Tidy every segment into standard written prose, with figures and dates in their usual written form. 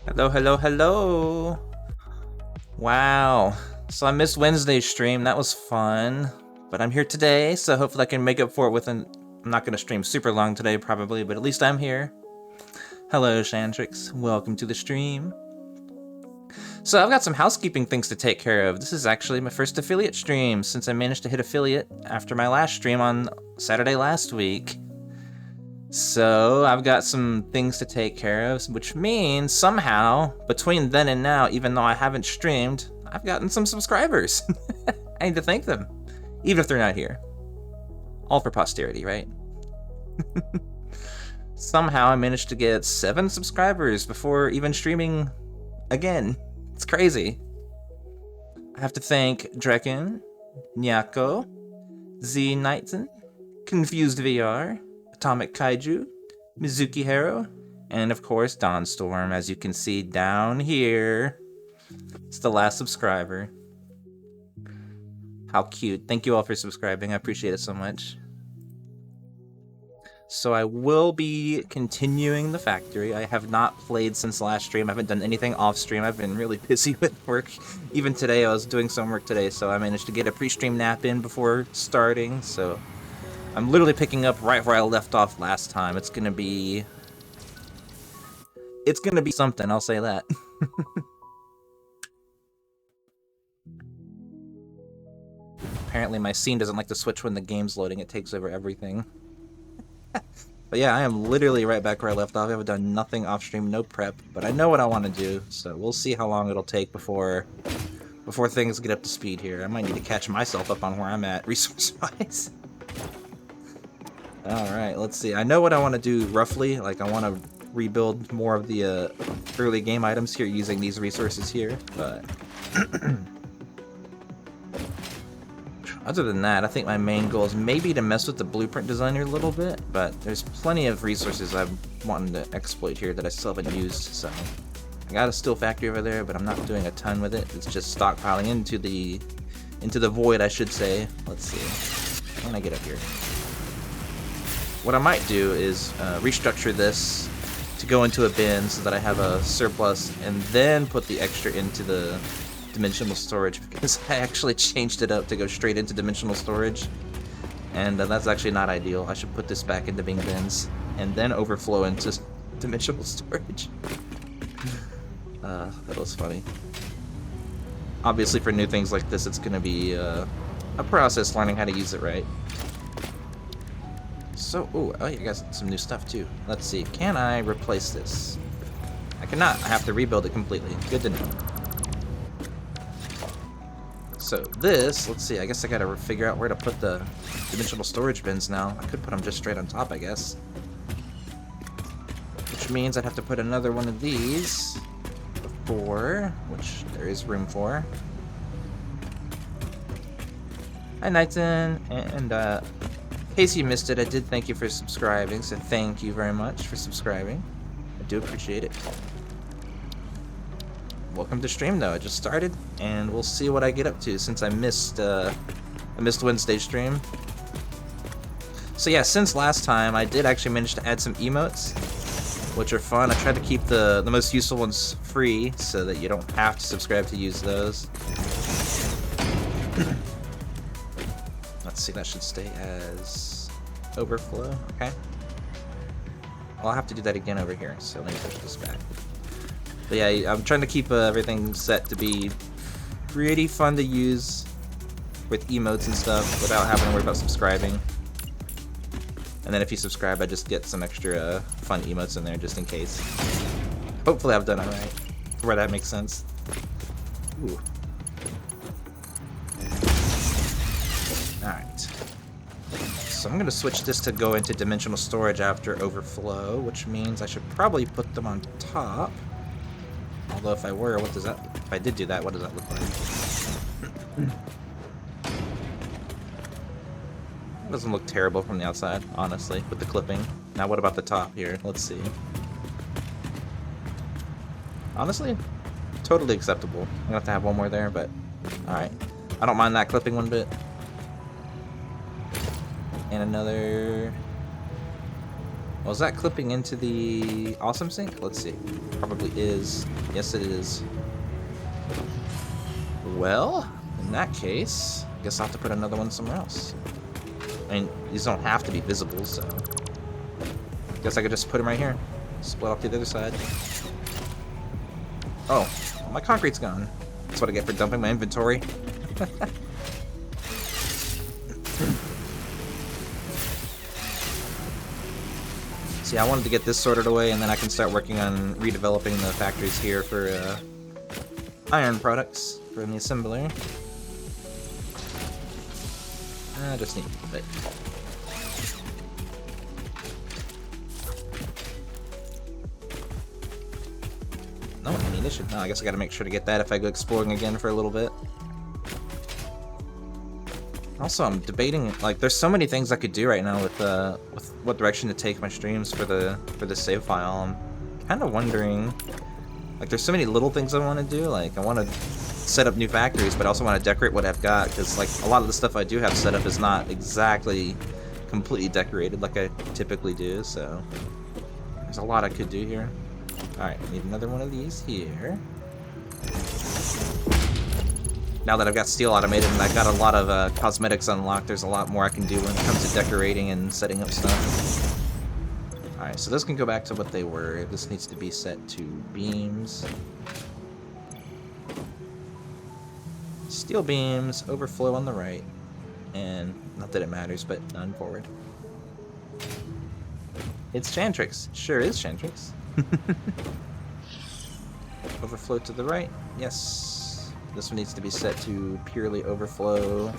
Hello, hello, hello. Wow. So I missed Wednesday's stream. That was fun. But I'm here today, so hopefully I can make up for it I'm not going to stream super long today, probably, but at least I'm here. Hello, Shantrix. Welcome to the stream. So I've got some housekeeping things to take care of. This is actually my first affiliate stream since I managed to hit affiliate after my last stream on Saturday last week. So I've got some things to take care of, which means somehow, between then and now, even though I haven't streamed, I've gotten some subscribers. I need to thank them, even if they're not here. All for posterity, right? Somehow I managed to get 7 subscribers before even streaming again. It's crazy. I have to thank Drekken, Nyako, Z Knighton, Confused VR, Atomic Kaiju, Mizuki Hero, and of course Dawnstorm, as you can see down here. It's the last subscriber. How cute. Thank you all for subscribing. I appreciate it so much. So I will be continuing the factory. I have not played since last stream. I haven't done anything off stream. I've been really busy with work. Even today, I was doing some work today, so I managed to get a pre-stream nap in before starting, so I'm literally picking up right where I left off last time. It's gonna be something, I'll say that. Apparently my scene doesn't like to switch when the game's loading. It takes over everything. But yeah, I am literally right back where I left off. I haven't done nothing off stream, no prep, but I know what I want to do, so we'll see how long it'll take before things get up to speed here. I might need to catch myself up on where I'm at resource-wise. Alright, let's see. I know what I want to do roughly. Like, I want to rebuild more of the early game items here using these resources here, but other than that, I think my main goal is maybe to mess with the blueprint designer a little bit, but there's plenty of resources I'm wanting to exploit here that I still haven't used, so I got a steel factory over there, but I'm not doing a ton with it. It's just stockpiling into the void, I should say. Let's see. How can I get up here? What I might do is restructure this to go into a bin so that I have a surplus, and then put the extra into the dimensional storage, because I actually changed it up to go straight into dimensional storage, and that's actually not ideal. I should put this back into being bins and then overflow into dimensional storage. That was funny. Obviously for new things like this, it's gonna be a process learning how to use it right. So, oh, you got some new stuff too. Let's see, can I replace this? I cannot. I have to rebuild it completely. Good to know. So this, let's see, I guess I gotta figure out where to put the dimensional storage bins now. I could put them just straight on top, I guess. Which means I'd have to put another one of these before, which there is room for. Hi, Knighton, and in case you missed it, I did thank you for subscribing, so thank you very much for subscribing. I do appreciate it. Welcome to stream though. I just started, and we'll see what I get up to since I missed Wednesday's stream. So yeah, since last time I did actually manage to add some emotes, which are fun. I tried to keep the most useful ones free so that you don't have to subscribe to use those. Let's see, that should stay as overflow. Okay. I'll have to do that again over here, so let me push this back. But yeah, I'm trying to keep everything set to be pretty fun to use with emotes and stuff without having to worry about subscribing. And then if you subscribe, I just get some extra fun emotes in there just in case. Hopefully I've done it right, where that makes sense. Ooh. Alright. So I'm going to switch this to go into dimensional storage after overflow, which means I should probably put them on top. Although if I were, what does that... If I did do that, what does that look like? It doesn't look terrible from the outside, honestly, with the clipping. Now what about the top here? Let's see. Honestly, totally acceptable. I'm gonna have to have one more there, but... Alright. I don't mind that clipping one bit. And another... Was that clipping into the awesome sink? Let's see. Probably is. Yes, it is. Well, in that case, I guess I'll have to put another one somewhere else. I mean, these don't have to be visible, so... Guess I could just put them right here. Split off to the other side. Oh, my concrete's gone. That's what I get for dumping my inventory. See, I wanted to get this sorted away, and then I can start working on redeveloping the factories here for iron products from the assembler. I just need a bit. No ammunition. No, I guess I gotta make sure to get that if I go exploring again for a little bit. Also, I'm debating, like, there's so many things I could do right now with what direction to take my streams for the save file. I'm kind of wondering, like, there's so many little things I want to do. Like, I want to set up new factories, but I also want to decorate what I've got, because, like, a lot of the stuff I do have set up is not exactly completely decorated like I typically do, so there's a lot I could do here. Alright, need another one of these here. Now that I've got steel automated and I've got a lot of cosmetics unlocked, there's a lot more I can do when it comes to decorating and setting up stuff. Alright, so this can go back to what they were. This needs to be set to beams. Steel beams, overflow on the right. And, not that it matters, but none forward. It's Chantrix. Sure is Chantrix. Overflow to the right. Yes. This one needs to be set to purely overflow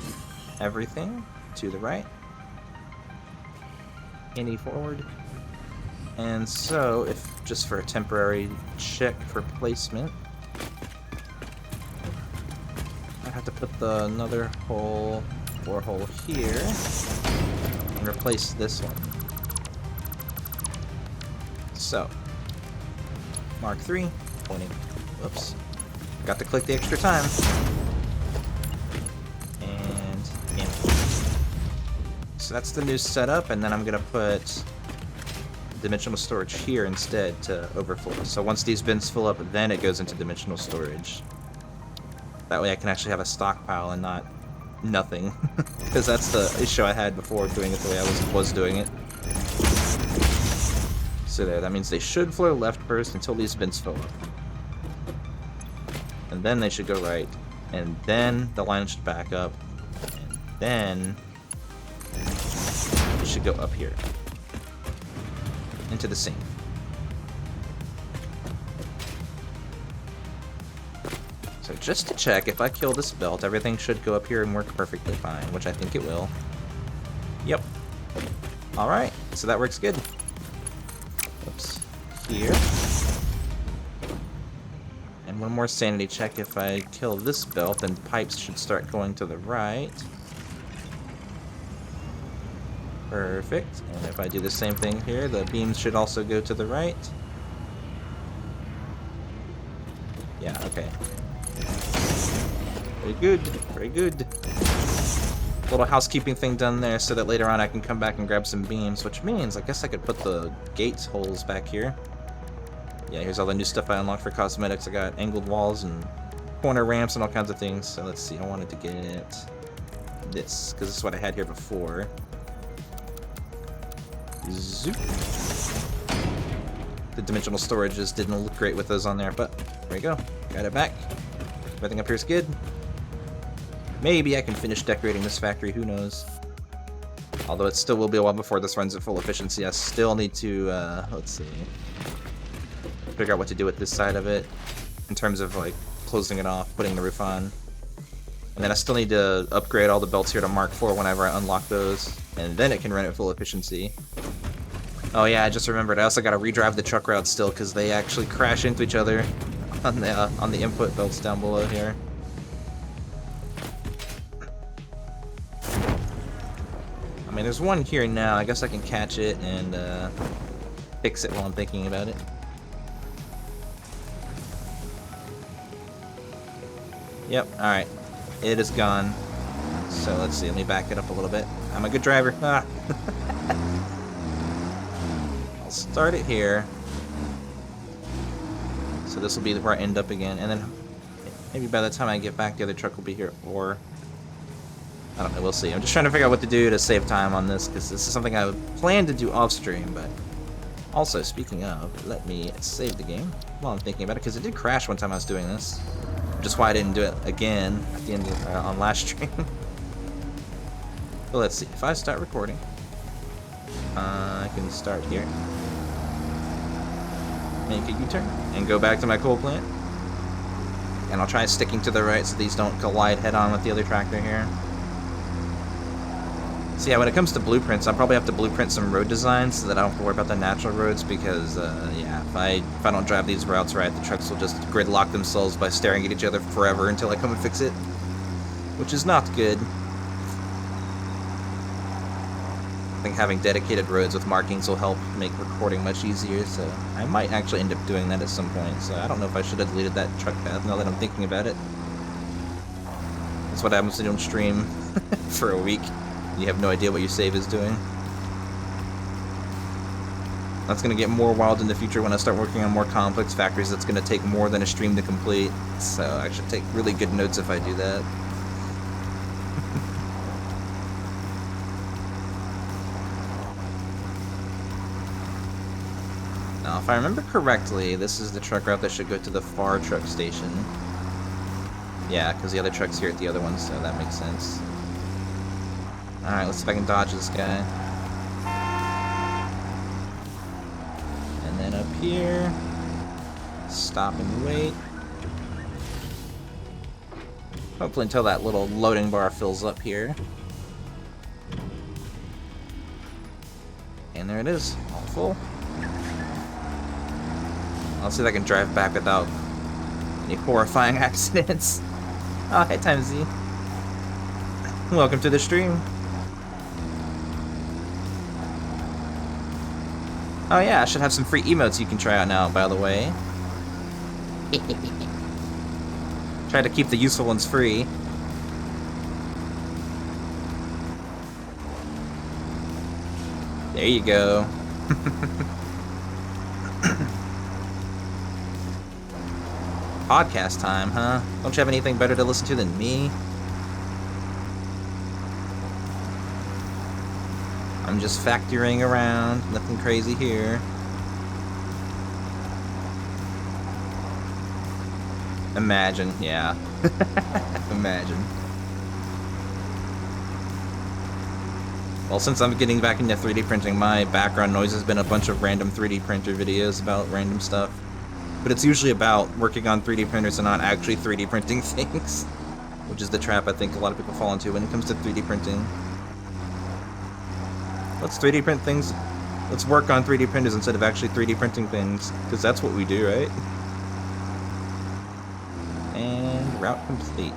everything to the right. Any forward. And so, if just for a temporary check for placement, I have to put another hole, borehole here, and replace this one. So, Mark 3, pointing. Whoops. Got to click the extra time. And in. So that's the new setup, and then I'm gonna put dimensional storage here instead to overflow. So once these bins fill up, then it goes into dimensional storage. That way I can actually have a stockpile and not nothing. Because that's the issue I had before doing it the way I was doing it. So there, that means they should flow left first until these bins fill up. And then they should go right, and then the line should back up, and then it should go up here into the sink. So just to check, if I kill this belt, everything should go up here and work perfectly fine, which I think it will. Yep. Alright, so that works good. Oops. Here. And one more sanity check. If I kill this belt, then pipes should start going to the right. Perfect. And if I do the same thing here, the beams should also go to the right. Yeah, okay. Very good, very good. Little housekeeping thing done there so that later on I can come back and grab some beams, which means I guess I could put the gate holes back here. Yeah, here's all the new stuff I unlocked for cosmetics. I got angled walls and corner ramps and all kinds of things. So let's see, I wanted to get this, because this is what I had here before. Zoop. The dimensional storages didn't look great with those on there, but there we go. Got it back. Everything up here is good. Maybe I can finish decorating this factory, who knows. Although it still will be a while before this runs at full efficiency. I still need to, let's see, figure out what to do with this side of it in terms of like closing it off, putting the roof on. And then I still need to upgrade all the belts here to Mark 4 whenever I unlock those, and then it can run at full efficiency. Oh yeah, I just remembered, I also gotta redrive the truck routes still because they actually crash into each other on the input belts down below here. I mean, there's one here now. I guess I can catch it and fix it while I'm thinking about it. Yep, alright. It is gone. So let's see, let me back it up a little bit. I'm a good driver. Ah. I'll start it here. So this will be where I end up again, and then maybe by the time I get back, the other truck will be here, or I don't know, we'll see. I'm just trying to figure out what to do to save time on this, because this is something I planned to do off-stream, but also, speaking of, let me save the game while I'm thinking about it, because it did crash one time I was doing this, which is why I didn't do it again at the end of, on last stream. But let's see, if I start recording, I can start here, make a U-turn, and go back to my coal plant. And I'll try sticking to the right so these don't collide head-on with the other tractor here. So yeah, when it comes to blueprints, I'll probably have to blueprint some road designs so that I don't have to worry about the natural roads, because, yeah, if I don't drive these routes right, the trucks will just gridlock themselves by staring at each other forever until I come and fix it, which is not good. I think having dedicated roads with markings will help make recording much easier, so I might actually end up doing that at some point, so I don't know if I should have deleted that truck path now that I'm thinking about it. That's what happens when you don't stream for a week. You have no idea what your save is doing. That's going to get more wild in the future when I start working on more complex factories that's going to take more than a stream to complete, so I should take really good notes if I do that. Now, if I remember correctly, this is the truck route that should go to the far truck station. Yeah, because the other truck's here at the other one, so that makes sense. Alright, let's see if I can dodge this guy. And then up here, stop and wait. Hopefully until that little loading bar fills up here. And there it is, all full. I'll see if I can drive back without any horrifying accidents. Oh, hey, Time Z. Welcome to the stream. Oh yeah, I should have some free emotes you can try out now, by the way. Try to keep the useful ones free. There you go. Podcast time, huh? Don't you have anything better to listen to than me? I'm just factoring around, nothing crazy here. Imagine, yeah. Imagine. Well, since I'm getting back into 3D printing, my background noise has been a bunch of random 3D printer videos about random stuff. But it's usually about working on 3D printers and not actually 3D printing things, which is the trap I think a lot of people fall into when it comes to 3D printing. Let's 3D print things. Let's work on 3D printers instead of actually 3D printing things, because that's what we do, right? And route complete.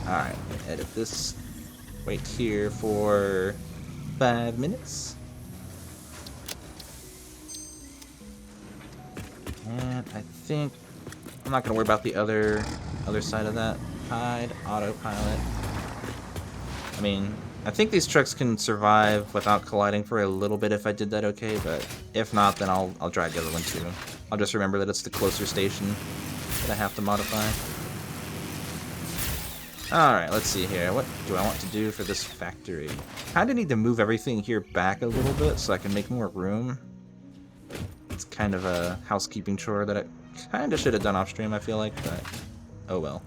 Alright, edit this. Wait here for 5 minutes. And I think I'm not gonna worry about the other side of that. Hide, autopilot. I mean, I think these trucks can survive without colliding for a little bit if I did that okay, but if not, then I'll drive the other one too. I'll just remember that it's the closer station that I have to modify. Alright, let's see here. What do I want to do for this factory? Kinda need to move everything here back a little bit so I can make more room. It's kind of a housekeeping chore that I kinda should have done off stream, I feel like, but oh well.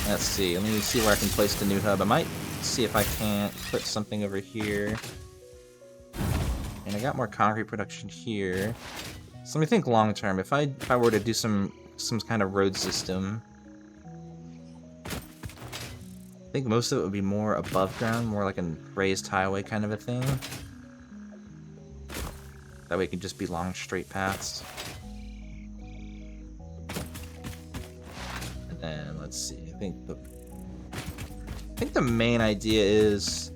Let's see, let me see where I can place the new hub. I might see if I can't put something over here. And I got more concrete production here. So let me think long term. If I were to do some kind of road system, I think most of it would be more above ground, more like a raised highway kind of a thing. That way it could just be long, straight paths. And then, let's see, I think the main idea is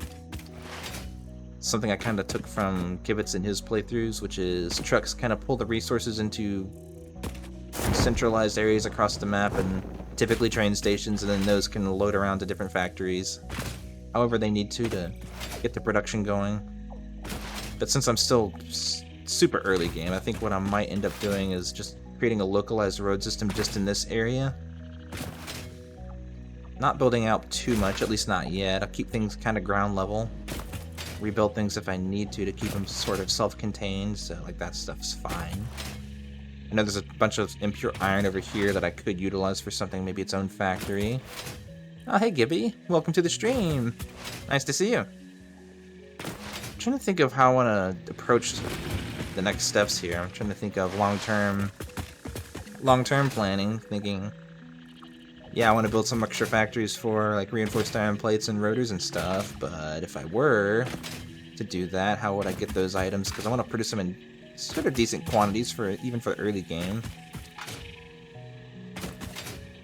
something I kind of took from Kibitz in his playthroughs, which is trucks kind of pull the resources into centralized areas across the map, and typically train stations, and then those can load around to different factories however they need to get the production going. But since I'm still super early game, I think what I might end up doing is just creating a localized road system just in this area. Not building out too much, at least not yet. I'll keep things kind of ground level. Rebuild things if I need to keep them sort of self-contained, so like that stuff's fine. I know there's a bunch of impure iron over here that I could utilize for something, maybe its own factory. Oh, hey Gibby, welcome to the stream. Nice to see you. I'm trying to think of how I want to approach the next steps here. I'm trying to think of long-term planning, thinking, yeah, I want to build some extra factories for like reinforced iron plates and rotors and stuff, but if I were to do that, how would I get those items? Because I want to produce them in sort of decent quantities for even for the early game.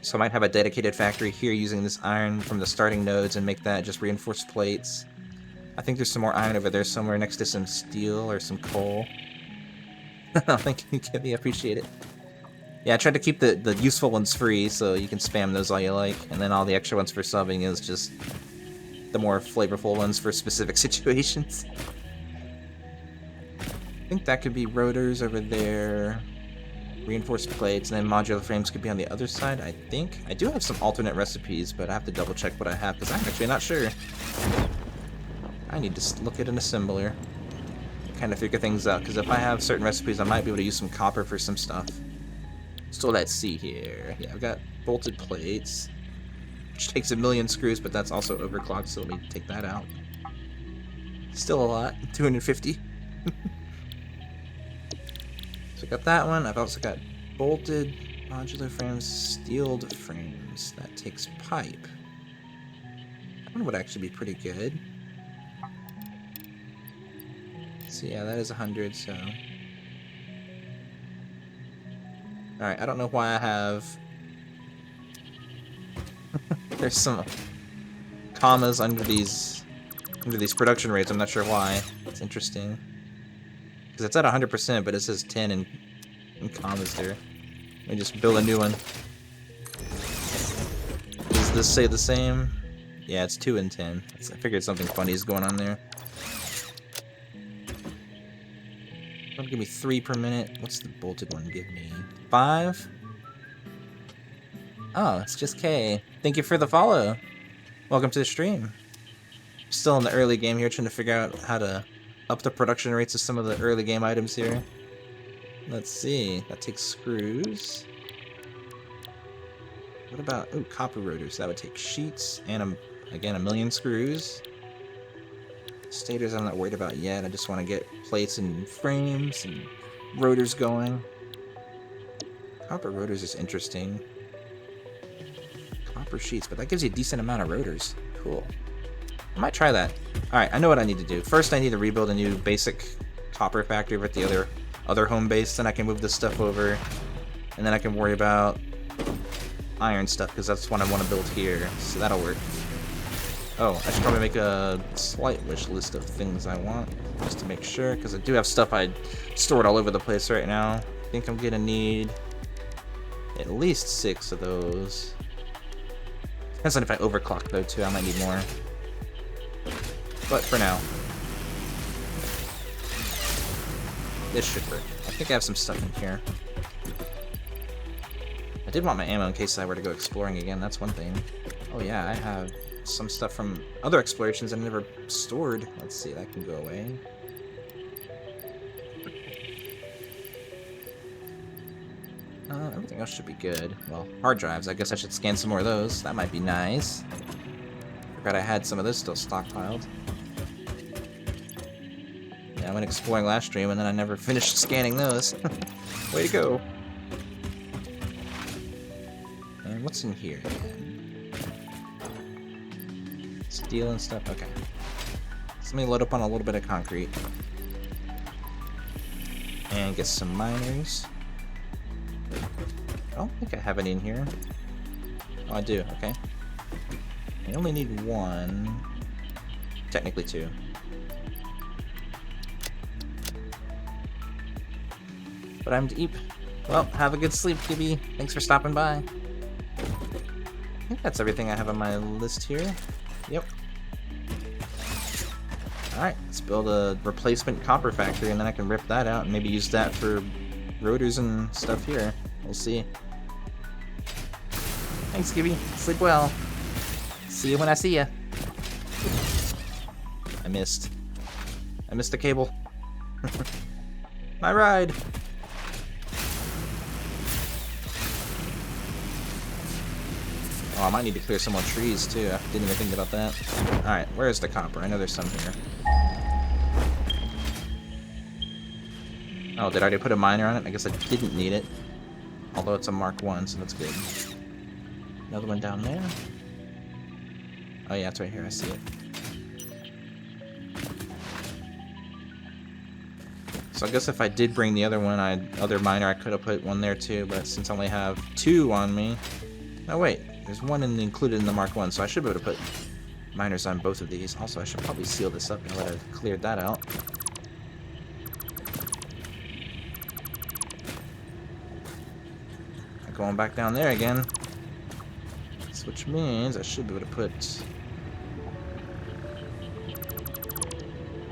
So I might have a dedicated factory here using this iron from the starting nodes and make that just reinforced plates. I think there's some more iron over there somewhere next to some steel or some coal. Thank you, Kibby, I appreciate it. Yeah, I tried to keep the useful ones free, so you can spam those all you like, and then all the extra ones for subbing is just the more flavorful ones for specific situations. I think that could be rotors over there, reinforced plates, and then modular frames could be on the other side, I think. I do have some alternate recipes, but I have to double check what I have, because I'm actually not sure. I need to look at an assembler, kind of figure things out, because if I have certain recipes, I might be able to use some copper for some stuff. So let's see here. Yeah, I've got bolted plates, which takes 1,000,000 screws, but that's also overclocked, so let me take that out. Still a lot, 250. So I got that one. I've also got bolted modular frames, steeled frames. That takes pipe. That one would actually be pretty good. So yeah, that is 100, so... Alright, I don't know why I have... There's some commas under these production rates, I'm not sure why. It's interesting. Because it's at 100%, but it says 10 in commas there. Let me just build a new one. Does this say the same? Yeah, it's 2 and 10. I figured something funny is going on there. That'll give me 3 per minute. What's the bolted one give me? 5? Oh, it's just K. Thank you for the follow. Welcome to the stream. Still in the early game here, trying to figure out how to up the production rates of some of the early game items here. Let's see. That takes screws. What about... Ooh, copper rotors. That would take sheets and, again, 1,000,000 screws. Stators I'm not worried about yet. I just want to get plates and frames and rotors going. Copper rotors is interesting. Copper sheets, but that gives you a decent amount of rotors. Cool. I might try that. Alright, I know what I need to do. First I need to rebuild a new basic copper factory with the other home base, then I can move this stuff over. And then I can worry about iron stuff, because that's what I want to build here. So that'll work. Oh, I should probably make a slight wish list of things I want, just to make sure, because I do have stuff I stored all over the place right now. I think I'm gonna need at least 6 of those. Depends on if I overclock though too, I might need more. But for now, this should work. I think I have some stuff in here. I did want my ammo in case I were to go exploring again, that's one thing. Oh yeah, I have some stuff from other explorations I never stored. Let's see, that can go away. Everything else should be good. Well, hard drives, I guess I should scan some more of those. That might be nice. Forgot I had some of this still stockpiled. Yeah, I went exploring last stream and then I never finished scanning those. Way to go. And what's in here again? Steel and stuff? Okay. So let me load up on a little bit of concrete. And get some miners. I don't think I have any in here. Oh, I do. Okay. I only need 1. Technically 2. But I'm deep. Well, have a good sleep, Gibby. Thanks for stopping by. I think that's everything I have on my list here. Yep. Alright, let's build a replacement copper factory, and then I can rip that out and maybe use that for rotors and stuff here. We'll see. Thanks, Gibby. Sleep well. See you when I see ya. I missed. I missed the cable. My ride! Oh, I might need to clear some more trees, too. I didn't even think about that. Alright, where's the copper? I know there's some here. Oh, did I already put a miner on it? I guess I didn't need it. Although it's a Mark 1, so that's good. Another one down there. Oh yeah, it's right here. I see it. So I guess if I did bring the other one, other miner, I could have put one there too, but since I only have 2 on me... Oh wait, there's one included in the Mark 1, so I should be able to put miners on both of these. Also, I should probably seal this up now that I've cleared that out. Going back down there again. Which means I should be able to put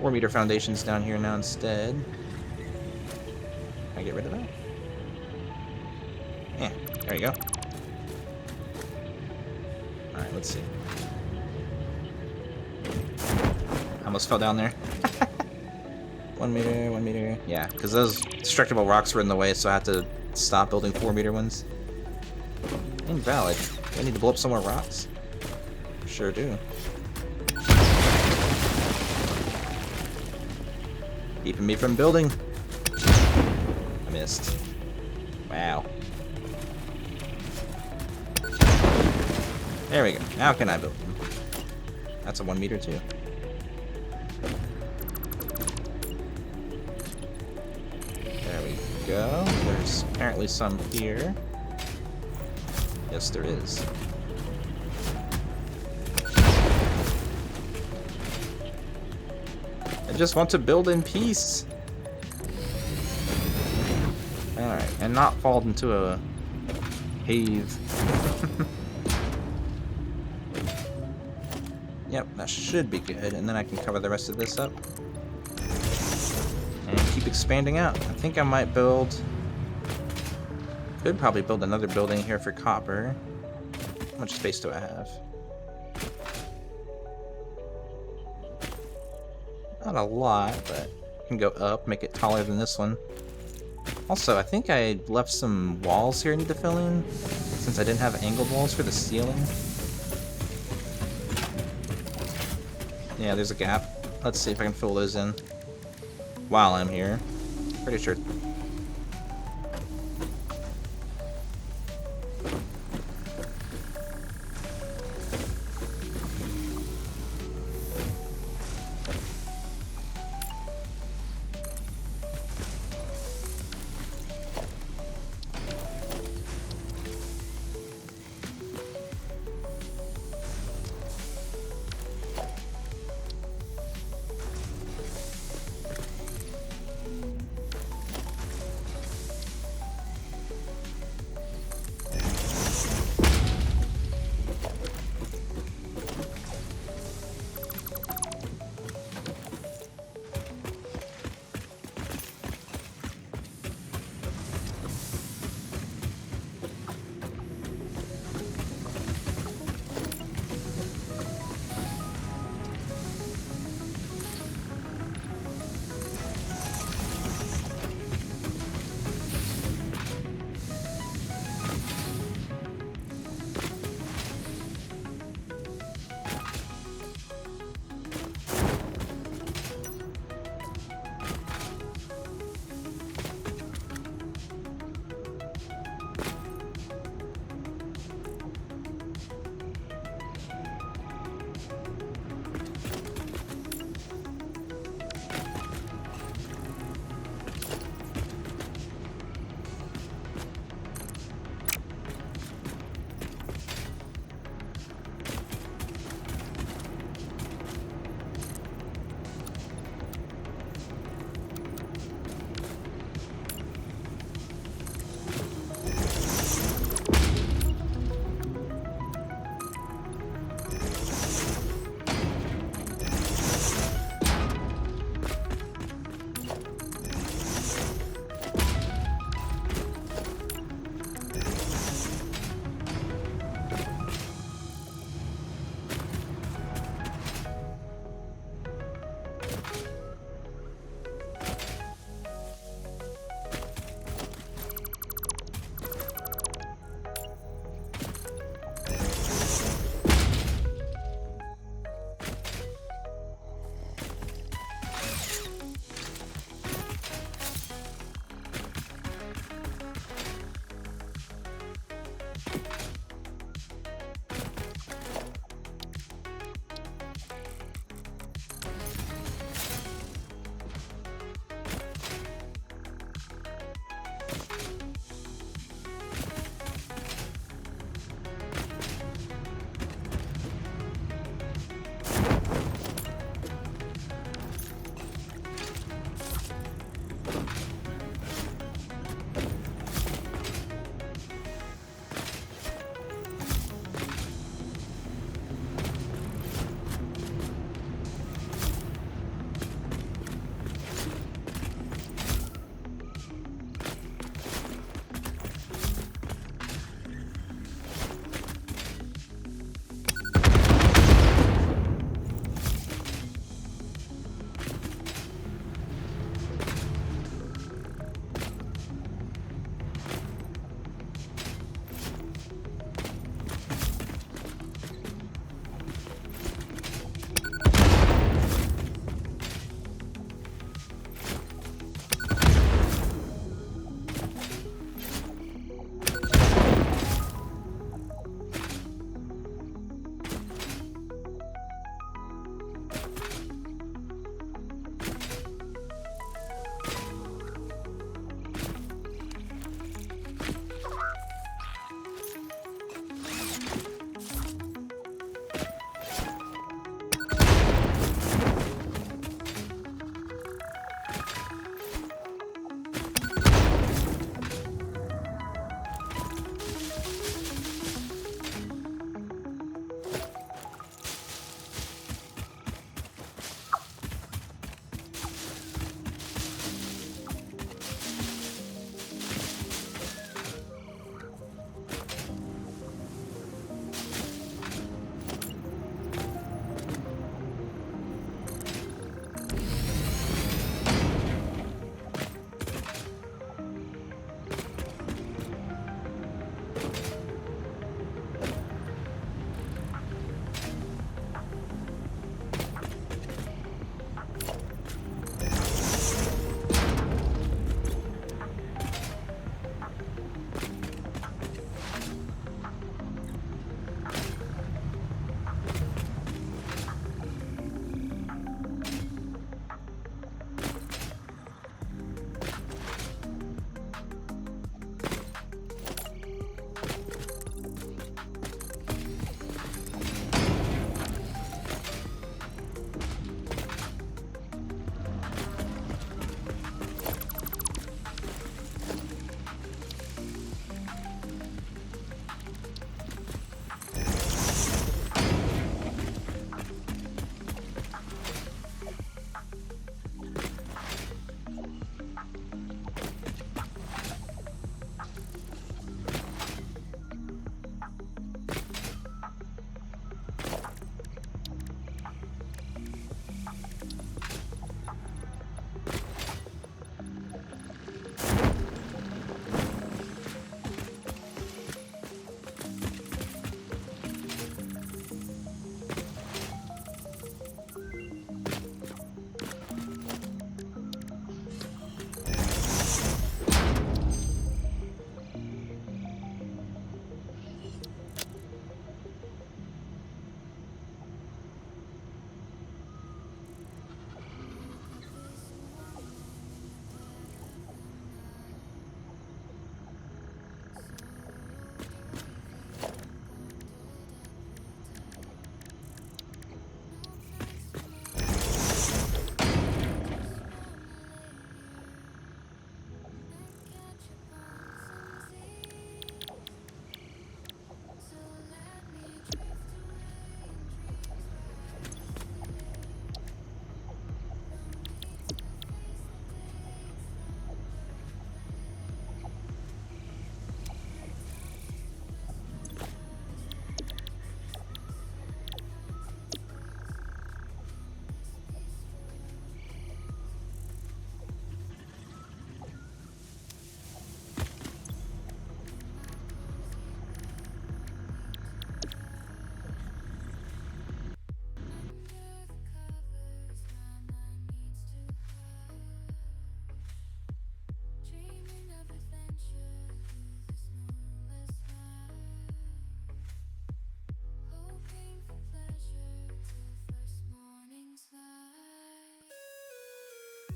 4-meter foundations down here now instead. Can I get rid of that? Yeah, there you go. Alright, let's see. I almost fell down there. 1 meter, 1 meter. Yeah, because those destructible rocks were in the way, so I had to stop building 4-meter ones. Invalid. Do I need to blow up some more rocks? Sure do. Keeping me from building. I missed. Wow. There we go. Now can I build them? That's a 1 meter too. There we go. There's apparently some here. Yes, there is. I just want to build in peace. Alright, and not fall into a cave. Yep, that should be good, and then I can cover the rest of this up. And keep expanding out. I think I might build... Could probably build another building here for copper. How much space do I have? Not a lot, but I can go up, make it taller than this one. Also, I think I left some walls here I need to fill in, since I didn't have angled walls for the ceiling. Yeah, there's a gap. Let's see if I can fill those in while I'm here. Pretty sure.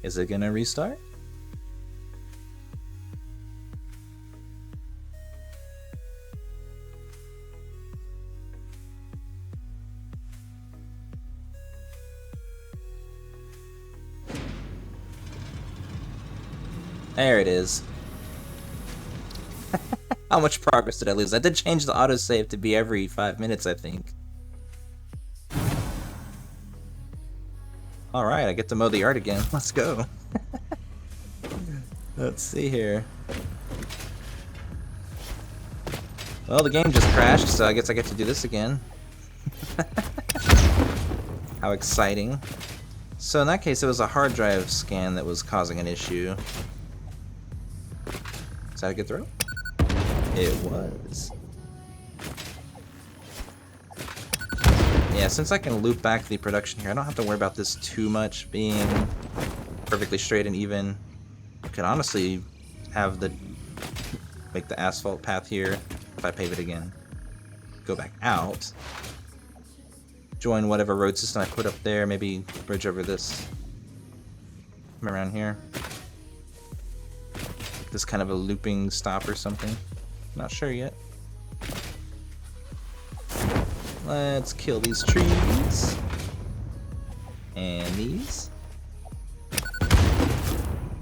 Is it gonna restart? There it is. How much progress did I lose? I did change the autosave to be every 5 minutes, I think. Alright, I get to mow the yard again. Let's go. Let's see here. Well, the game just crashed, so I guess I get to do this again. How exciting. So in that case, it was a hard drive scan that was causing an issue. Is that a good throw? It was. Yeah, since I can loop back the production here, I don't have to worry about this too much being perfectly straight and even. I could honestly have make the asphalt path here if I pave it again. Go back out. Join whatever road system I put up there, maybe bridge over this. Come around here. This kind of a looping stop or something. Not sure yet. Let's kill these trees. And these.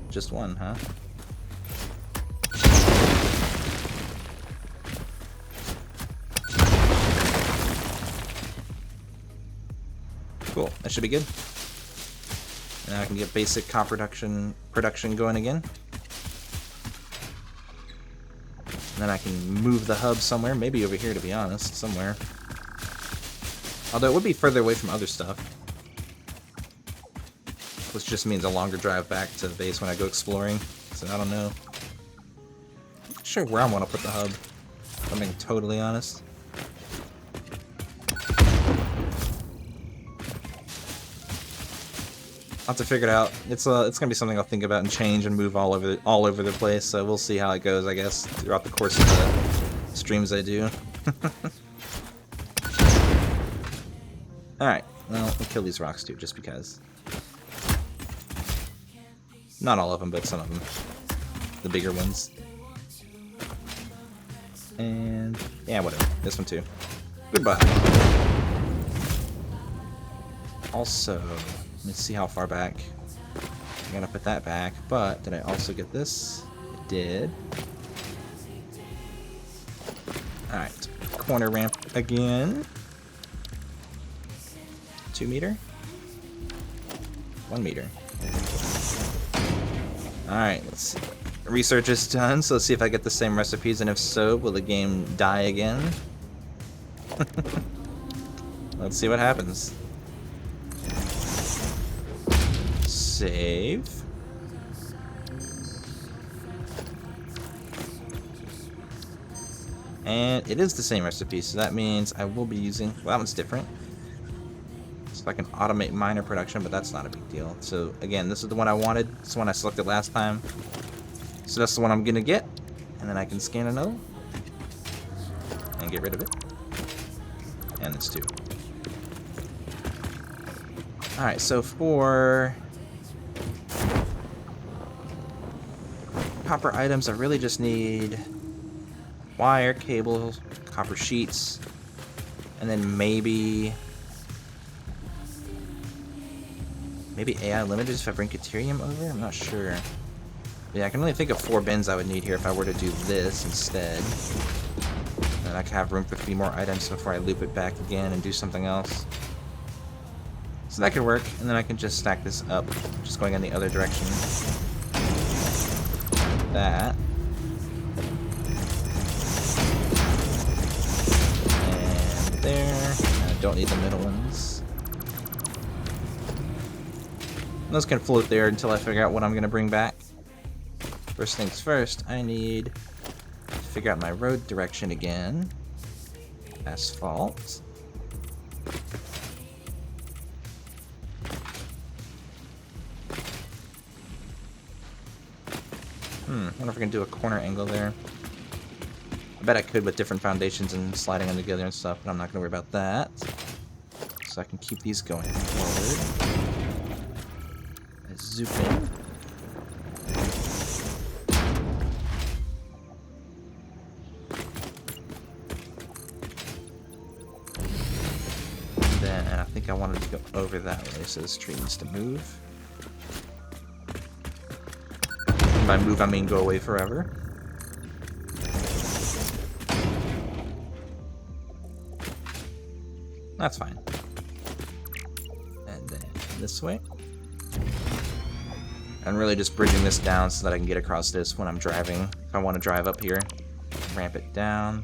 Just one, huh? Cool, that should be good. And now I can get basic copper production going again. And then I can move the hub somewhere, maybe over here to be honest, somewhere. Although it would be further away from other stuff. Which just means a longer drive back to the base when I go exploring. So I don't know. Not sure where I want to put the hub, if I'm being totally honest. I'll have to figure it out. It's gonna be something I'll think about and change and move all over the place. So we'll see how it goes, I guess, throughout the course of the streams I do. All right, well, we'll kill these rocks too, just because. Not all of them, but some of them, the bigger ones. And yeah, whatever. This one too. Goodbye. Also. Let's see how far back. I'm gonna put that back, but did I also get this? I did. Alright, corner ramp again. 2 meter? 1 meter. Alright, let's see. Research is done, so let's see if I get the same recipes, and if so, will the game die again? Let's see what happens. Save. And it is the same recipe, so that means I will be using... Well, that one's different. So I can automate miner production, but that's not a big deal. So again, this is the one I wanted. This is the one I selected last time. So that's the one I'm gonna get. And then I can scan another. And get rid of it. And this too. Alright, so for... copper items, I really just need wire, cables, copper sheets, and then maybe AI limited if I bring Caterium over? I'm not sure. Yeah, I can only think of 4 bins I would need here if I were to do this instead. And I can have room for 3 more items before I loop it back again and do something else. So that could work, and then I can just stack this up, just going in the other direction. That. And there. I don't need the middle ones. Those can float there until I figure out what I'm going to bring back. First things first, I need to figure out my road direction again. Asphalt. I wonder if I can do a corner angle there. I bet I could with different foundations and sliding them together and stuff, but I'm not going to worry about that. So I can keep these going forward. I zoom in. over that way, so this tree needs to move. And by move, I mean go away forever. That's fine. And then this way. I'm really just bridging this down so that I can get across this when I'm driving. If I want to drive up here, ramp it down.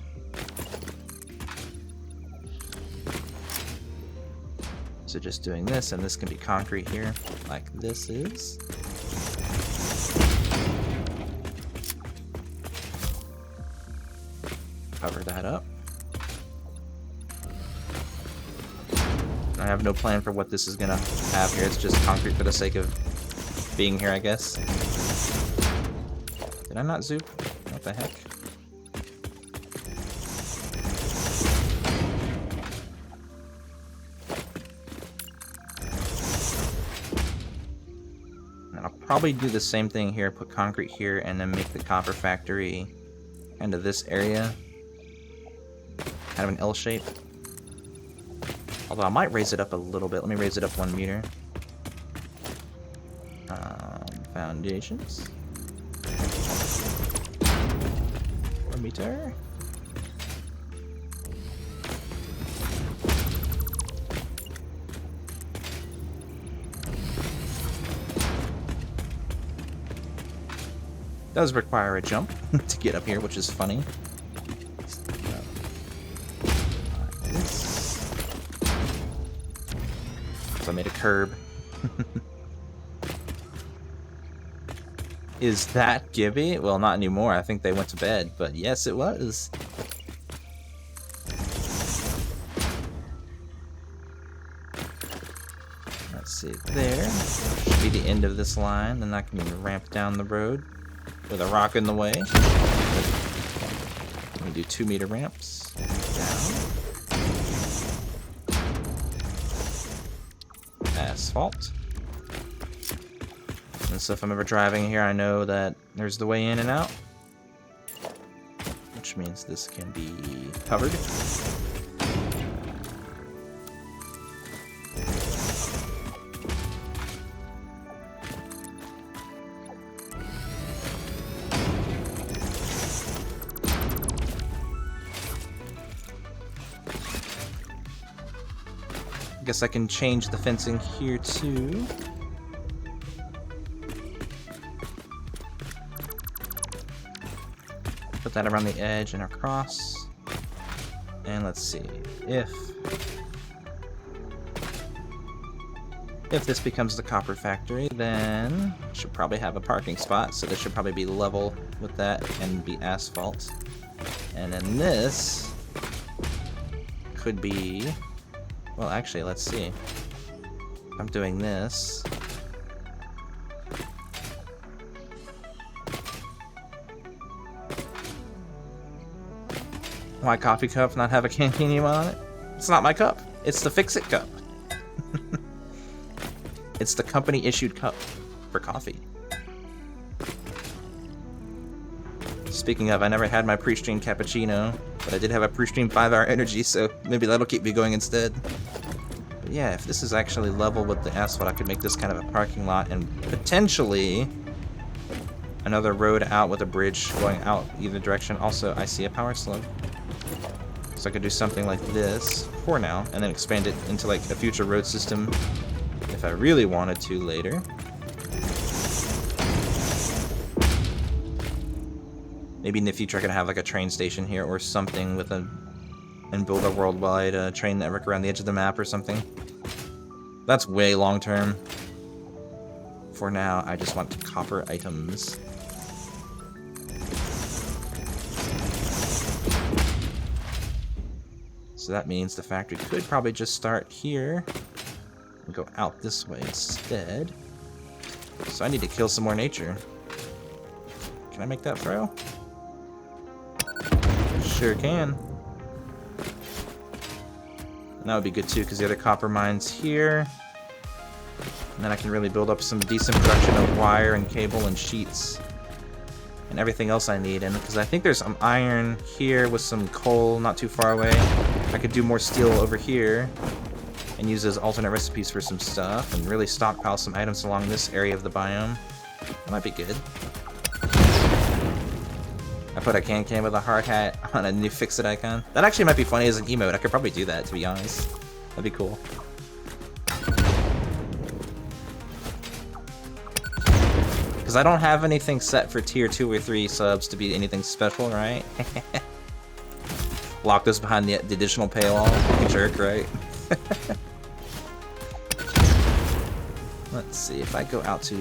So just doing this, and this can be concrete here, like this is. Cover that up. I have no plan for what this is gonna have here. It's just concrete for the sake of being here, I guess. Did I not zoom? What the heck? And I'll probably do the same thing here, put concrete here, and then make the copper factory kind of this area. Kind of an L shape. Although I might raise it up a little bit. Let me raise it up 1 meter. Foundations. 1 meter. Does require a jump to get up here, which is funny. So I made a curb. Is that Gibby? Well, not anymore. I think they went to bed, but yes, it was. Let's see, there. Should be the end of this line, then I can ramp down the road with a rock in the way. Let me do 2 meter ramps. Down. Asphalt. And so if I'm ever driving here, I know that there's the way in and out. Which means this can be covered. I guess I can change the fencing here too. Put that around the edge and across. And let's see, if this becomes the copper factory, then it should probably have a parking spot, so this should probably be level with that and be asphalt. And then this could be, well, actually, let's see. I'm doing this. My coffee cup not have a CanCan on it? It's not my cup. It's the Fix-It cup. It's the company-issued cup for coffee. Speaking of, I never had my pre-stream cappuccino, but I did have a pre-stream 5-hour energy, so maybe that'll keep me going instead. But yeah, if this is actually level with the asphalt, I could make this kind of a parking lot and potentially another road out with a bridge going out either direction. Also, I see a power slug. So I could do something like this for now, and then expand it into like a future road system if I really wanted to later. Maybe in the future I could have like a train station here or something with and build a worldwide train network around the edge of the map or something. That's way long term. For now, I just want copper items. So that means the factory could probably just start here and go out this way instead. So I need to kill some more nature. Can I make that throw? Sure can. And that would be good too, because the other copper mine's here. And then I can really build up some decent production of wire and cable and sheets. And everything else I need. And because I think there's some iron here with some coal not too far away. I could do more steel over here. And and use those alternate recipes for some stuff, and really stockpile some items along this area of the biome. That might be good. I put a can with a hard hat on a new fix-it icon. That actually might be funny as an emote. I could probably do that, to be honest. That'd be cool. Because I don't have anything set for tier 2 or 3 subs to be anything special, right? Lock this behind the additional paywall. Like a jerk, right? Let's see, if I go out to...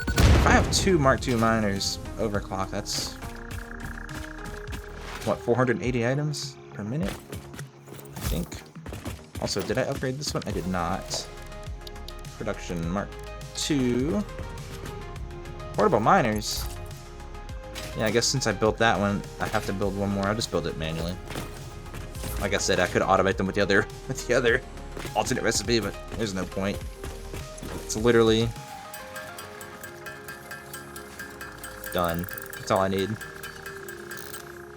If I have 2 Mark II miners overclock, that's... What, 480 items per minute? I think. Also, did I upgrade this one? I did not. Production Mark II. Portable miners. Yeah, I guess since I built that one, I have to build one more. I'll just build it manually. Like I said, I could automate them with the other alternate recipe, but there's no point. It's literally done. That's all I need. I'm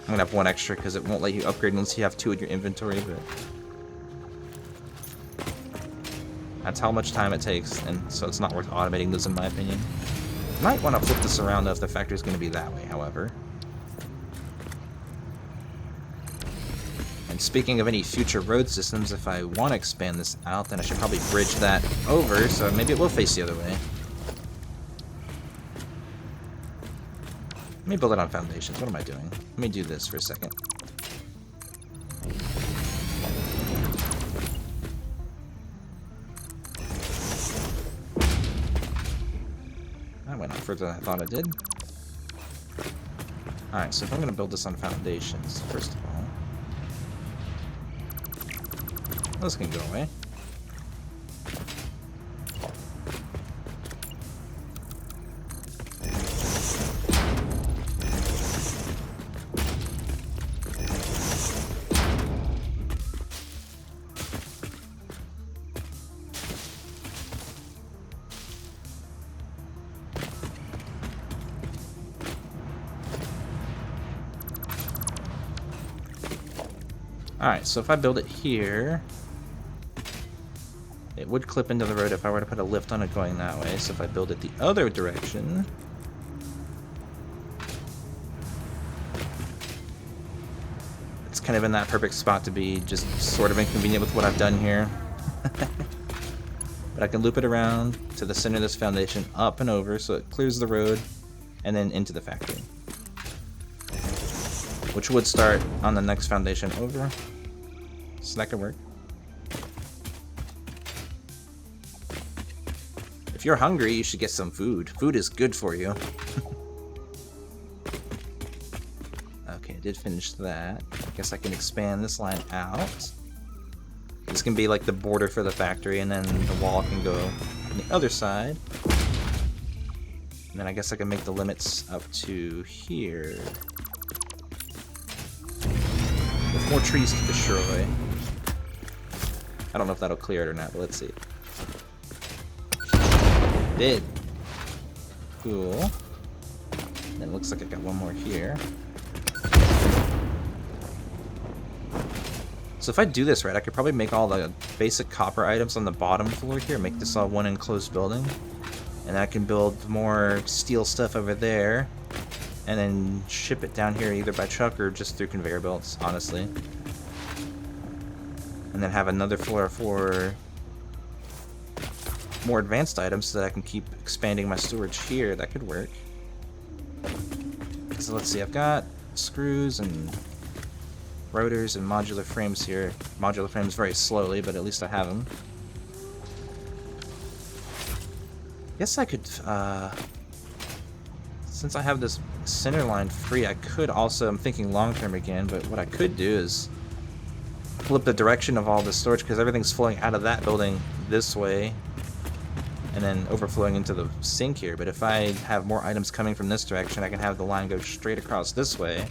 gonna have one extra because it won't let you upgrade unless you have 2 in your inventory, but that's how much time it takes, and so it's not worth automating those in my opinion. Might want to flip this around though if the factory's going to be that way, however. And speaking of any future road systems, if I want to expand this out, then I should probably bridge that over, so maybe it will face the other way. Let me build it on foundations. What am I doing? Let me do this for a second. That went on further than I thought it did. Alright, so if I'm going to build this on foundations, first of all, this can go away. Alright, so if I build it here, it would clip into the road if I were to put a lift on it going that way. So if I build it the other direction, it's kind of in that perfect spot to be just sort of inconvenient with what I've done here. But I can loop it around to the center of this foundation, up and over, so it clears the road, and then into the factory. Which would start on the next foundation over. So that could work. If you're hungry, you should get some food. Food is good for you. Okay, I did finish that. I guess I can expand this line out. This can be like the border for the factory, and then the wall can go on the other side. And then I guess I can make the limits up to here. With more trees to destroy. I don't know if that'll clear it or not, but let's see. Did. Cool. And it looks like I got one more here. So if I do this right, I could probably make all the basic copper items on the bottom floor here, make this all one enclosed building. And I can build more steel stuff over there, and then ship it down here either by truck or just through conveyor belts, honestly. And then have another floor for more advanced items so that I can keep expanding my storage here. That could work. So let's see, I've got screws and rotors and modular frames here. Modular frames very slowly, but at least I have them. Guess I could, since I have this center line free, I could also, I'm thinking long term again, but what I could do is flip the direction of all the storage, because everything's flowing out of that building this way and then overflowing into the sink here. But if I have more items coming from this direction, I can have the line go straight across this way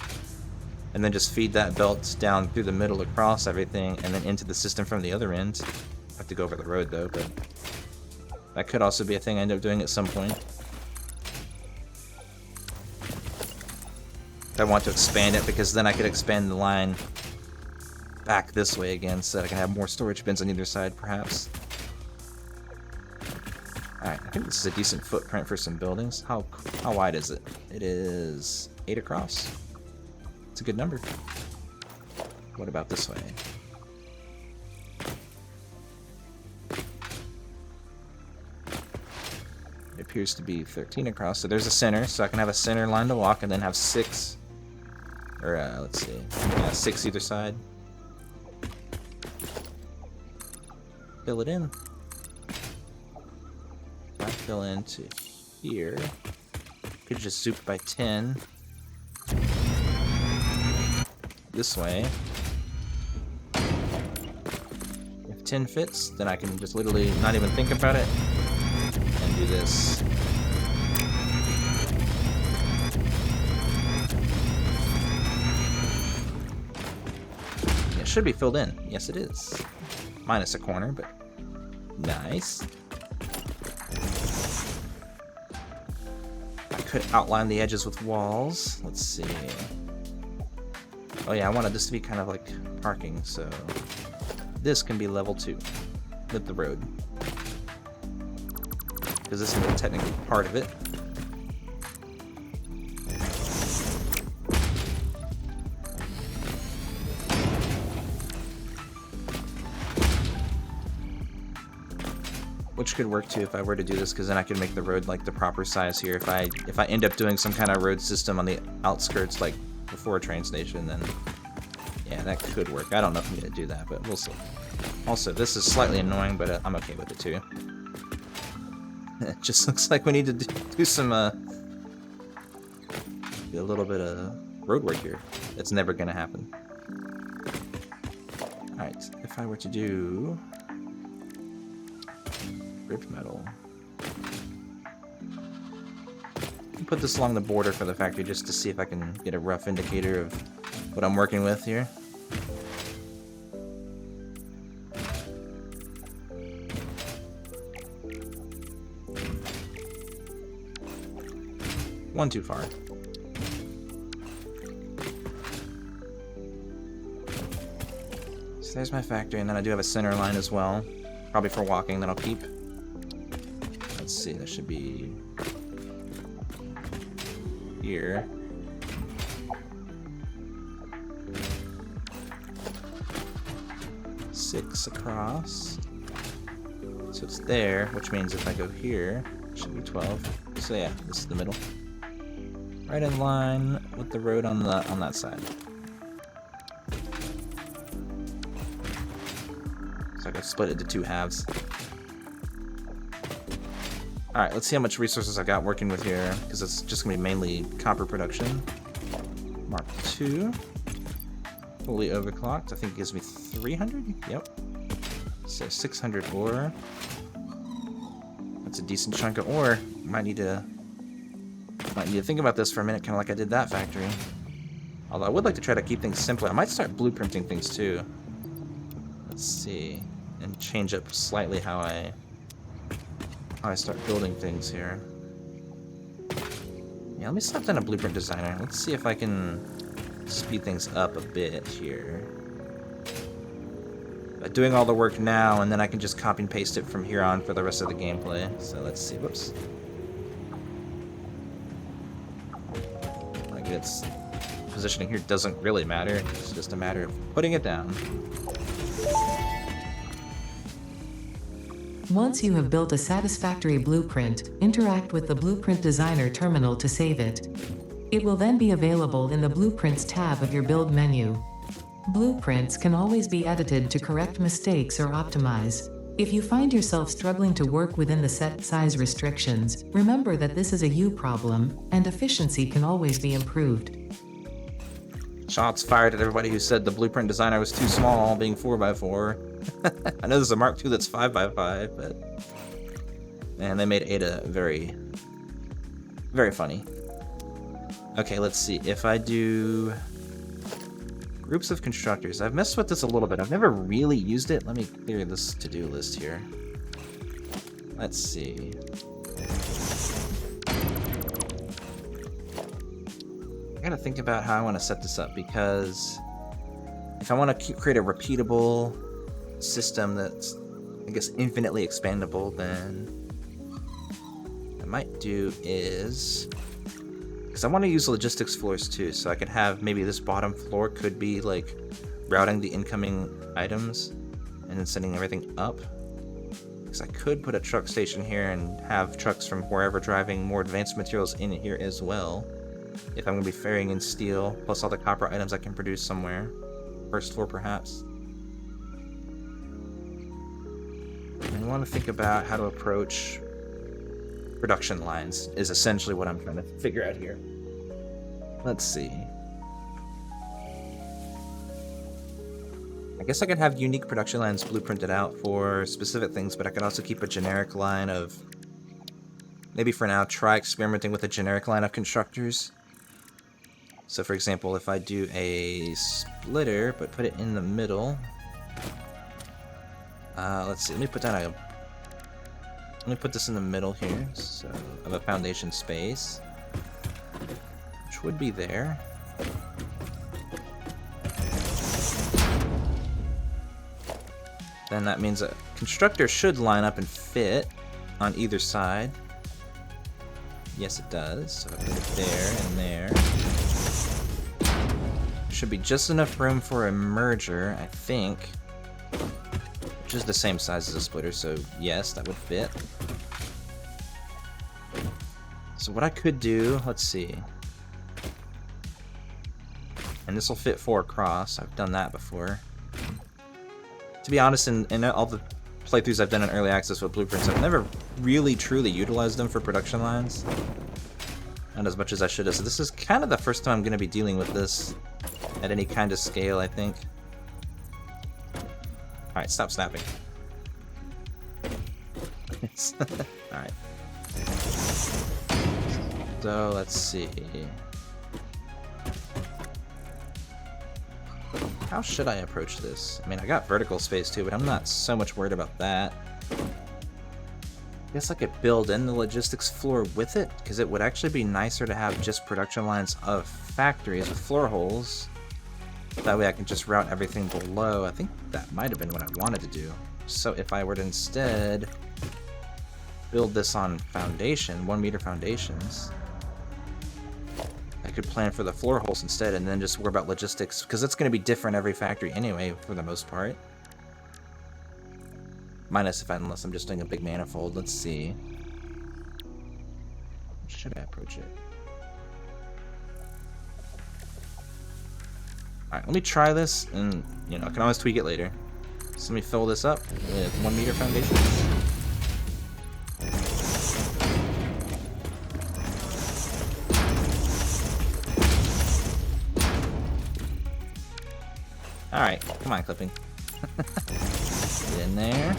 and then just feed that belt down through the middle across everything and then into the system from the other end. I have to go over the road though, but that could also be a thing I end up doing at some point. If I want to expand it, because then I could expand the line back this way again so that I can have more storage bins on either side, perhaps. Alright, I think this is a decent footprint for some buildings. How wide is it? It is 8 across. It's a good number. What about this way? It appears to be 13 across, so there's a center, so I can have a center line to walk and then have 6. Or, let's see. Yeah, 6 either side. Fill it in. I fill into here. Could just zoop by 10. This way. If 10 fits, then I can just literally not even think about it and do this. It should be filled in. Yes, it is. Minus a corner, but nice. I could outline the edges with walls. Let's see. Oh yeah, I wanted this to be kind of like parking, so this can be level 2 with the road. Because this is technically part of it. Which could work too if I were to do this, because then I could make the road like the proper size here. If I end up doing some kind of road system on the outskirts, like before a train station, then yeah, that could work. I don't know if I'm gonna do that, but we'll see. Also, this is slightly annoying, but I'm okay with it too. It just looks like we need to do some do a little bit of road work here. That's never gonna happen. All right, if I were to do bridge metal. Put this along the border for the factory just to see if I can get a rough indicator of what I'm working with here. One too far. So there's my factory, and then I do have a center line as well. Probably for walking that I'll keep. Let's see, that should be here. Six across. So it's there, which means if I go here, it should be 12. So yeah, this is the middle. Right in line with the road on that side. So I can split it into 2 halves. Alright, let's see how much resources I've got working with here, because it's just going to be mainly copper production. Mark 2. Fully overclocked. I think it gives me 300? Yep. So 600 ore. That's a decent chunk of ore. Might need to think about this for a minute, kind of like I did that factory. Although I would like to try to keep things simpler. I might start blueprinting things too. Let's see. And change up slightly how I start building things here. Yeah, let me slap down a blueprint designer. Let's see if I can speed things up a bit here. By doing all the work now, and then I can just copy and paste it from here on for the rest of the gameplay. So let's see. Whoops. Like it's positioning here doesn't really matter. It's just a matter of putting it down. Once you have built a satisfactory blueprint, interact with the Blueprint Designer terminal to save it. It will then be available in the Blueprints tab of your build menu. Blueprints can always be edited to correct mistakes or optimize. If you find yourself struggling to work within the set size restrictions, remember that this is a you problem, and efficiency can always be improved. Shots fired at everybody who said the Blueprint Designer was too small, being 4x4. I know there's a Mark II that's 5x5, but man, they made Ada very, very funny. Okay, let's see. If I do groups of constructors, I've messed with this a little bit. I've never really used it. Let me clear this to-do list here. Let's see. I gotta think about how I want to set this up, because if I want to create a repeatable system that's, I guess, infinitely expandable, then what I might do is, because I want to use logistics floors too, so I could have maybe this bottom floor could be like routing the incoming items and then sending everything up. Because I could put a truck station here and have trucks from wherever driving more advanced materials in here as well. If I'm going to be ferrying in steel, plus all the copper items I can produce somewhere. First floor, perhaps. I want to think about how to approach production lines, is essentially what I'm trying to figure out here. Let's see. I guess I could have unique production lines blueprinted out for specific things, but I could also keep a generic line of... Maybe for now, try experimenting with a generic line of constructors. So for example, if I do a splitter, but put it in the middle... let's see, let me put this in the middle here, so of a foundation space, which would be there. Then that means a constructor should line up and fit on either side. Yes, it does. So I put it there and there. Should be just enough room for a merger, I think. Which is the same size as a splitter, so yes, that would fit. So what I could do, let's see. And this will fit 4 across. I've done that before. To be honest, in all the playthroughs I've done in early access with blueprints, I've never really truly utilized them for production lines. Not as much as I should have. So this is kind of the first time I'm going to be dealing with this at any kind of scale, I think. Alright, stop snapping. Alright. So, let's see. How should I approach this? I mean, I got vertical space too, but I'm not so much worried about that. I guess I could build in the logistics floor with it, because it would actually be nicer to have just production lines of factories with floor holes. That way I can just route everything below. I think that might have been what I wanted to do. So if I were to instead build this on foundation, 1 meter foundations, I could plan for the floor holes instead and then just worry about logistics, because it's going to be different every factory anyway, for the most part. Minus unless I'm just doing a big manifold. Let's see. Should I approach it? Alright, let me try this, and, you know, I can always tweak it later. So let me fill this up with 1 meter foundations. Alright, come on, clipping. Get in there.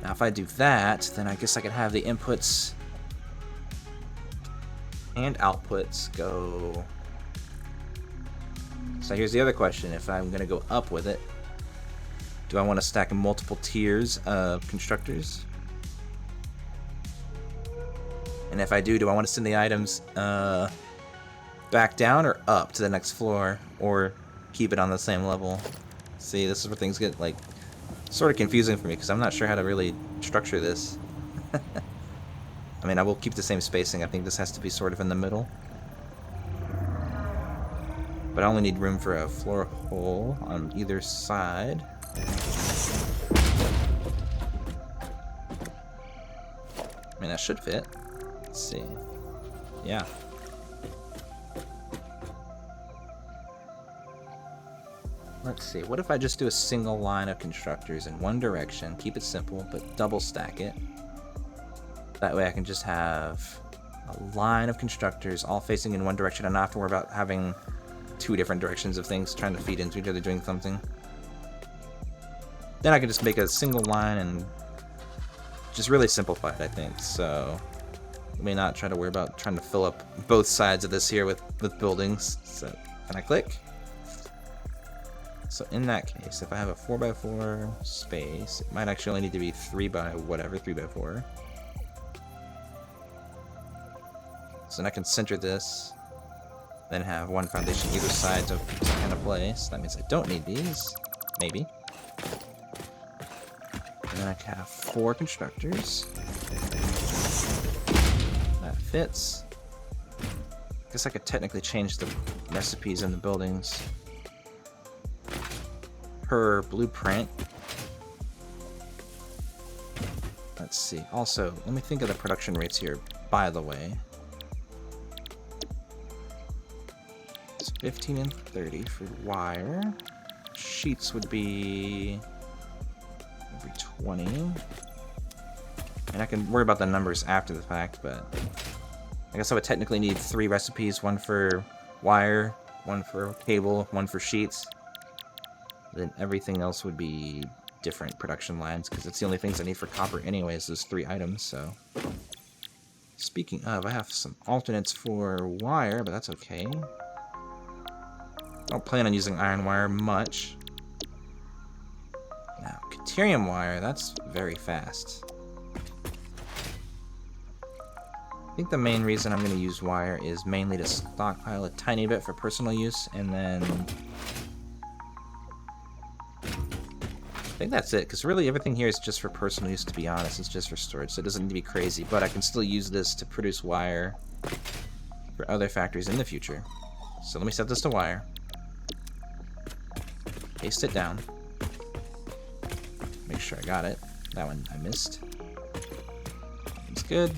Now if I do that, then I guess I can have the inputs and outputs go... So here's the other question, if I'm going to go up with it, do I want to stack multiple tiers of constructors? And if I do I want to send the items back down or up to the next floor, or keep it on the same level? See, this is where things get, like, sort of confusing for me, because I'm not sure how to really structure this. I mean, I will keep the same spacing. I think this has to be sort of in the middle. But I only need room for a floor hole on either side. I mean, that should fit. Let's see. Yeah. Let's see, what if I just do a single line of constructors in one direction, keep it simple, but double stack it. That way I can just have a line of constructors all facing in one direction and not have to worry about having 2 different directions of things trying to feed into each other doing something. Then I can just make a single line and just really simplify it, I think. So let me not try to worry about trying to fill up both sides of this here with buildings. So can I click? So in that case, if I have a 4x4 space, it might actually only need to be 3x4. So then I can center this. then have one foundation either side to kind of play. So that means I don't need these. Maybe. And then I can have 4 constructors. That fits. Guess I could technically change the recipes in the buildings per blueprint. Let's see. Also, let me think of the production rates here, by the way. It's 15 and 30 for wire. Sheets would be every 20. And I can worry about the numbers after the fact, but I guess I would technically need 3 recipes, 1 for wire, 1 for cable, 1 for sheets. Then everything else would be different production lines, because it's the only things I need for copper anyways, those 3 items, so. Speaking of, I have some alternates for wire, but that's okay. I don't plan on using iron wire much. Now, Caterium wire, that's very fast. I think the main reason I'm going to use wire is mainly to stockpile a tiny bit for personal use, and then I think that's it, because really everything here is just for personal use, to be honest. It's just for storage, so it doesn't need to be crazy, but I can still use this to produce wire for other factories in the future. So let me set this to wire. Paste it down. Make sure I got it. That one I missed. One's good.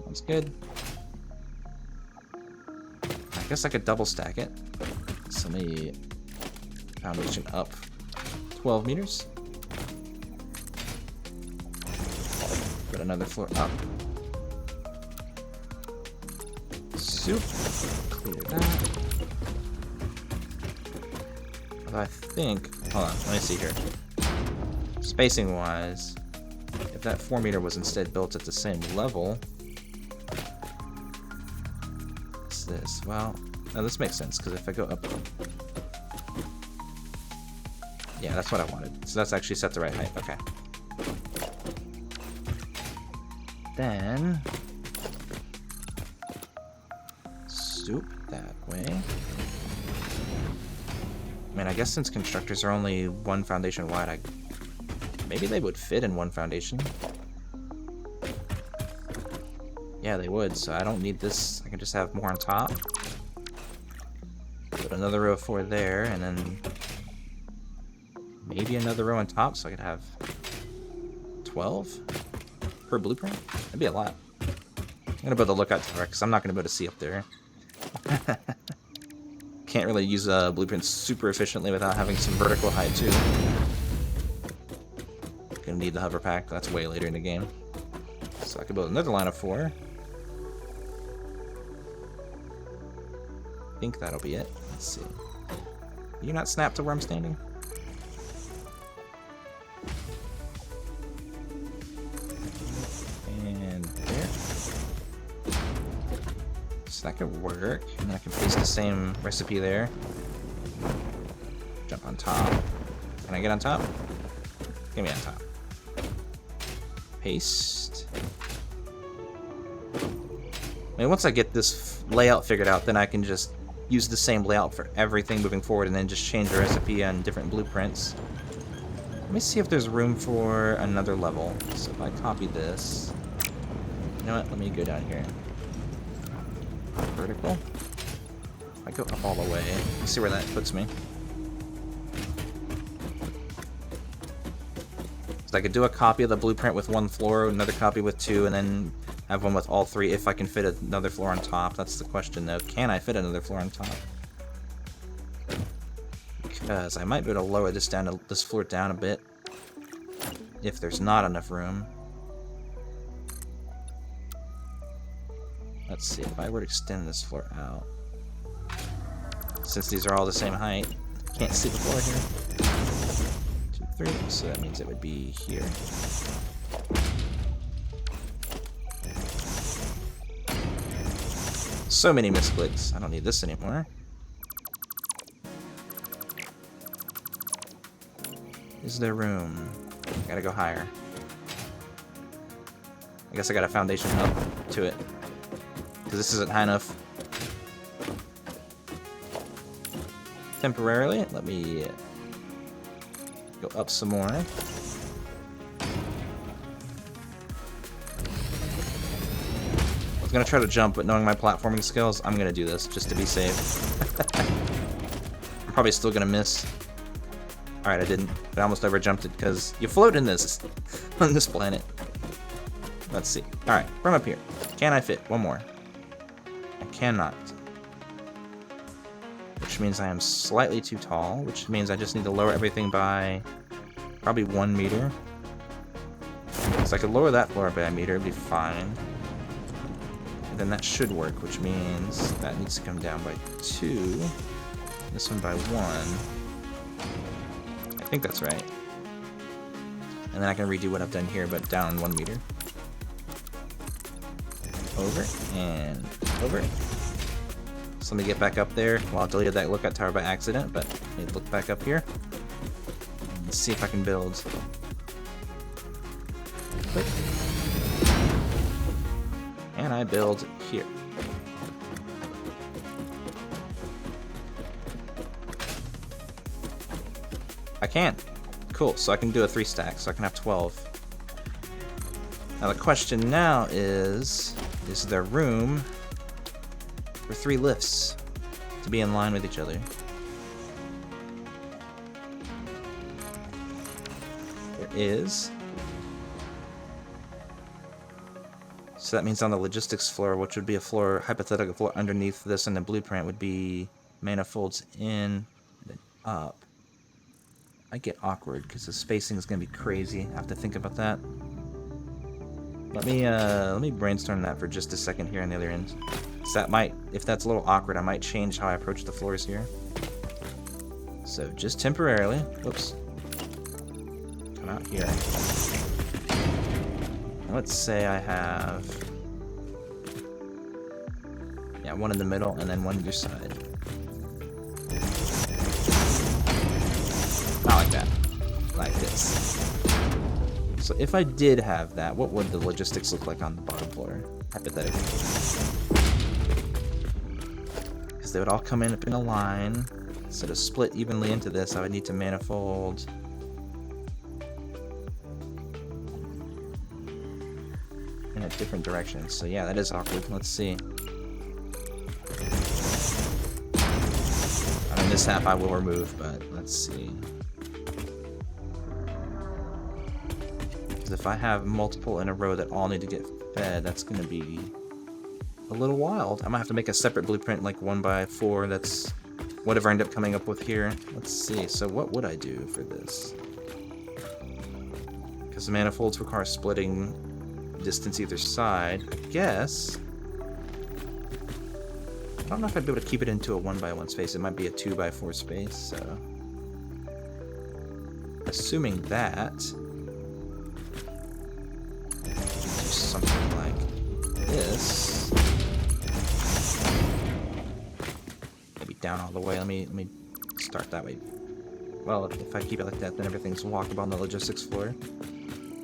One's good. I guess I could double stack it. So let me foundation up 12 meters. Put another floor up. Soup. Clear that. Although I think, hold on, let me see here. Spacing wise, if that 4 meter was instead built at the same level, what's this? Well, no, this makes sense, because if I go up, yeah, that's what I wanted. So that's actually set the right height. Okay. Then soup that way. I mean, I guess since constructors are only 1 foundation wide, maybe they would fit in 1 foundation. Yeah, they would, so I don't need this. I can just have more on top. Put another row of 4 there, and then maybe another row on top, so I could have 12 per blueprint. That'd be a lot. I'm gonna build a lookout tower, because I'm not gonna be able to see up there. Can't really use blueprints super efficiently without having some vertical height too. Gonna need the hover pack. That's way later in the game. So I could build another line of 4. I think that'll be it. Let's see. Can you not snap to where I'm standing? And there. So that could work. And then I can paste the same recipe there. Jump on top. Can I get on top? Get me on top. Paste. I mean, once I get this layout figured out, then I can just use the same layout for everything moving forward and then just change the recipe on different blueprints. Let me see if there's room for another level. So if I copy this, you know what, let me go down here. Vertical. If I go up all the way, let's see where that puts me. So I could do a copy of the blueprint with 1 floor, another copy with 2, and then have one with all 3 if I can fit another floor on top. That's the question though. Can I fit another floor on top? Because I might be able to lower this floor down a bit if there's not enough room. Let's see, if I were to extend this floor out, since these are all the same height, can't see the floor here. 2, 3, so that means it would be here. So many misclicks. I don't need this anymore. Is there room? I gotta go higher. I guess I got a foundation up to it, because this isn't high enough. temporarily. Let me go up some more. I was gonna try to jump, but knowing my platforming skills, I'm gonna do this just to be safe. I'm probably still gonna miss. Alright, I didn't. But I almost overjumped it because you float in this on this planet. Let's see. Alright, from up here. Can I fit? One more. I cannot. Which means I am slightly too tall, which means I just need to lower everything by probably 1 meter. So I could lower that floor by a meter, it'd be fine. And then that should work, which means that needs to come down by 2. This one by 1. I think that's right. And then I can redo what I've done here, but down 1 meter. Over and over. So let me get back up there. Well, I deleted that lookout tower by accident, but let me look back up here. Let's see if I can build. Click. And I build here. I can. Cool, so I can do a 3 stack, so I can have 12. Now the question now is there room for 3 lifts to be in line with each other? There is. So that means on the logistics floor, which would be a floor, hypothetical floor underneath this in the blueprint, would be manifolds in and up. I get awkward because the spacing is going to be crazy. I have to think about that. Let me brainstorm that for just a second here on the other end. So that might, if that's a little awkward, I might change how I approach the floors here. So just temporarily, whoops. Come out here. Now let's say I have, yeah, one in the middle and then one either side. Not like that. Like this. So if I did have that, what would the logistics look like on the bottom floor? Hypothetically. Because they would all come in up in a line. So to split evenly into this, I would need to manifold in a different direction. So yeah, that is awkward. Let's see. I mean, this half I will remove, but let's see. If I have multiple in a row that all need to get fed, that's going to be a little wild. I might have to make a separate blueprint, like 1x4, that's whatever I end up coming up with here. Let's see, so what would I do for this? Because the manifolds require splitting distance either side. I guess. I don't know if I'd be able to keep it into a 1x1 space. It might be a 2x4 space, so. Assuming that. Something like this. Maybe down all the way. Let me start that way. Well, if I keep it like that, then everything's walkable on the logistics floor.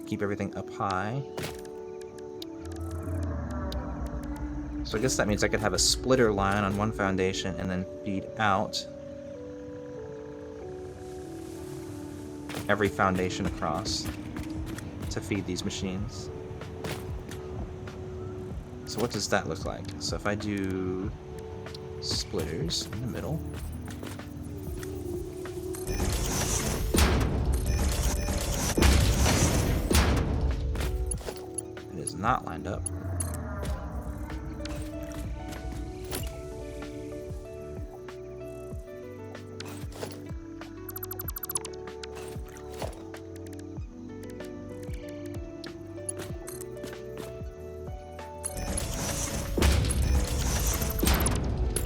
Keep everything up high. So I guess that means I could have a splitter line on one foundation and then feed out every foundation across to feed these machines. So what does that look like? So if I do splitters in the middle. It is not lined up.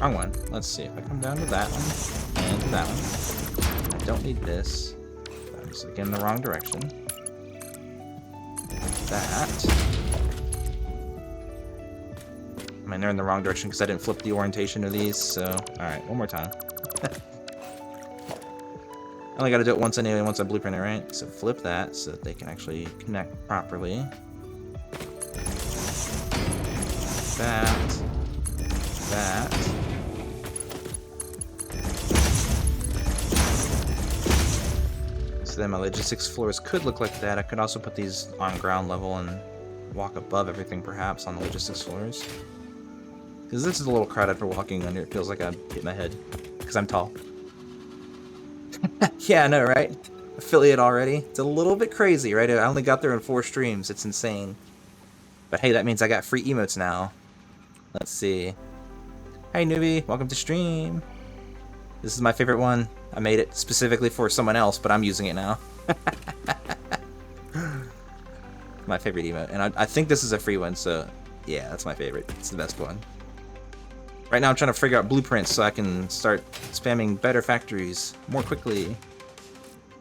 Wrong one. Let's see. If I come down to that one and to that one, I don't need this. I'm just looking in the wrong direction. That. I mean, they're in the wrong direction because I didn't flip the orientation of these, so. Alright, one more time. I only gotta do it once anyway, once I blueprint it, right? So flip that so that they can actually connect properly. That. So then my logistics floors could look like that. I could also put these on ground level and walk above everything, perhaps, on the logistics floors. Because this is a little crowded for walking under. It feels like I hit my head. Because I'm tall. Yeah, I know, right? Affiliate already. It's a little bit crazy, right? I only got there in 4 streams. It's insane. But hey, that means I got free emotes now. Let's see. Hey, newbie. Welcome to stream. This is my favorite one. I made it specifically for someone else, but I'm using it now. My favorite emote. And I think this is a free one, so yeah, that's my favorite. It's the best one. Right now I'm trying to figure out blueprints so I can start spamming better factories more quickly.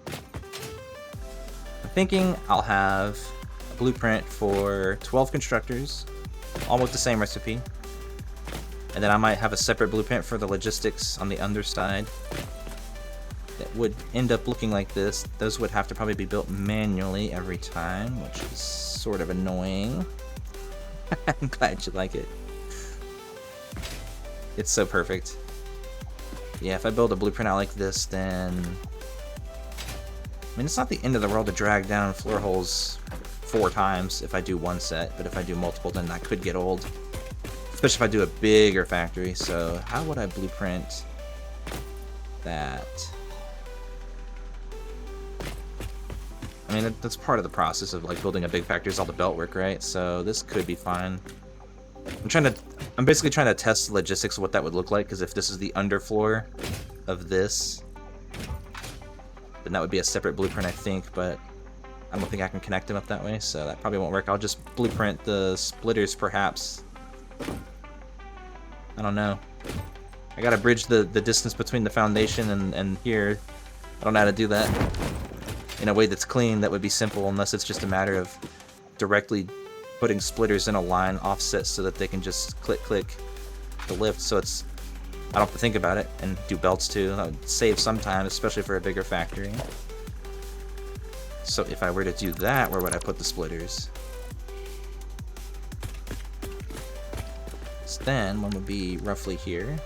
I'm thinking I'll have a blueprint for 12 constructors, all with the same recipe. And then I might have a separate blueprint for the logistics on the underside. That would end up looking like this. Those would have to probably be built manually every time, which is sort of annoying. I'm glad you like it. It's so perfect. Yeah, if I build a blueprint out like this, then... I mean, it's not the end of the world to drag down floor holes 4 times if I do one set, but if I do multiple, then that could get old. Especially if I do a bigger factory. So how would I blueprint that? I mean, that's part of the process of like building a big factory is all the belt work, right? So this could be fine. I'm basically trying to test the logistics of what that would look like, because if this is the underfloor of this, then that would be a separate blueprint, I think, but I don't think I can connect them up that way, so that probably won't work. I'll just blueprint the splitters, perhaps. I don't know. I gotta bridge the distance between the foundation and here. I don't know how to do that in a way that's clean. That would be simple, unless it's just a matter of directly putting splitters in a line offset so that they can just click the lift, so it's I don't have to think about it, and do belts too. That would save some time, especially for a bigger factory. So if I were to do that, where would I put the splitters? So then one would be roughly here.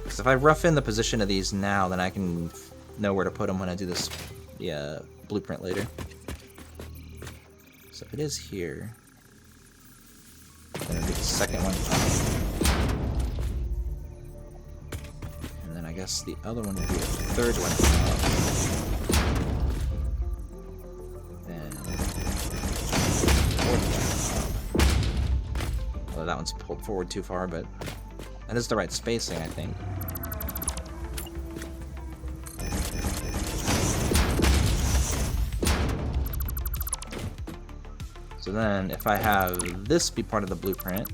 Because if I rough in the position of these now, then I can know where to put them when I do this blueprint later. So if it is here, then I'll do the second one up. And then I guess the other one will be the third one up. Then fourth one up. Although that one's pulled forward too far, but that is the right spacing, I think. So then, if I have this be part of the blueprint,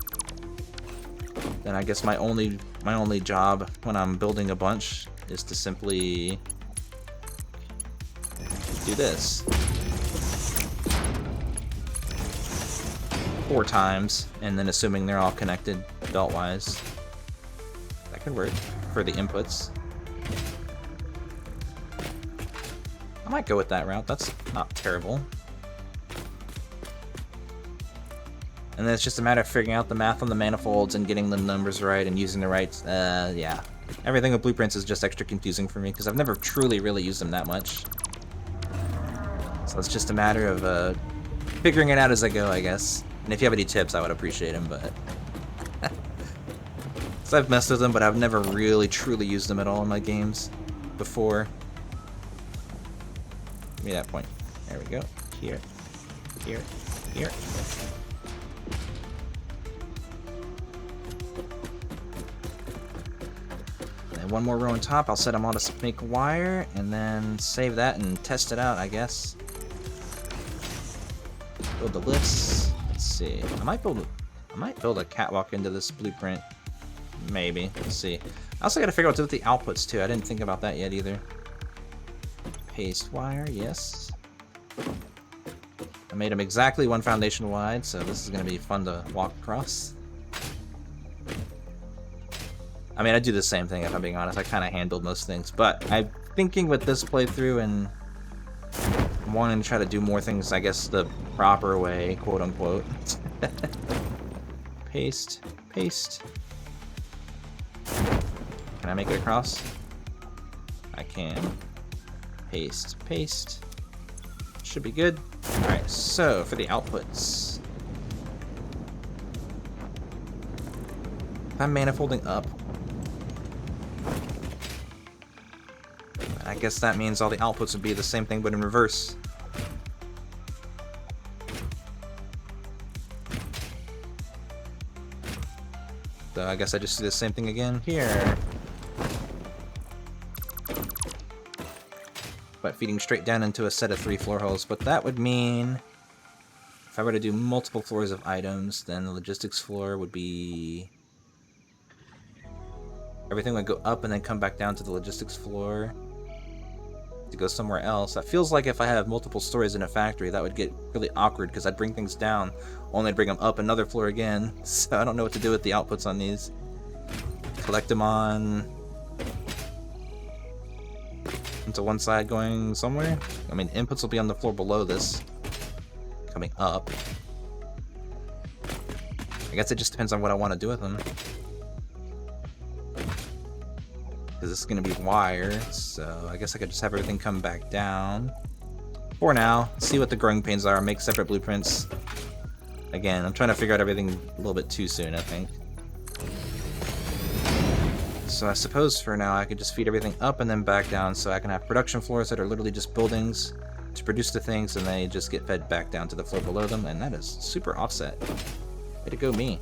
then I guess my only job when I'm building a bunch is to simply do this 4 times, and then assuming they're all connected belt-wise. That could work for the inputs. I might go with that route. That's not terrible. And then it's just a matter of figuring out the math on the manifolds and getting the numbers right and using the right, yeah. Everything with blueprints is just extra confusing for me because I've never truly really used them that much. So it's just a matter of figuring it out as I go, I guess. And if you have any tips, I would appreciate them, but... So I've messed with them, but I've never really truly used them at all in my games before. Give me that point. There we go. Here. Here. Here. One more row on top, I'll set them all to make wire, and then save that and test it out, I guess. Build the lifts. Let's see. I might build a catwalk into this blueprint. Maybe. Let's see. I also gotta figure out what to do with the outputs too. I didn't think about that yet either. Paste wire, yes. I made them exactly 1 foundation wide, so this is gonna be fun to walk across. I mean, I do the same thing, if I'm being honest. I kind of handled most things, but I'm thinking with this playthrough and wanting to try to do more things, I guess, the proper way, quote-unquote. Paste. Paste. Can I make it across? I can. Paste, paste. Should be good. Alright, so for the outputs. If I'm manifolding up, I guess that means all the outputs would be the same thing but in reverse. So I guess I just do the same thing again here. But feeding straight down into a set of 3 floor holes. But that would mean if I were to do multiple floors of items, then the logistics floor would be... everything would go up and then come back down to the logistics floor to go somewhere else. That feels like if I have multiple stories in a factory, that would get really awkward because I'd bring things down, only to bring them up another floor again. So I don't know what to do with the outputs on these. Collect them on... into one side going somewhere? I mean, inputs will be on the floor below this, coming up. I guess it just depends on what I want to do with them. Because this is going to be wire, so I guess I could just have everything come back down. For now, see what the growing pains are, make separate blueprints. Again, I'm trying to figure out everything a little bit too soon, I think. So I suppose for now I could just feed everything up and then back down, so I can have production floors that are literally just buildings to produce the things, and they just get fed back down to the floor below them, and that is super offset. Way to go me.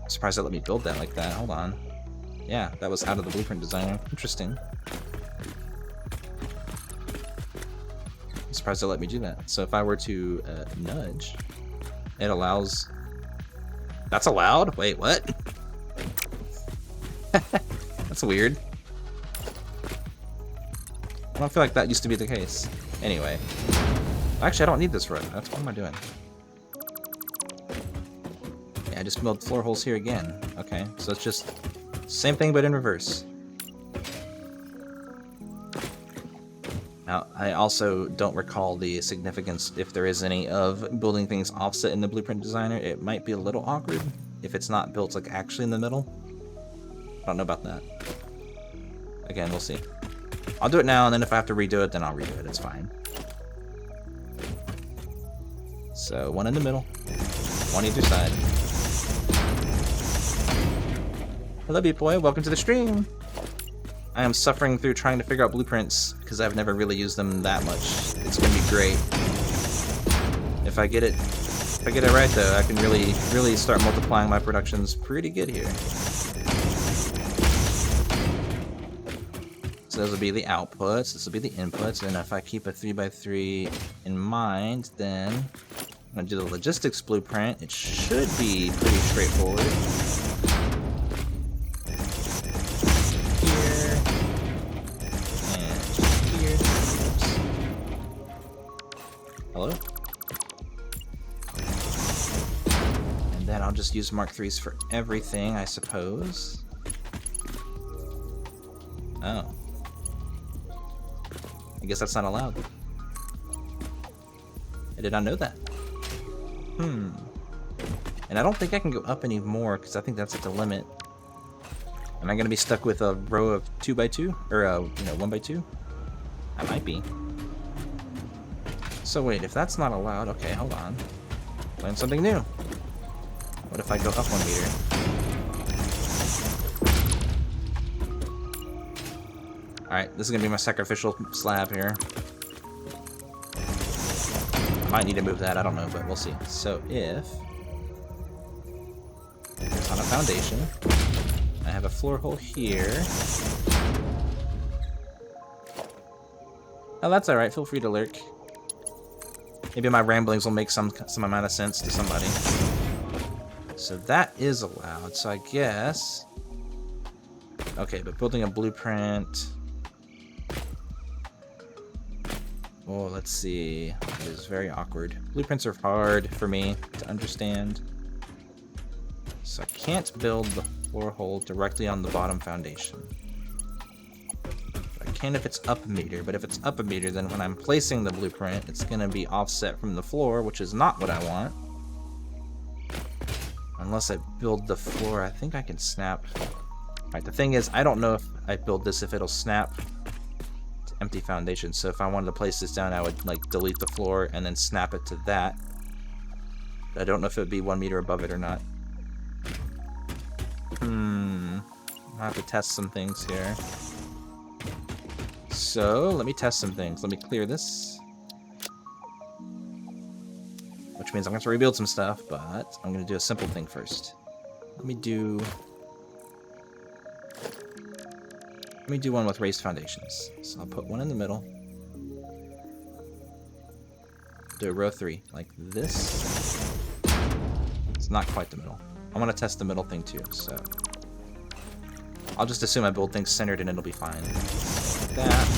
I'm surprised they let me build that like that. Hold on. Yeah, that was out of the blueprint designer. Interesting. I'm surprised they let me do that. So if I were to nudge, it allows... That's allowed? Wait, what? That's weird. I don't feel like that used to be the case. Anyway. Actually, I don't need this road. What am I doing? Yeah, I just milled floor holes here again. Okay, so it's just same thing but in reverse. Now, I also don't recall the significance, if there is any, of building things offset in the blueprint designer. It might be a little awkward if it's not built like actually in the middle. I don't know about that. Again, we'll see. I'll do it now, and then if I have to redo it, then I'll redo it. It's fine. So, one in the middle, one either side. Hello, Beat Boy. Welcome to the stream. I am suffering through trying to figure out blueprints because I've never really used them that much. It's gonna be great. If I get it right though, I can really start multiplying my productions pretty good here. So those will be the outputs, this will be the inputs, and if I keep a 3x3 in mind, then I'm gonna do the logistics blueprint. It should be pretty straightforward. Hello? And then I'll just use Mark IIIs for everything, I suppose. Oh. I guess that's not allowed. I did not know that. And I don't think I can go up anymore, because I think that's at the limit. Am I going to be stuck with a row of 2x2? Or, 1x2? I might be. So wait, if that's not allowed, okay, hold on. Learn something new. What if I go up 1 meter? Alright, this is gonna be my sacrificial slab here. I might need to move that, I don't know, but we'll see. So if it's on a foundation, I have a floor hole here. Oh, that's alright, feel free to lurk. Maybe my ramblings will make some amount of sense to somebody. So that is allowed, so I guess... Okay, but building a blueprint... Oh, let's see. It is very awkward. Blueprints are hard for me to understand. So I can't build the floor hole directly on the bottom foundation. I can if it's up a meter, but if it's up a meter, then when I'm placing the blueprint, it's going to be offset from the floor, which is not what I want. Unless I build the floor, I think I can snap Alright, the thing is, I don't know if I build this if it'll snap to empty foundation. So if I wanted to place this down, I would like delete the floor and then snap it to that. But I don't know if it would be 1 meter above it or not. I'll have to test some things here. So let me test some things. Let me clear this. Which means I'm going to have to rebuild some stuff, but I'm going to do a simple thing first. Let me do one with raised foundations. So I'll put one in the middle. Do a row 3, like this. It's not quite the middle. I want to test the middle thing too, so I'll just assume I build things centered and it'll be fine. Like that.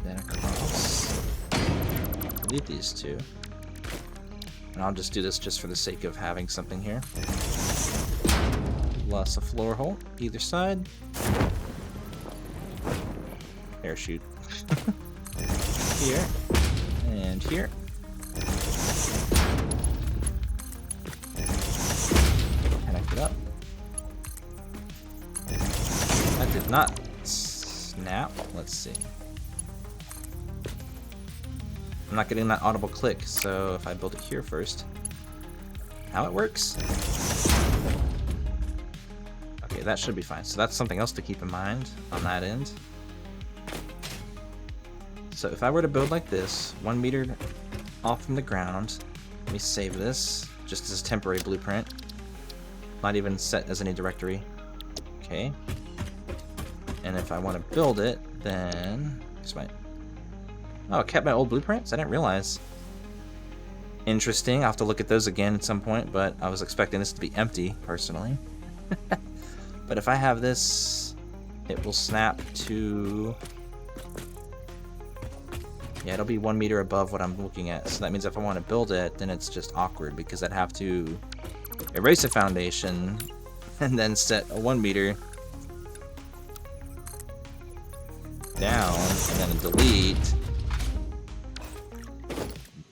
Then across. Delete these two. And I'll just do this just for the sake of having something here. Plus a floor hole either side. Parachute. Here. And here. Connect it up. That did not snap. Let's see. I'm not getting that audible click, so if I build it here first. How it works? Okay, that should be fine. So that's something else to keep in mind on that end. So if I were to build like this, 1 meter off from the ground, let me save this, just as a temporary blueprint. Not even set as any directory. Okay. And if I want to build it, then... Oh, it kept my old blueprints? I didn't realize. Interesting. I'll have to look at those again at some point, but I was expecting this to be empty, personally. But if I have this, it will snap to... Yeah, it'll be 1 meter above what I'm looking at. So that means if I want to build it, then it's just awkward, because I'd have to erase a foundation and then set a 1 meter down and then a delete.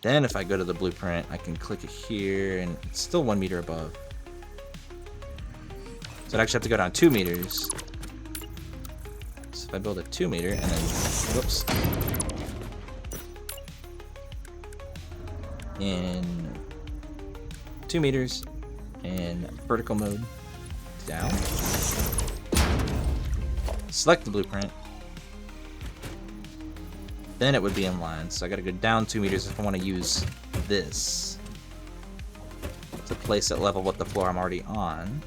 Then if I go to the blueprint, I can click it here and it's still 1 meter above. So I'd actually have to go down 2 meters. So if I build a 2 meter and then, whoops. In 2 meters in vertical mode, down. Select the blueprint. Then it would be in line, so I gotta go down 2 meters if I want to use this to place it level with the floor I'm already on.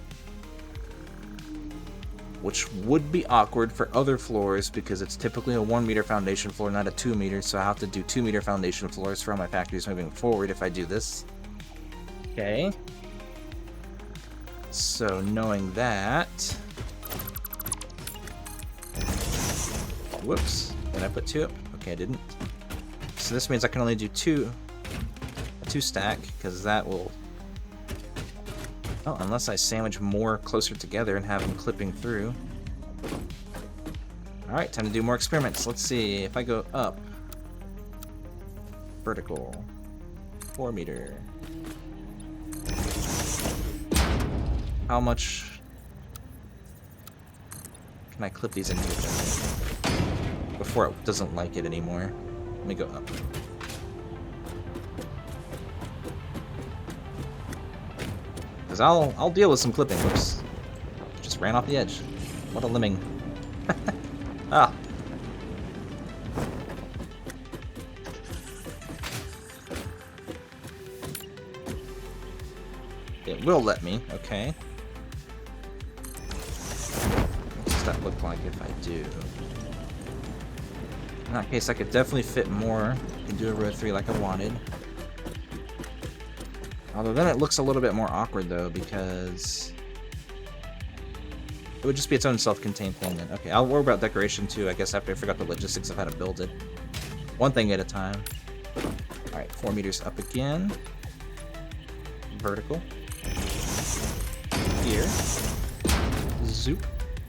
Which would be awkward for other floors because it's typically a 1 meter foundation floor, not a 2 meter, so I have to do 2 meter foundation floors for all my factories moving forward if I do this. Okay. So knowing that... Whoops. Did I put 2 up? Okay, I didn't. So this means I can only do a 2 stack, because that will... Oh, unless I sandwich more closer together and have them clipping through. Alright, time to do more experiments. Let's see, if I go up... Vertical. 4 meter. How much... can I clip these into each other? Before it doesn't like it anymore. Let me go up. Because I'll deal with some clipping. Whoops. Just ran off the edge. What a lemming. Ah. It will let me, okay. What does that look like if I do? In that case, I could definitely fit more and do a row 3 like I wanted. Although then it looks a little bit more awkward though, because it would just be its own self-contained thing then. Okay, I'll worry about decoration too, I guess, after I figure out the logistics of how to build it. One thing at a time. Alright, 4 meters up again. Vertical. Here. Zoop.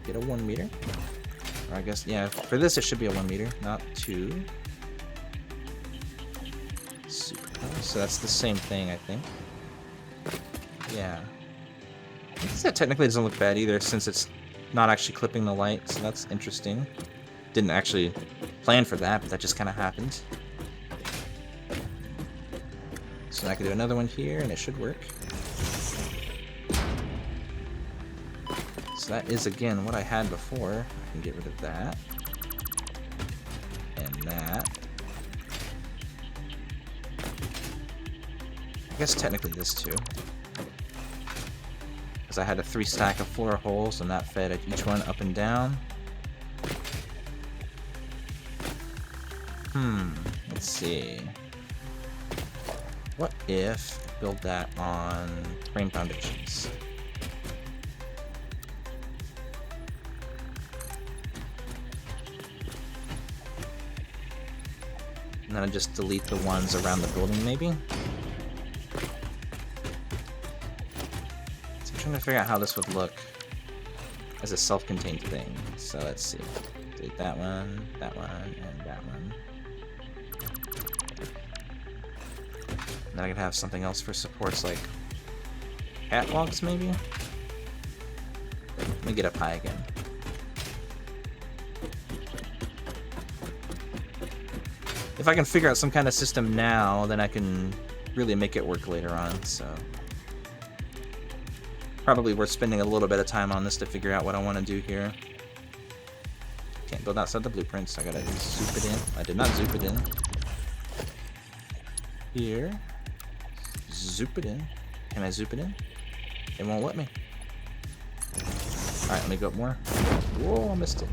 Get a 1 meter. Or I guess, yeah, for this it should be a 1 meter, not 2. Super. So that's the same thing, I think. Yeah. I guess that technically doesn't look bad either, since it's not actually clipping the light, so that's interesting. Didn't actually plan for that, but that just kind of happened. So now I can do another one here, and it should work. So that is, again, what I had before. I can get rid of that. And that. I guess technically this too. Because I had a 3 stack of floor holes, and that fed at each one up and down. Let's see. What if I build that on frame foundations? And then I just delete the ones around the building, maybe? So I'm trying to figure out how this would look as a self-contained thing. So let's see. Delete that one, and that one. And then I could have something else for supports, like catwalks, maybe? Let me get up high again. If I can figure out some kind of system now, then I can really make it work later on, so... Probably worth spending a little bit of time on this to figure out what I want to do here. Can't build outside the blueprints, I gotta zoop it in. I did not zoop it in. Here. Zoop it in. Can I zoop it in? It won't let me. Alright, let me go up more. Whoa, I missed it.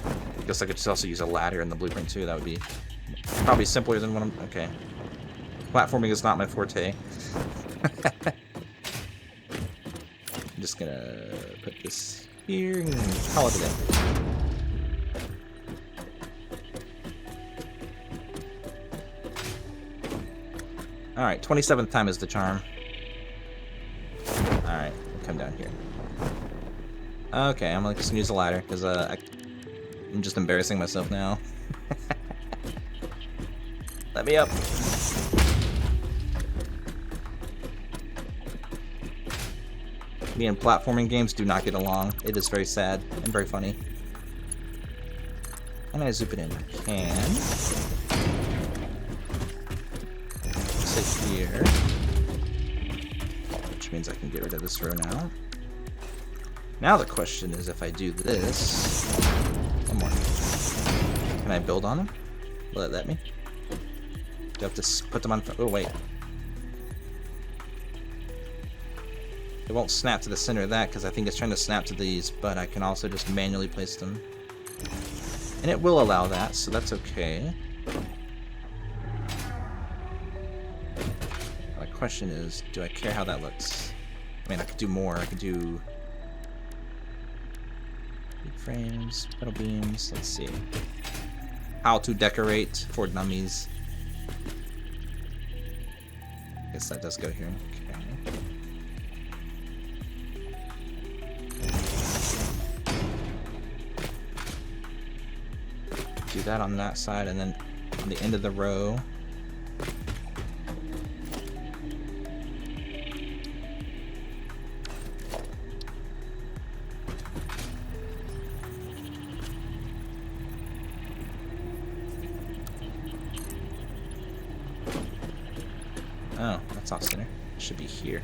I guess I could just also use a ladder in the blueprint too. That would be probably simpler than what I'm... Okay. Platforming is not my forte. I'm just gonna put this here and call it a day. Alright, 27th time is the charm. Alright, we'll come down here. Okay, I'm just gonna use a ladder, because I'm just embarrassing myself now. Let me up. Me and platforming games do not get along. It is very sad and very funny. I'm gonna zoop it in. I can. Sit here. Which means I can get rid of this row now. Now the question is, if I do this... One more. Can I build on them? Will it let me? Do I have to put them on... Oh, wait. It won't snap to the center of that, because I think it's trying to snap to these, but I can also just manually place them. And it will allow that, so that's okay. My question is, do I care how that looks? I mean, I could do more. I could do... frames, metal beams, let's see. How to decorate for dummies. Guess that does go here. Okay. Do that on that side, and then on the end of the row. Oh, that's off center. It should be here.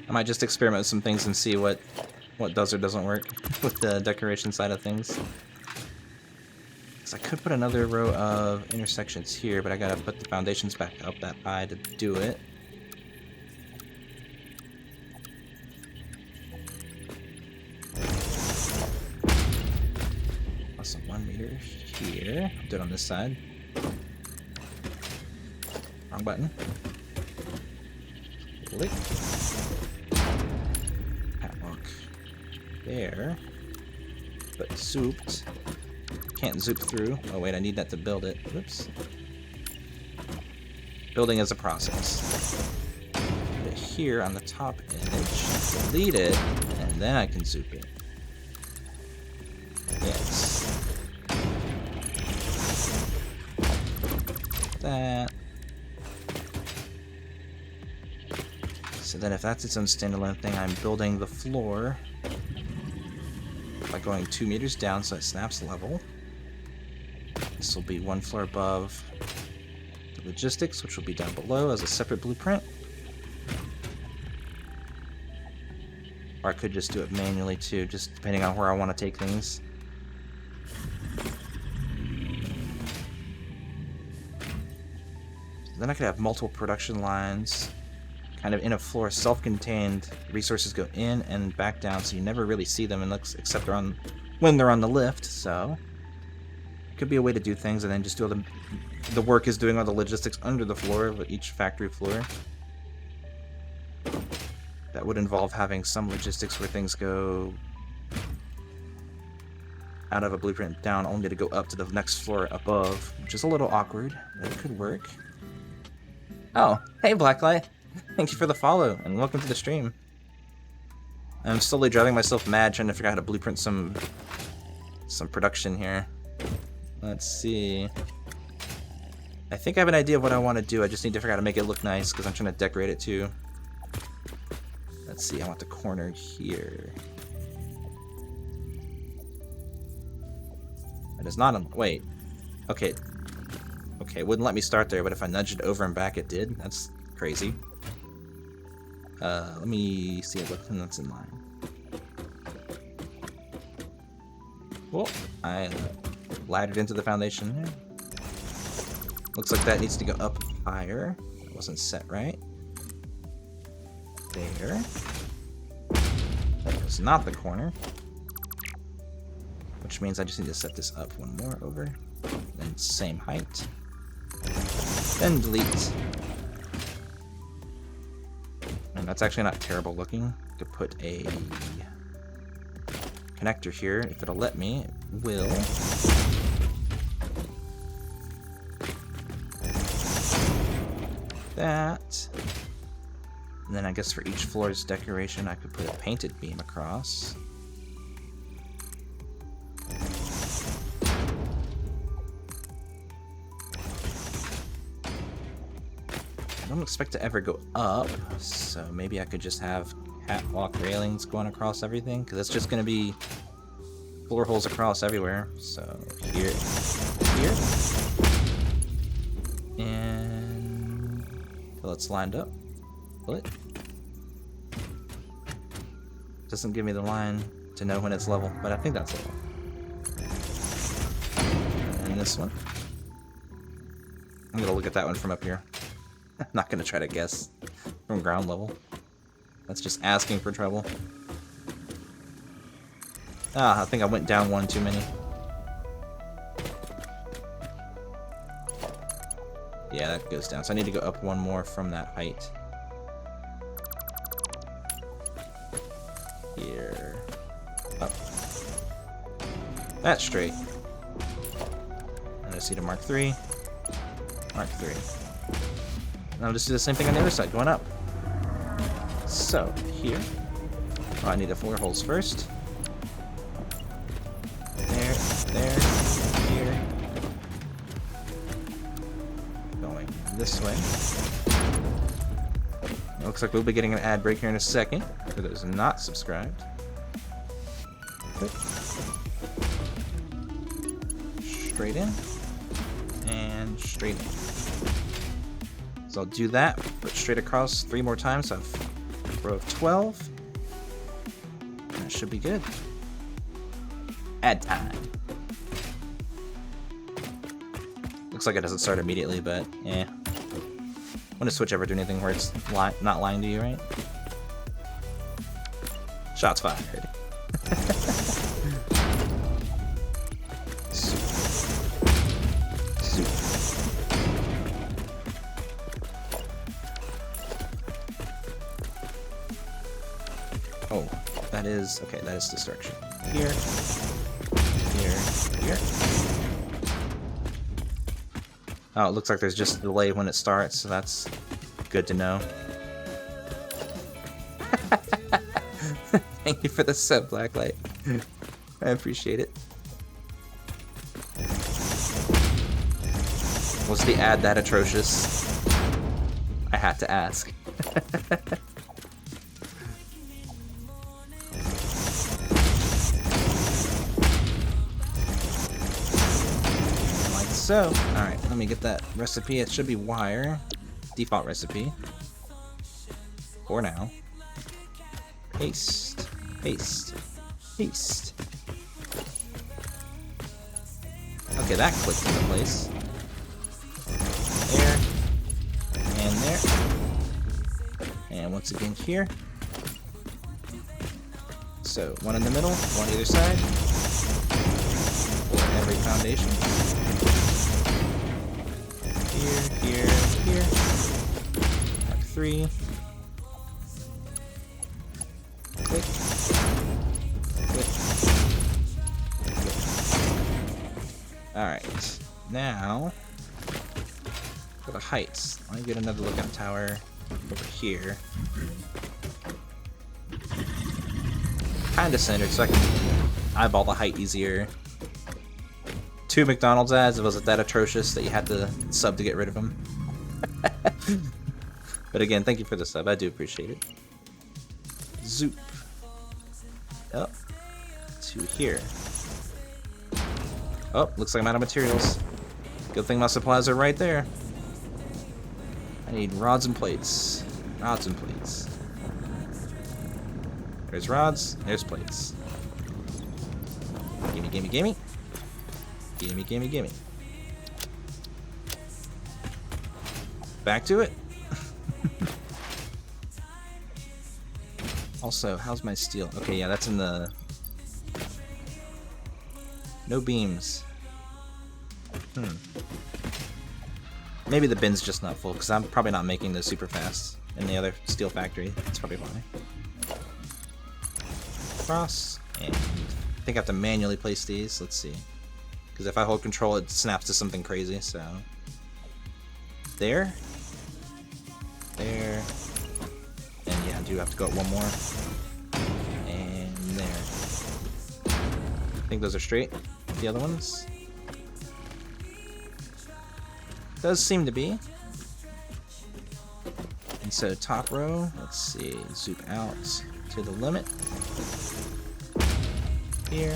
I might just experiment with some things and see what does or doesn't work with the decoration side of things. So I could put another row of intersections here, but I gotta put the foundations back up that high to do it. Plus 1 meter here. I'll do it on this side. Wrong button. Click. Catwalk there, but souped. can't zoop through. Oh wait, I need that to build it. Whoops. Building is a process. Put it here on the top edge, delete it, and then I can zoop it. Yes. That. So then if that's its own standalone thing, I'm building the floor by going 2 meters down so it snaps level. This will be 1 floor above the logistics, which will be down below as a separate blueprint. Or I could just do it manually too, just depending on where I want to take things. Then I could have multiple production lines, kind of in a floor, self-contained. Resources go in and back down, so you never really see them except when they're on the lift. So it could be a way to do things, and then just do all the work is doing all the logistics under the floor of each factory floor. That would involve having some logistics where things go out of a blueprint down, only to go up to the next floor above, which is a little awkward, but it could work. Oh, hey Blacklight! Thank you for the follow, and welcome to the stream. I'm slowly driving myself mad trying to figure out how to blueprint some production here. Let's see. I think I have an idea of what I want to do, I just need to figure out how to make it look nice, because I'm trying to decorate it too. Let's see, I want the corner here. It is not on... wait. Okay. Okay, it wouldn't let me start there, but if I nudged it over and back, it did. That's crazy. Let me see what that's in line. Well, I laddered into the foundation here. Looks like that needs to go up higher. It wasn't set right. There. That was not the corner. Which means I just need to set this up one more over. Then same height. Then delete. And that's actually not terrible looking. To put a connector here, if it'll let me, it will. That. And then I guess for each floor's decoration, I could put a painted beam across. I don't expect to ever go up, so maybe I could just have catwalk railings going across everything, because it's just going to be floor holes across everywhere. So here, and until it's lined up. What? Doesn't give me the line to know when it's level, but I think that's level. And this one. I'm gonna look at that one from up here. I'm not gonna try to guess from ground level. That's just asking for trouble. Ah, I think I went down one too many. Yeah, that goes down. So I need to go up one more from that height. Here. Up. That's straight. And I see to Mark 3. Mark 3. And I'll just do the same thing on the other side, going up. So, here. Oh, I need the floor holes first. There, here. Going this way. It looks like we'll be getting an ad break here in a second, for those not subscribed. Click. Straight in. And straight in. So I'll do that, put straight across 3 more times, so I have a row of 12. That should be good. Add time. Looks like it doesn't start immediately, but eh. When does Switch ever do anything where it's not lying to you, right? Shots fired. Oh, that is... okay, that is destruction. Here. Here. Here. Oh, it looks like there's just a delay when it starts, so that's good to know. Thank you for the sub, Blacklight. I appreciate it. Was the ad that atrocious? I had to ask. Like so. Alright, let me get that recipe. It should be wire. Default recipe. For now. Paste. Paste. Paste. Okay, that clicked into place. There. And there. And once again here. So, one in the middle, one either side. For every foundation. Here, here, here. Mark 3. Click. Click. Click. Alright. Now, for the heights, let me get another lookout tower over here. Kinda centered so I can eyeball the height easier. 2 McDonald's ads, was it that atrocious that you had to sub to get rid of them? But again, thank you for the sub, I do appreciate it. Zoop. Up to here. Oh, looks like I'm out of materials. Good thing my supplies are right there. I need rods and plates. Rods and plates. There's rods, there's plates. Gimme, gimme, gimme. Gimme, gimme, gimme. Back to it. Also, how's my steel? Okay, yeah, that's in the... No beams. Maybe the bin's just not full, because I'm probably not making those super fast in the other steel factory. That's probably why. Cross, and I think I have to manually place these. Let's see. Because if I hold control, it snaps to something crazy, so... There. There. And yeah, I do have to go up one more. And there. I think those are straight. The other ones. Does seem to be. And so top row, let's see, zoom out to the limit. Here.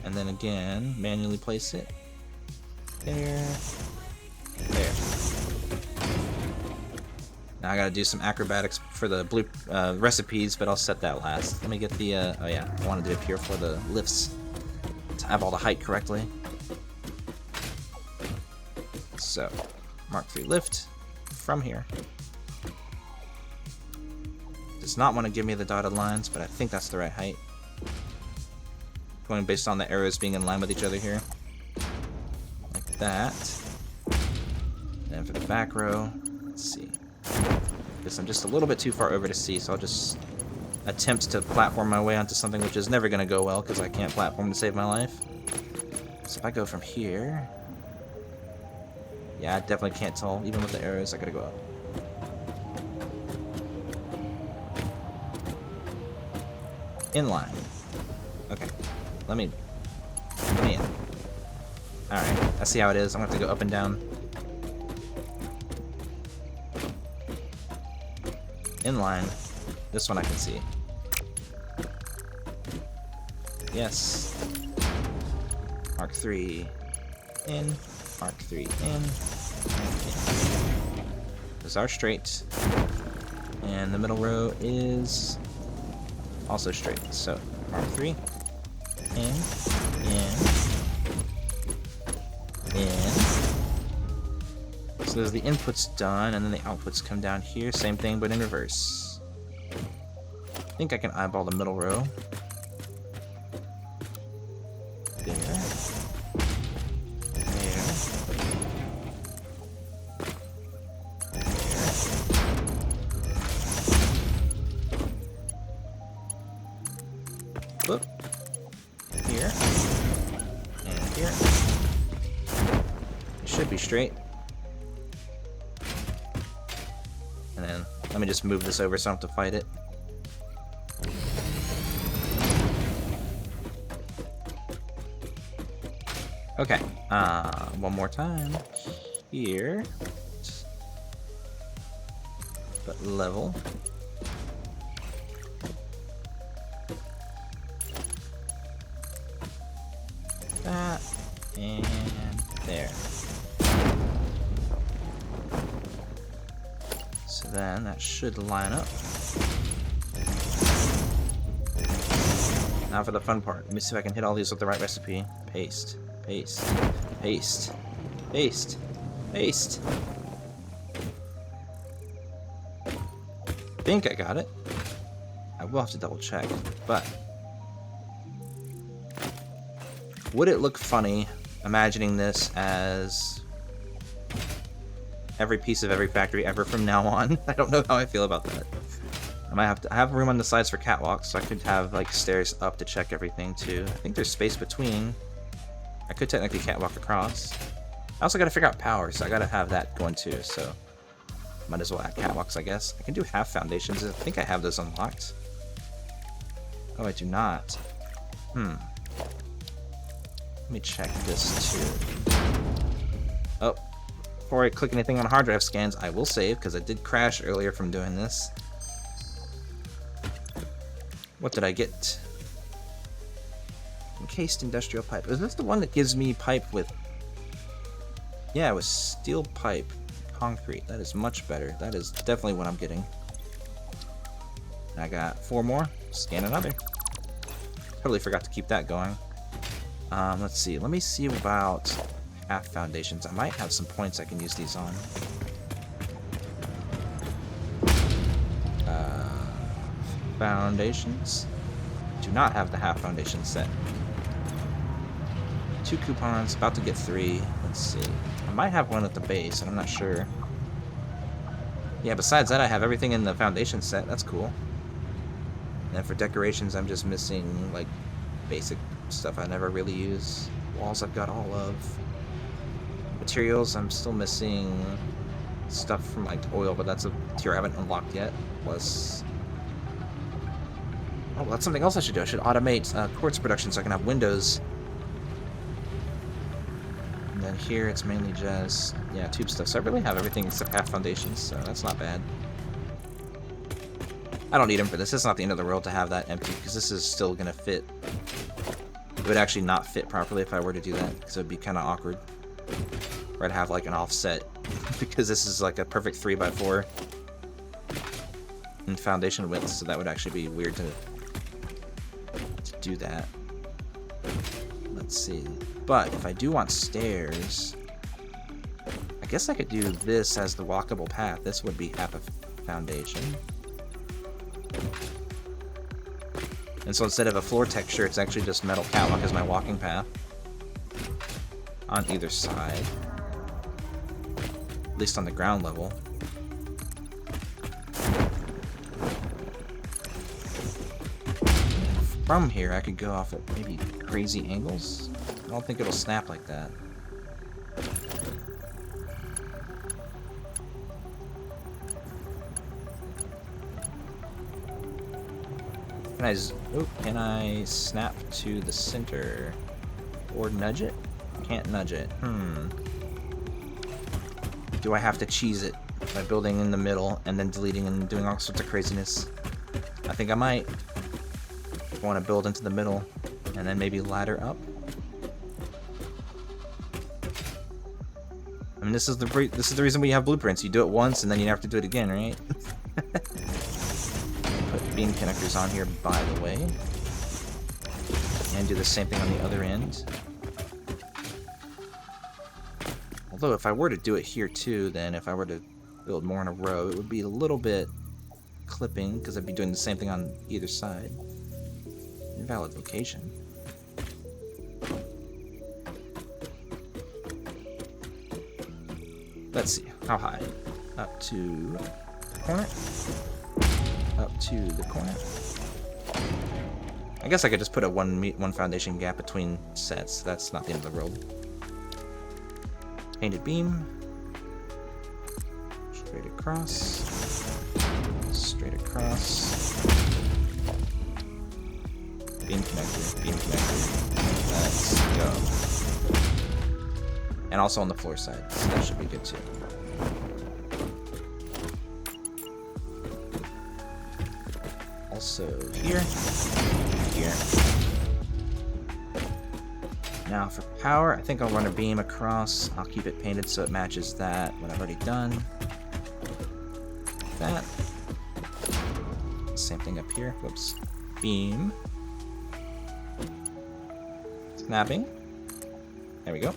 And then again, manually place it. There. There. Now I gotta do some acrobatics for the blue recipes, but I'll set that last. Let me get the, oh yeah, I want to do it here for the lifts. To have all the height correctly. So, Mark 3 lift from here. Does not want to give me the dotted lines, but I think that's the right height. Going based on the arrows being in line with each other here. Like that. And for the back row, let's see. Guess I'm just a little bit too far over to see, so I'll just attempt to platform my way onto something which is never going to go well, because I can't platform to save my life. So if I go from here... Yeah, I definitely can't tell. Even with the arrows, I gotta go up. Inline. Okay. Let me in. Alright, I see how it is. I'm gonna have to go up and down. Inline. This one I can see. Yes. Mark 3. In. Mark 3 in, and in. Those are straight. And the middle row is also straight. So, Mark 3, in. So there's the inputs done, and then the outputs come down here. Same thing, but in reverse. I think I can eyeball the middle row. There. Whoop. Here. be straight. And then let me just move this over so I don't have to fight it. Okay, one more time here. But level. That and there. So then that should line up. Now for the fun part. Let me see if I can hit all these with the right recipe. Paste, paste, paste, paste, paste. I think I got it. I will have to double check, but would it look funny imagining this as every piece of every factory ever from now on? I don't know how I feel about that. I might have to. I have room on the sides for catwalks, so I could have like stairs up to check everything too. I think there's space between. I could technically catwalk across. I also got to figure out power, so I got to have that going too. So might as well add catwalks, I guess. I can do half foundations. I think I have those unlocked. Oh, I do not. Let me check this too. Oh, before I click anything on hard drive scans, I will save because I did crash earlier from doing this. What did I get? Encased industrial pipe. Is this the one that gives me pipe with... Yeah, with steel pipe. Concrete. That is much better. That is definitely what I'm getting. I got 4 more. Scan another. Totally forgot to keep that going. Let's see. Let me see about half foundations. I might have some points I can use these on. Foundations. Do not have the half foundation set. 2 coupons. About to get 3. Let's see. I might have one at the base, and I'm not sure. Yeah, besides that, I have everything in the foundation set. That's cool. And then for decorations, I'm just missing, like, basic stuff I never really use. Walls I've got all of. Materials, I'm still missing stuff from, like, oil, but that's a tier I haven't unlocked yet. Plus... Oh, well, that's something else I should do. I should automate quartz production so I can have windows. And then here it's mainly just, yeah, tube stuff. So I really have everything except half foundations, so that's not bad. I don't need them for this. It's not the end of the world to have that empty, because this is still going to fit. It would actually not fit properly if I were to do that, because it would be kind of awkward. Or I'd have like an offset, because this is like a perfect 3x4 in foundation width, so that would actually be weird to do that. Let's see. But if I do want stairs, I guess I could do this as the walkable path. This would be half a foundation. And so instead of a floor texture, it's actually just metal catwalk as my walking path on either side, at least on the ground level. From here, I could go off at maybe crazy angles. I don't think it'll snap like that. Can I snap to the center? Or nudge it? Can't nudge it. Do I have to cheese it by building in the middle and then deleting and doing all sorts of craziness? I think I might. I want to build into the middle and then maybe ladder up. I mean, this is the reason we have blueprints. You do it once and then you have to do it again, right? Put beam connectors on here, by the way, and do the same thing on the other end. Although if I were to do it here too, then if I were to build more in a row, it would be a little bit clipping because I'd be doing the same thing on either side. Invalid location. Let's see. How high? Up to the corner. Up to the corner. I guess I could just put a one foundation gap between sets. That's not the end of the world. painted beam. Straight across. Straight across. Beam connector, beam connector. Let's go. And also on the floor side, so that should be good too. Also here, here. Now for power, I think I'll run a beam across. I'll keep it painted so it matches that, what I've already done. Like that. Same thing up here. Whoops. Beam. Snapping. There we go.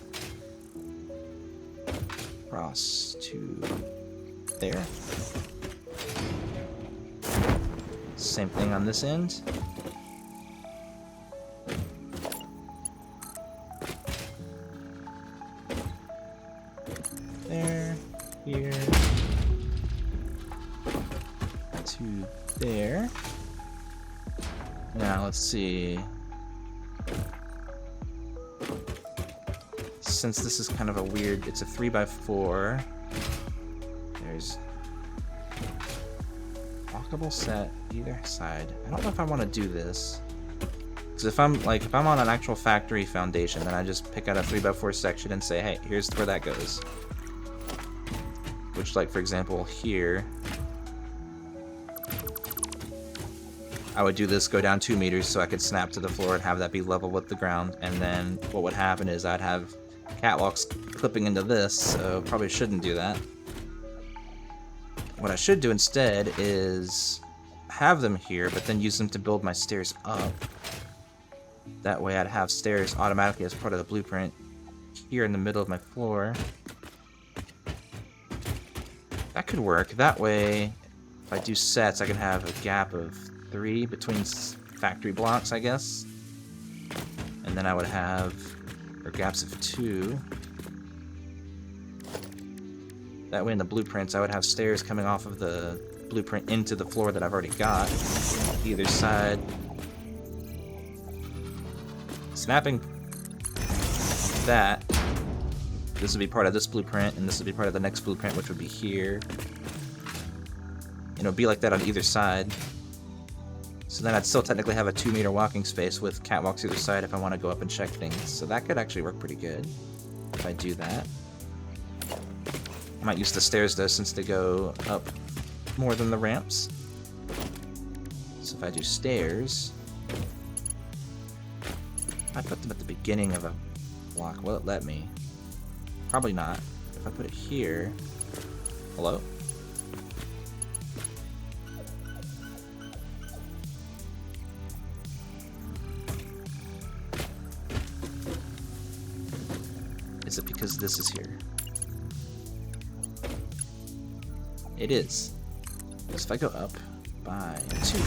Cross to there. Same thing on this end. There, here, to there. Now let's see. Since this is kind of a weird, it's a 3x4. There's walkable set either side. I don't know if I want to do this. Because if I'm on an actual factory foundation, then I just pick out a 3x4 section and say, hey, here's where that goes. Which, like, for example, here, I would do this, go down 2 meters so I could snap to the floor and have that be level with the ground. And then what would happen is I'd have catwalks clipping into this, so probably shouldn't do that. What I should do instead is have them here, but then use them to build my stairs up. That way I'd have stairs automatically as part of the blueprint here in the middle of my floor. That could work. That way, if I do sets, I can have a gap of 3 between factory blocks, I guess. And then I would have, or gaps of 2. That way in the blueprints, I would have stairs coming off of the blueprint into the floor that I've already got. Either side. Snapping that. This would be part of this blueprint, and this would be part of the next blueprint, which would be here. And it would be like that on either side. So then I'd still technically have a 2-meter walking space with catwalks either side if I want to go up and check things. So that could actually work pretty good if I do that. I might use the stairs though, since they go up more than the ramps. So if I do stairs, I put them at the beginning of a block. Will it let me? Probably not. If I put it here... Hello? Is it because this is here? It is. So if I go up by 2,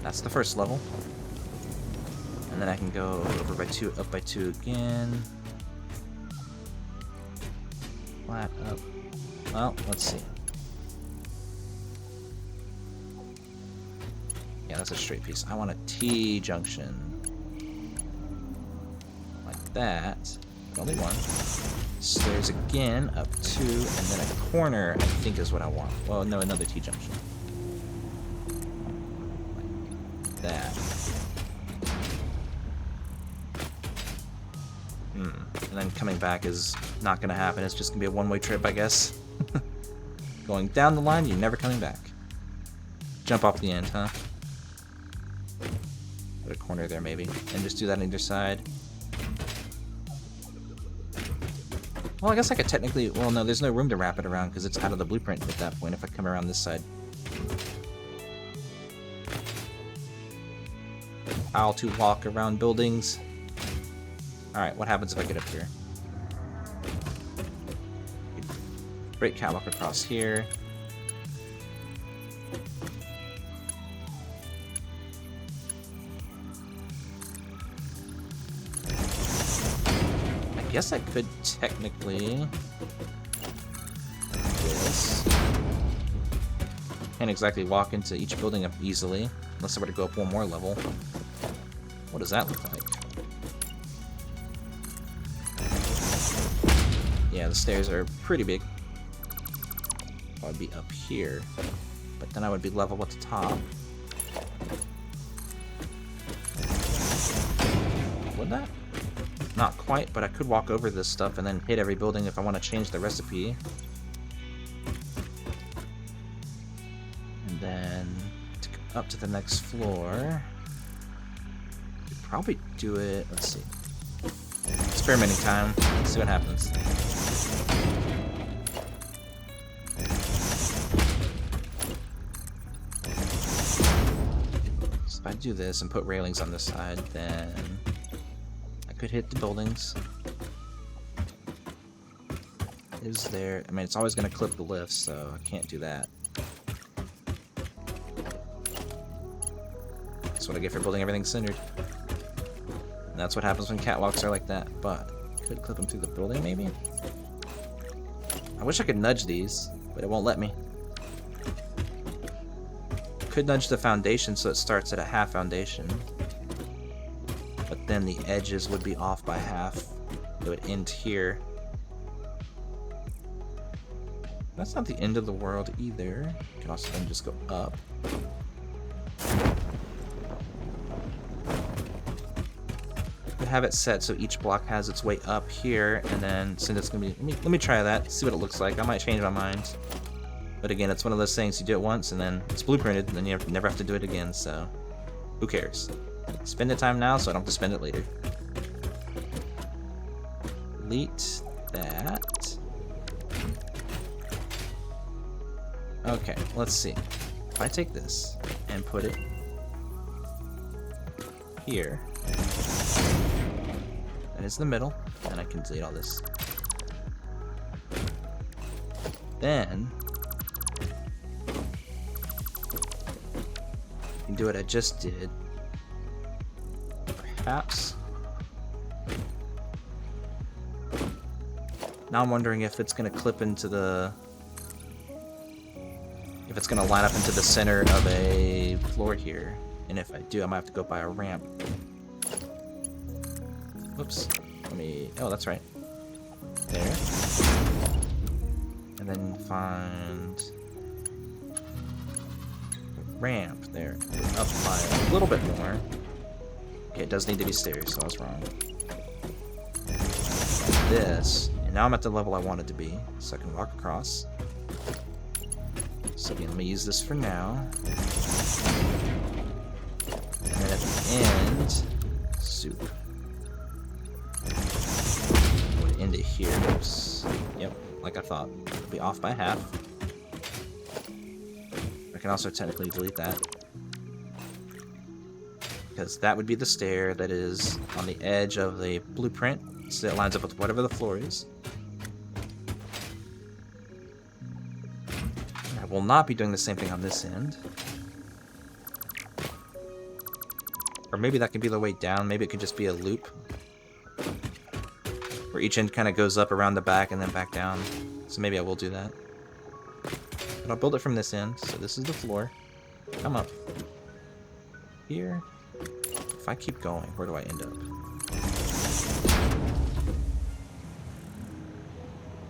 that's the first level. And then I can go over by 2, up by 2 again. Flat up. Well, let's see. Yeah, that's a straight piece. I want a T-junction. Like that. Only one. Stairs again, up 2, and then a corner, I think is what I want. Well, no, another T-junction. Like that. And then coming back is not going to happen. It's just going to be a one-way trip, I guess. Going down the line, you're never coming back. Jump off the end, huh? Put a corner there, maybe. And just do that on either side. Well, I guess I could technically... Well, no, there's no room to wrap it around because it's out of the blueprint at that point if I come around this side. How to walk around buildings. Alright, what happens if I get up here? Great catwalk across here. I guess I could technically... like this. Can't exactly walk into each building up easily, unless I were to go up one more level. What does that look like? yeah, the stairs are pretty big. I would be up here, but then I would be level at the top. Would that? Not quite, but I could walk over this stuff and then hit every building if I want to change the recipe. And then to go up to the next floor, could probably do it. Let's see. Experimenting time. Let's see what happens. So if I do this and put railings on this side, then I could hit the buildings. Is there... I mean, it's always going to clip the lifts, so I can't do that. That's what I get for building everything centered. And that's what happens when catwalks are like that, but could clip them through the building, maybe? I wish I could nudge these, but it won't let me. Could nudge the foundation so it starts at a half foundation. But then the edges would be off by half. It would end here. That's not the end of the world either. You can also then just go up. Have it set so each block has its way up here, and then since it's gonna be, let me try that, see what it looks like. I might change my mind, but again, it's one of those things you do it once and then it's blueprinted and then you never have to do it again, so who cares? Spend the time now so I don't have to spend it later. Delete that. Okay, let's see. If I take this and put it here, that is the middle, and I can delete all this. Then you can do what I just did. Perhaps. Now I'm wondering if it's gonna clip into the... if it's gonna line up into the center of a floor here. And if I do, I might have to go by a ramp. Whoops. Let me... oh, that's right. There. And then find... a ramp there. Up by a little bit more. Okay, it does need to be stairs, so I was wrong. This. And now I'm at the level I wanted to be, so I can walk across. So again, let me use this for now. And then at the end... soup. Into here. Oops. Yep, like I thought. It'll be off by half. I can also technically delete that, because that would be the stair that is on the edge of the blueprint, so it lines up with whatever the floor is. I will not be doing the same thing on this end. Or maybe that can be the way down. Maybe it could just be a loop, where each end kind of goes up around the back and then back down. So maybe I will do that. But I'll build it from this end. So this is the floor. Come up. Here. If I keep going, where do I end up?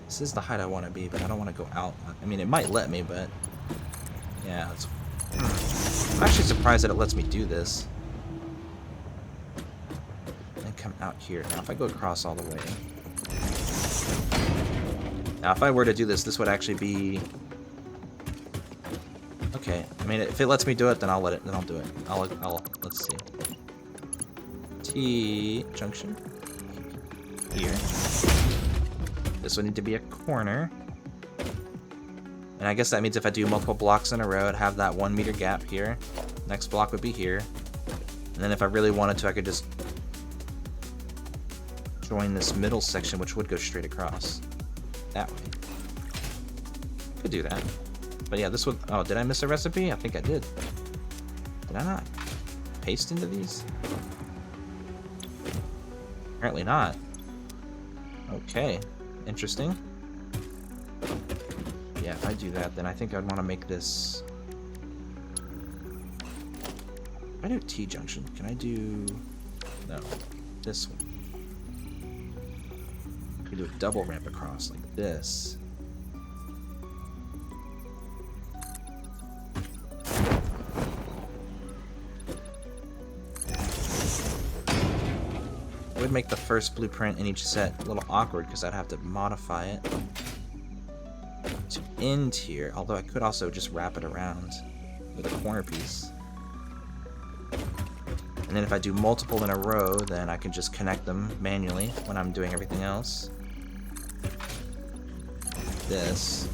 This is the height I want to be, but I don't want to go out. I mean, it might let me, but... yeah, it's... I'm actually surprised that it lets me do this. And come out here. Now, if I go across all the way... now, if I were to do this, this would actually be... okay. I mean, if it lets me do it, then I'll let it. Then I'll do it. Let's see. T junction. Here. This would need to be a corner. And I guess that means if I do multiple blocks in a row, I'd have that 1 meter gap here. Next block would be here. And then if I really wanted to, I could just join this middle section, which would go straight across. That way. Could do that. But yeah, this would... oh, did I miss a recipe? I think I did. Did I not paste into these? Apparently not. Okay. Interesting. Yeah, if I do that, then I think I'd want to make this... if I do T-junction, can I do... no. This one. can do a double ramp across like this. It would make the first blueprint in each set a little awkward because I'd have to modify it to end here, although I could also just wrap it around with a corner piece. And then if I do multiple in a row, then I can just connect them manually when I'm doing everything else. This.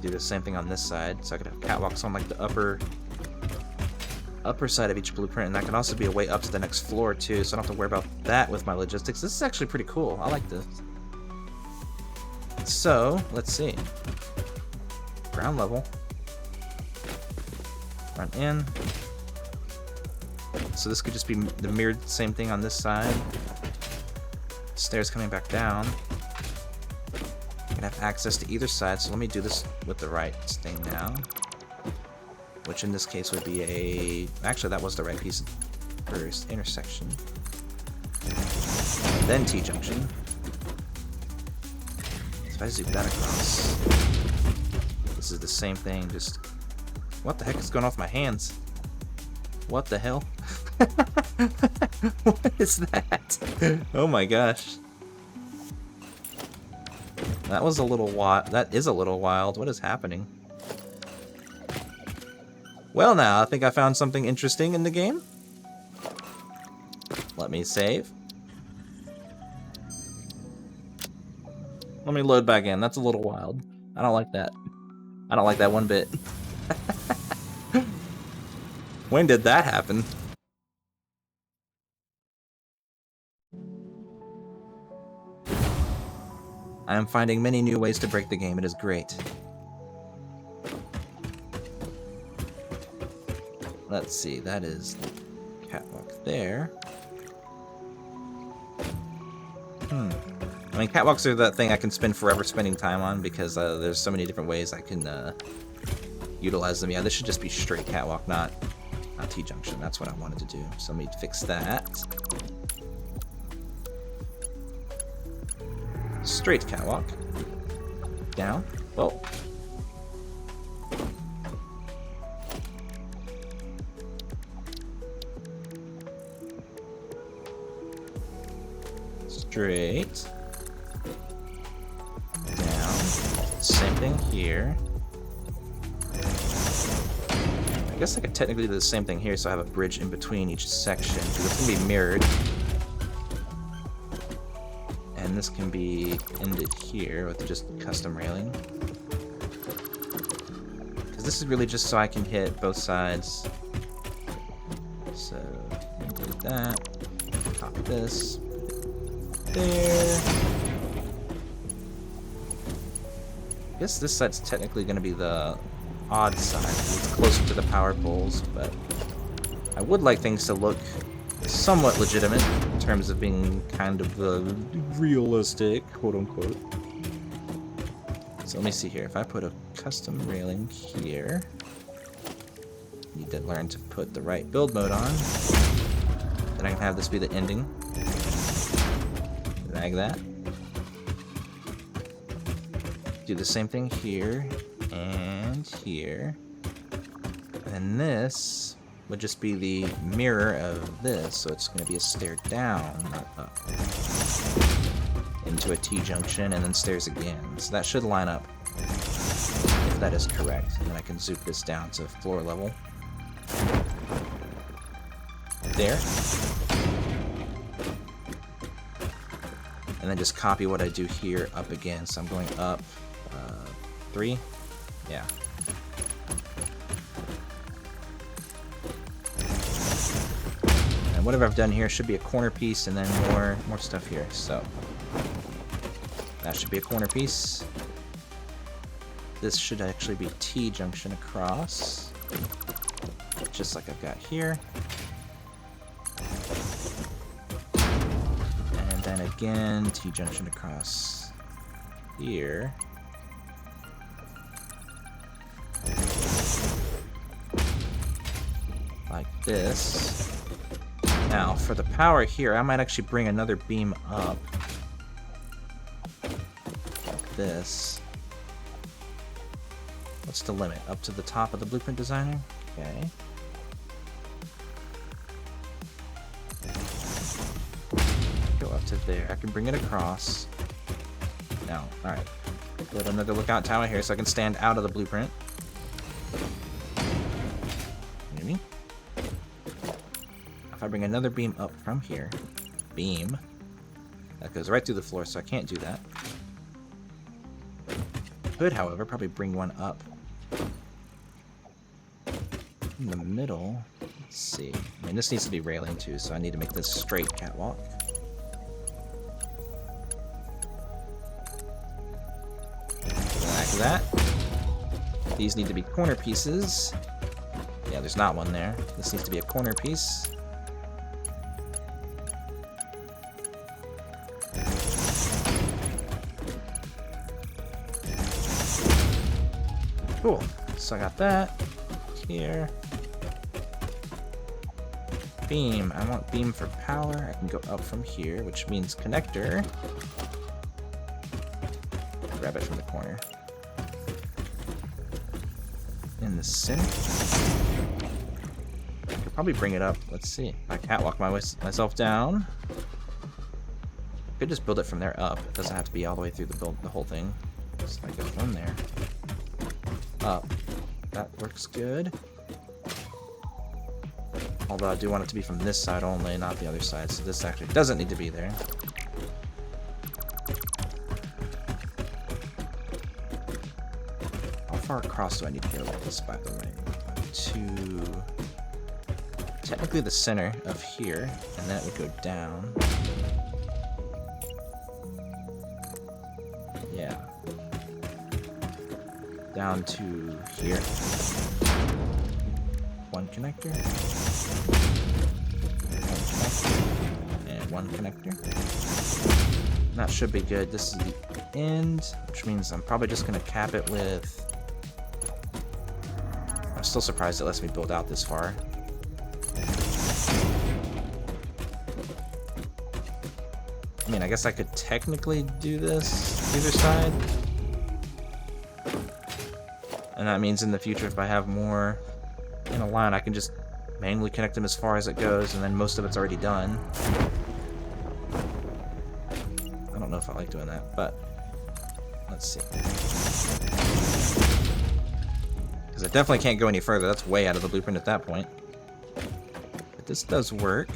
Do the same thing on this side, so I could have catwalks on like the upper side of each blueprint, and that can also be a way up to the next floor too, so I don't have to worry about that with my logistics. This is actually pretty cool. I like this. So, let's see. Ground level. Run in. So this could just be the mirrored same thing on this side. Stairs coming back down. I can have access to either side, so let me do this with the right thing now. Which in this case would be a... Actually, that was the right piece first. Intersection. Then T-junction. So if I zoom that across... This is the same thing, just... What the heck is going on with my hands? What the hell? What is that? Oh my gosh. That was a little wild. That is a little wild. What is happening? Well now, I think I found something interesting in the game. Let me save. Let me load back in. That's a little wild. I don't like that. I don't like that one bit. When did that happen? I am finding many new ways to break the game. It is great. Let's see, that is catwalk there. I mean, catwalks are that thing I can spend forever spending time on because there's so many different ways I can utilize them. Yeah, this should just be straight catwalk, not T-junction. That's what I wanted to do. So let me fix that. Straight catwalk. Down. Well. Straight. Down. Same thing here. I guess I could technically do the same thing here, so I have a bridge in between each section, because it's going to be mirrored. And this can be ended here with just custom railing. Because this is really just so I can hit both sides. So, do that. Copy this. There. I guess this side's technically going to be the odd side, because it's closer to the power poles, but I would like things to look somewhat legitimate in terms of being kind of realistic, quote unquote. So let me see here. If I put a custom railing here, need to learn to put the right build mode on. Then I can have this be the ending. Drag that. Do the same thing here and here. And this would just be the mirror of this, so it's going to be a stair down, not up, into a T-junction, and then stairs again. So that should line up, if that is correct. And then I can zoom this down to floor level. There. And then just copy what I do here up again. So I'm going up 3. Yeah. And whatever I've done here should be a corner piece, and then more stuff here. So that should be a corner piece. This should actually be T-junction across, just like I've got here. And then again, T-junction across here. Like this. Now, for the power here, I might actually bring another beam up. Like this. What's the limit? Up to the top of the blueprint designer? Okay. Go up to there. I can bring it across. No. Alright. Build another lookout tower here so I can stand out of the blueprint. Maybe. If I bring another beam up from here, that goes right through the floor, so I can't do that. Could, however, probably bring one up in the middle. Let's see. I mean, this needs to be railing too, so I need to make this straight catwalk. Like that. These need to be corner pieces. Yeah, there's not one there. This needs to be a corner piece. Cool. So I got that here. Beam. I want beam for power. I can go up from here, which means connector. Grab it from the corner. In the center. I could probably bring it up. Let's see. I catwalk myself down. Could just build it from there up. It doesn't have to be all the way through the whole thing. Just like go from there. Up. That works good. Although I do want it to be from this side only, not the other side, so this actually doesn't need to be there. How far across do I need to go with this, by the way? To technically the center of here, and then it would go down. Yeah. Down to here. One connector. And one connector. That should be good. This is the end, which means I'm probably just going to cap it with... I'm still surprised it lets me build out this far. I mean, I guess I could technically do this either side. And that means in the future, if I have more in a line, I can just manually connect them as far as it goes, and then most of it's already done. I don't know if I like doing that, but let's see. Because I definitely can't go any further. That's way out of the blueprint at that point. But this does work.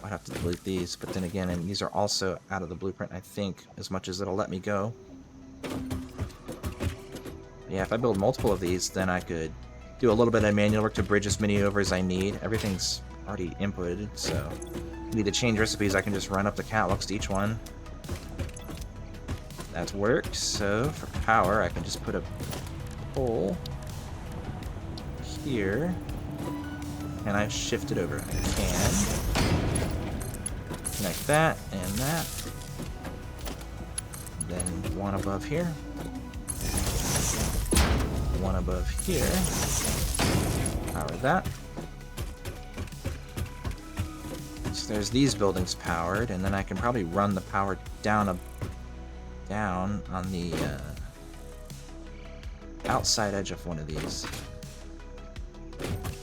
I'd have to delete these, but then again, and these are also out of the blueprint, I think, as much as it'll let me go. Yeah, if I build multiple of these, then I could do a little bit of manual work to bridge as many over as I need. Everything's already inputted, so if I need to change recipes, I can just run up the catwalks to each one. That works. So for power, I can just put a pole here, and I shift it over. I can connect that and that. Then one above here. One above here. Power that. So there's these buildings powered, and then I can probably run the power down on the outside edge of one of these.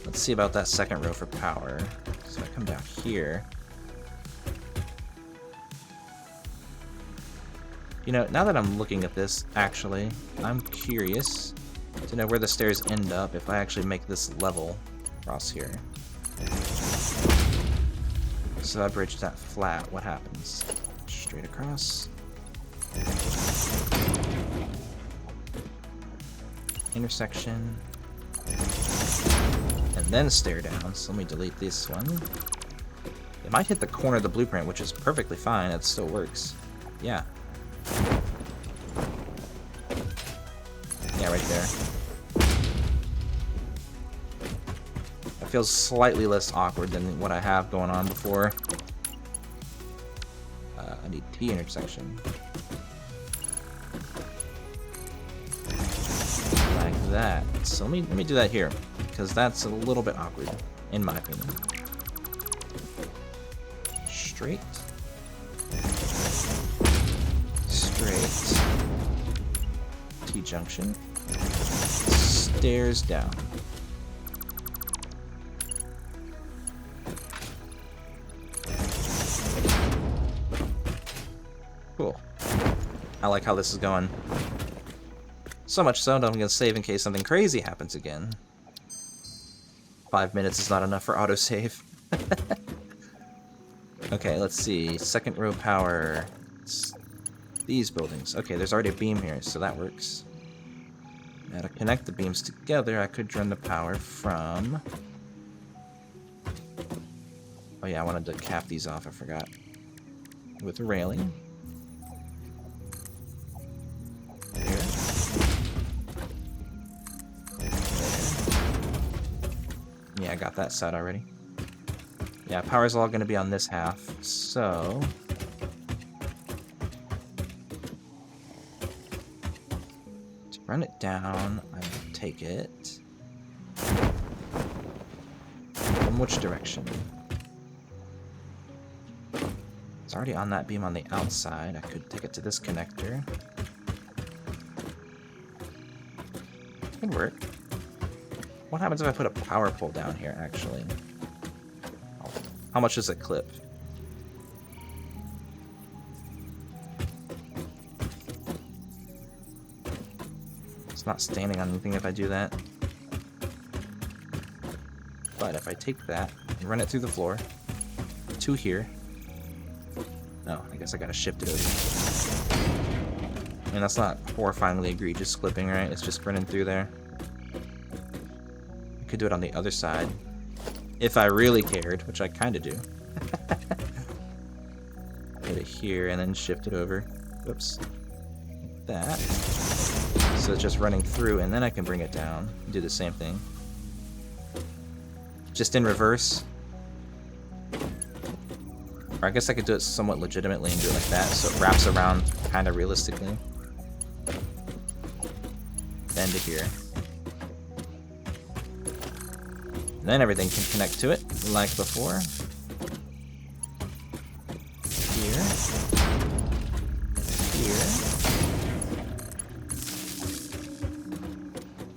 Let's see about that second row for power. So I come down here. You know, now that I'm looking at this, actually, I'm curious to know where the stairs end up if I actually make this level across here. So I bridge that flat, what happens? Straight across. Intersection. And then stair down, so let me delete this one. It might hit the corner of the blueprint, which is perfectly fine, it still works. Yeah. Yeah, right there. It feels slightly less awkward than what I have going on before. I need T intersection. Like that. So let me do that here, because that's a little bit awkward, in my opinion. straight. Straight. T-junction. Stairs down. Cool. I like how this is going. So much so that I'm going to save in case something crazy happens again. 5 minutes is not enough for autosave. Okay, let's see. Second row power. It's these buildings. Okay, there's already a beam here, so that works. Now to connect the beams together, I could run the power from... Oh yeah, I wanted to cap these off, I forgot. With a railing. Here. There. Yeah, I got that set already. Yeah, power's all going to be on this half, so... To run it down, I will take it... From which direction? It's already on that beam on the outside. I could take it to this connector. Could work. What happens if I put a power pole down here, actually? How much does it clip? It's not standing on anything if I do that. But if I take that and run it through the floor to here... Oh, I guess I gotta shift it over. And that's not horrifyingly egregious clipping, right? It's just running through there. I could do it on the other side. If I really cared, which I kind of do. Put it here and then shift it over. Whoops. Like that. So it's just running through, and then I can bring it down and do the same thing. Just in reverse. Or I guess I could do it somewhat legitimately and do it like that, so it wraps around kind of realistically. Then to here. Then everything can connect to it, like before. Here. Here.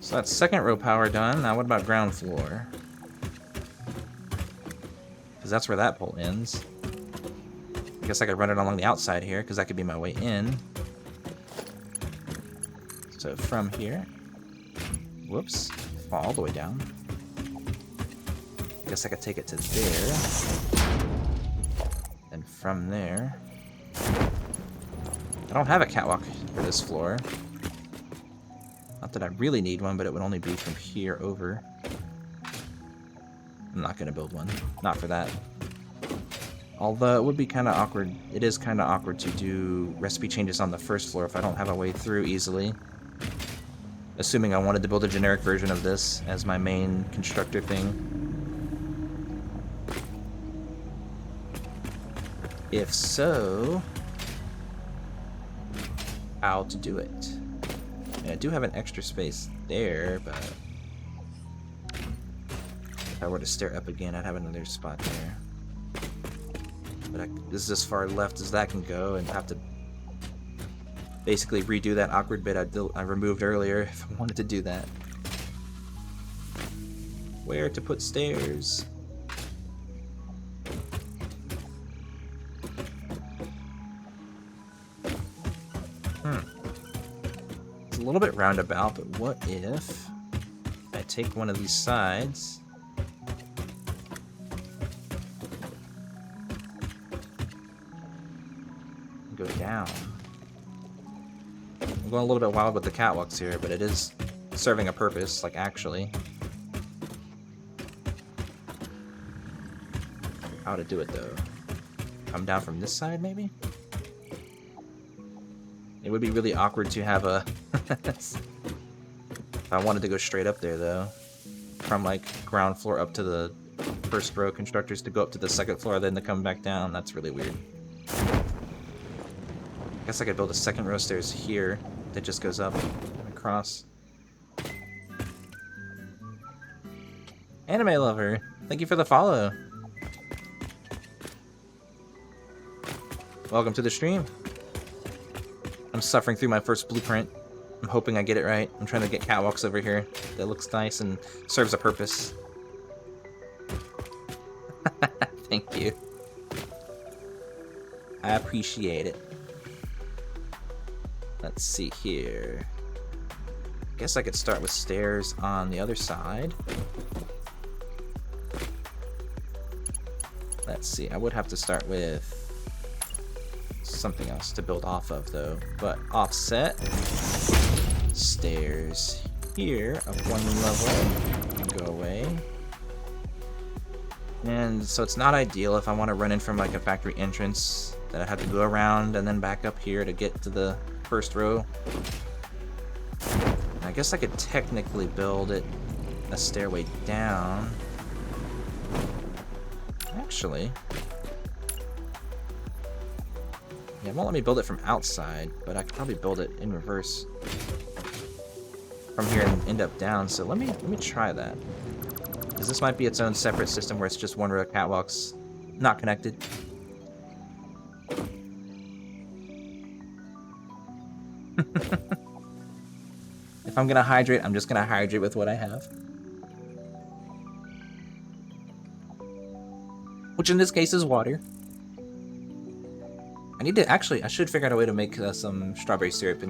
So that's second row power done. Now what about ground floor? Because that's where that pole ends. I guess I could run it along the outside here, because that could be my way in. So from here. Whoops. Fall all the way down. I guess I could take it to there. And from there... I don't have a catwalk for this floor. Not that I really need one, but it would only be from here over. I'm not going to build one. Not for that. Although it would be kind of awkward. It is kind of awkward to do recipe changes on the first floor if I don't have a way through easily. Assuming I wanted to build a generic version of this as my main constructor thing. If so, how to do it? Yeah, I do have an extra space there, but if I were to stair up again, I'd have another spot there. But this is as far left as that can go, and have to basically redo that awkward bit I removed earlier if I wanted to do that. Where to put stairs? It's a little bit roundabout, but what if I take one of these sides and go down? I'm going a little bit wild with the catwalks here, but it is serving a purpose, like actually. How to do it though? Come down from this side, maybe? It would be really awkward to have a... If I wanted to go straight up there, though. From, like, ground floor up to the first row constructors to go up to the second floor, then to come back down. That's really weird. I guess I could build a second row stairs here that just goes up and across. Anime Lover, thank you for the follow. welcome to the stream. I'm suffering through my first blueprint. I'm hoping I get it right. I'm trying to get catwalks over here that looks nice and serves a purpose. Thank you. I appreciate it. Let's see here. Guess I could start with stairs on the other side. Let's see, I would have to start with something else to build off of though. But offset stairs here of 1 level and go away. And so it's not ideal if I want to run in from like a factory entrance that I have to go around and then back up here to get to the first row. And I guess I could technically build it a stairway down. Actually, yeah, it won't let me build it from outside, but I could probably build it in reverse from here and end up down. So let me try that, because this might be its own separate system where it's just 1 row of catwalks, not connected. If I'm gonna hydrate, I'm just gonna hydrate with what I have. Which in this case is water. I need to I should figure out a way to make some strawberry syrup,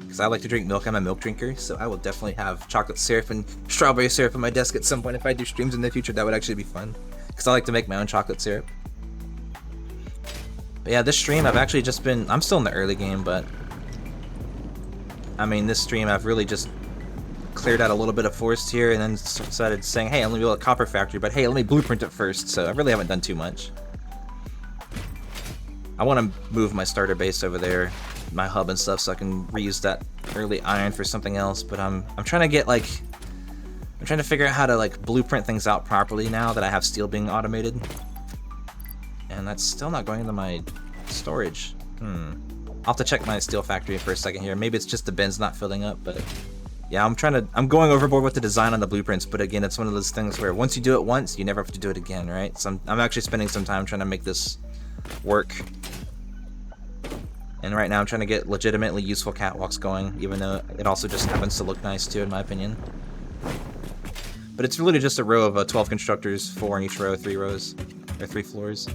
because I like to drink milk. I'm a milk drinker, so I will definitely have chocolate syrup and strawberry syrup on my desk at some point. If I do streams in the future, that would actually be fun, because I like to make my own chocolate syrup. But yeah, this stream I've actually just been, I'm still in the early game, but I mean, this stream I've really just cleared out a little bit of forest here and then started saying, hey, I'm gonna build a copper factory, but hey, let me blueprint it first. So I really haven't done too much. I want to move my starter base over there, my hub and stuff, so I can reuse that early iron for something else. But I'm trying to get like, I'm trying to figure out how to like blueprint things out properly now that I have steel being automated, and that's still not going into my storage. I'll have to check my steel factory for a second here. Maybe it's just the bins not filling up, but yeah, I'm going overboard with the design on the blueprints, but again, it's one of those things where once you do it once, you never have to do it again, right? So I'm actually spending some time trying to make this work. And right now I'm trying to get legitimately useful catwalks going, even though it also just happens to look nice too, in my opinion. But it's really just a row of 12 constructors, 4 in each row, 3 rows, or 3 floors.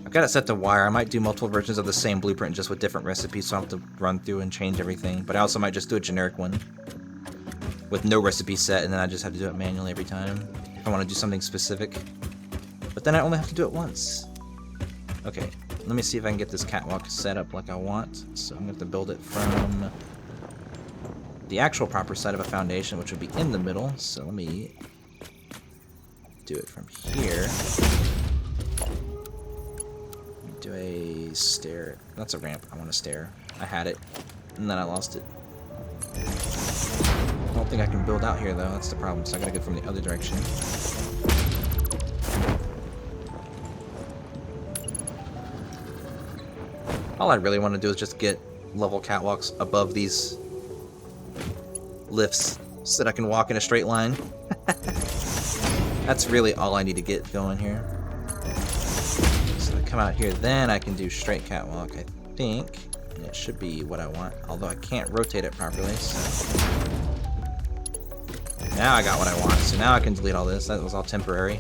I've got it set to wire. I might do multiple versions of the same blueprint just with different recipes, so I don't have to run through and change everything. But I also might just do a generic one with no recipe set, and then I just have to do it manually every time if I want to do something specific. But then I only have to do it once. Okay, let me see if I can get this catwalk set up like I want. So I'm going to have to build it from the actual proper side of a foundation, which would be in the middle. So let me do it from here. Do a stair. That's a ramp. I want a stair. I had it, and then I lost it. I don't think I can build out here, though. That's the problem. So I gotta go from the other direction. All I really want to do is just get level catwalks above these lifts so that I can walk in a straight line. That's really all I need to get going here. Come out here, then I can do straight catwalk, I think, and it should be what I want, although I can't rotate it properly, so now I got what I want. So now I can delete all this. That was all temporary.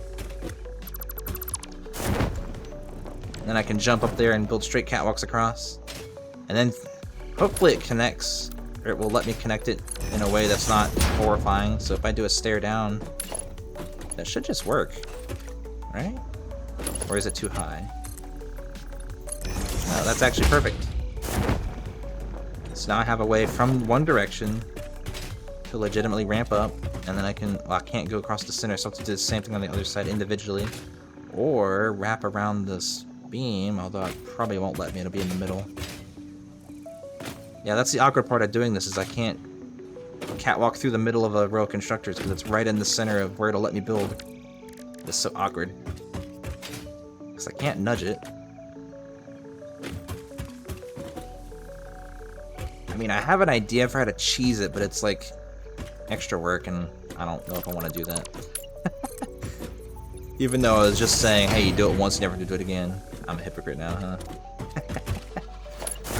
And then I can jump up there and build straight catwalks across, and then hopefully it connects, or it will let me connect it in a way that's not horrifying. So if I do a stair down, that should just work, right? Or is it too high? No, that's actually perfect. So now I have a way from one direction to legitimately ramp up, and then I can't go across the center, so I have to do the same thing on the other side individually, or wrap around this beam, although it probably won't let me, it'll be in the middle. Yeah, that's the awkward part of doing this, is I can't catwalk through the middle of a row of constructors, because it's right in the center of where it'll let me build. It's so awkward. Because I can't nudge it. I mean, I have an idea for how to cheese it, but it's like extra work, and I don't know if I want to do that. Even though I was just saying, hey, you do it once, you never do it again. I'm a hypocrite now, huh?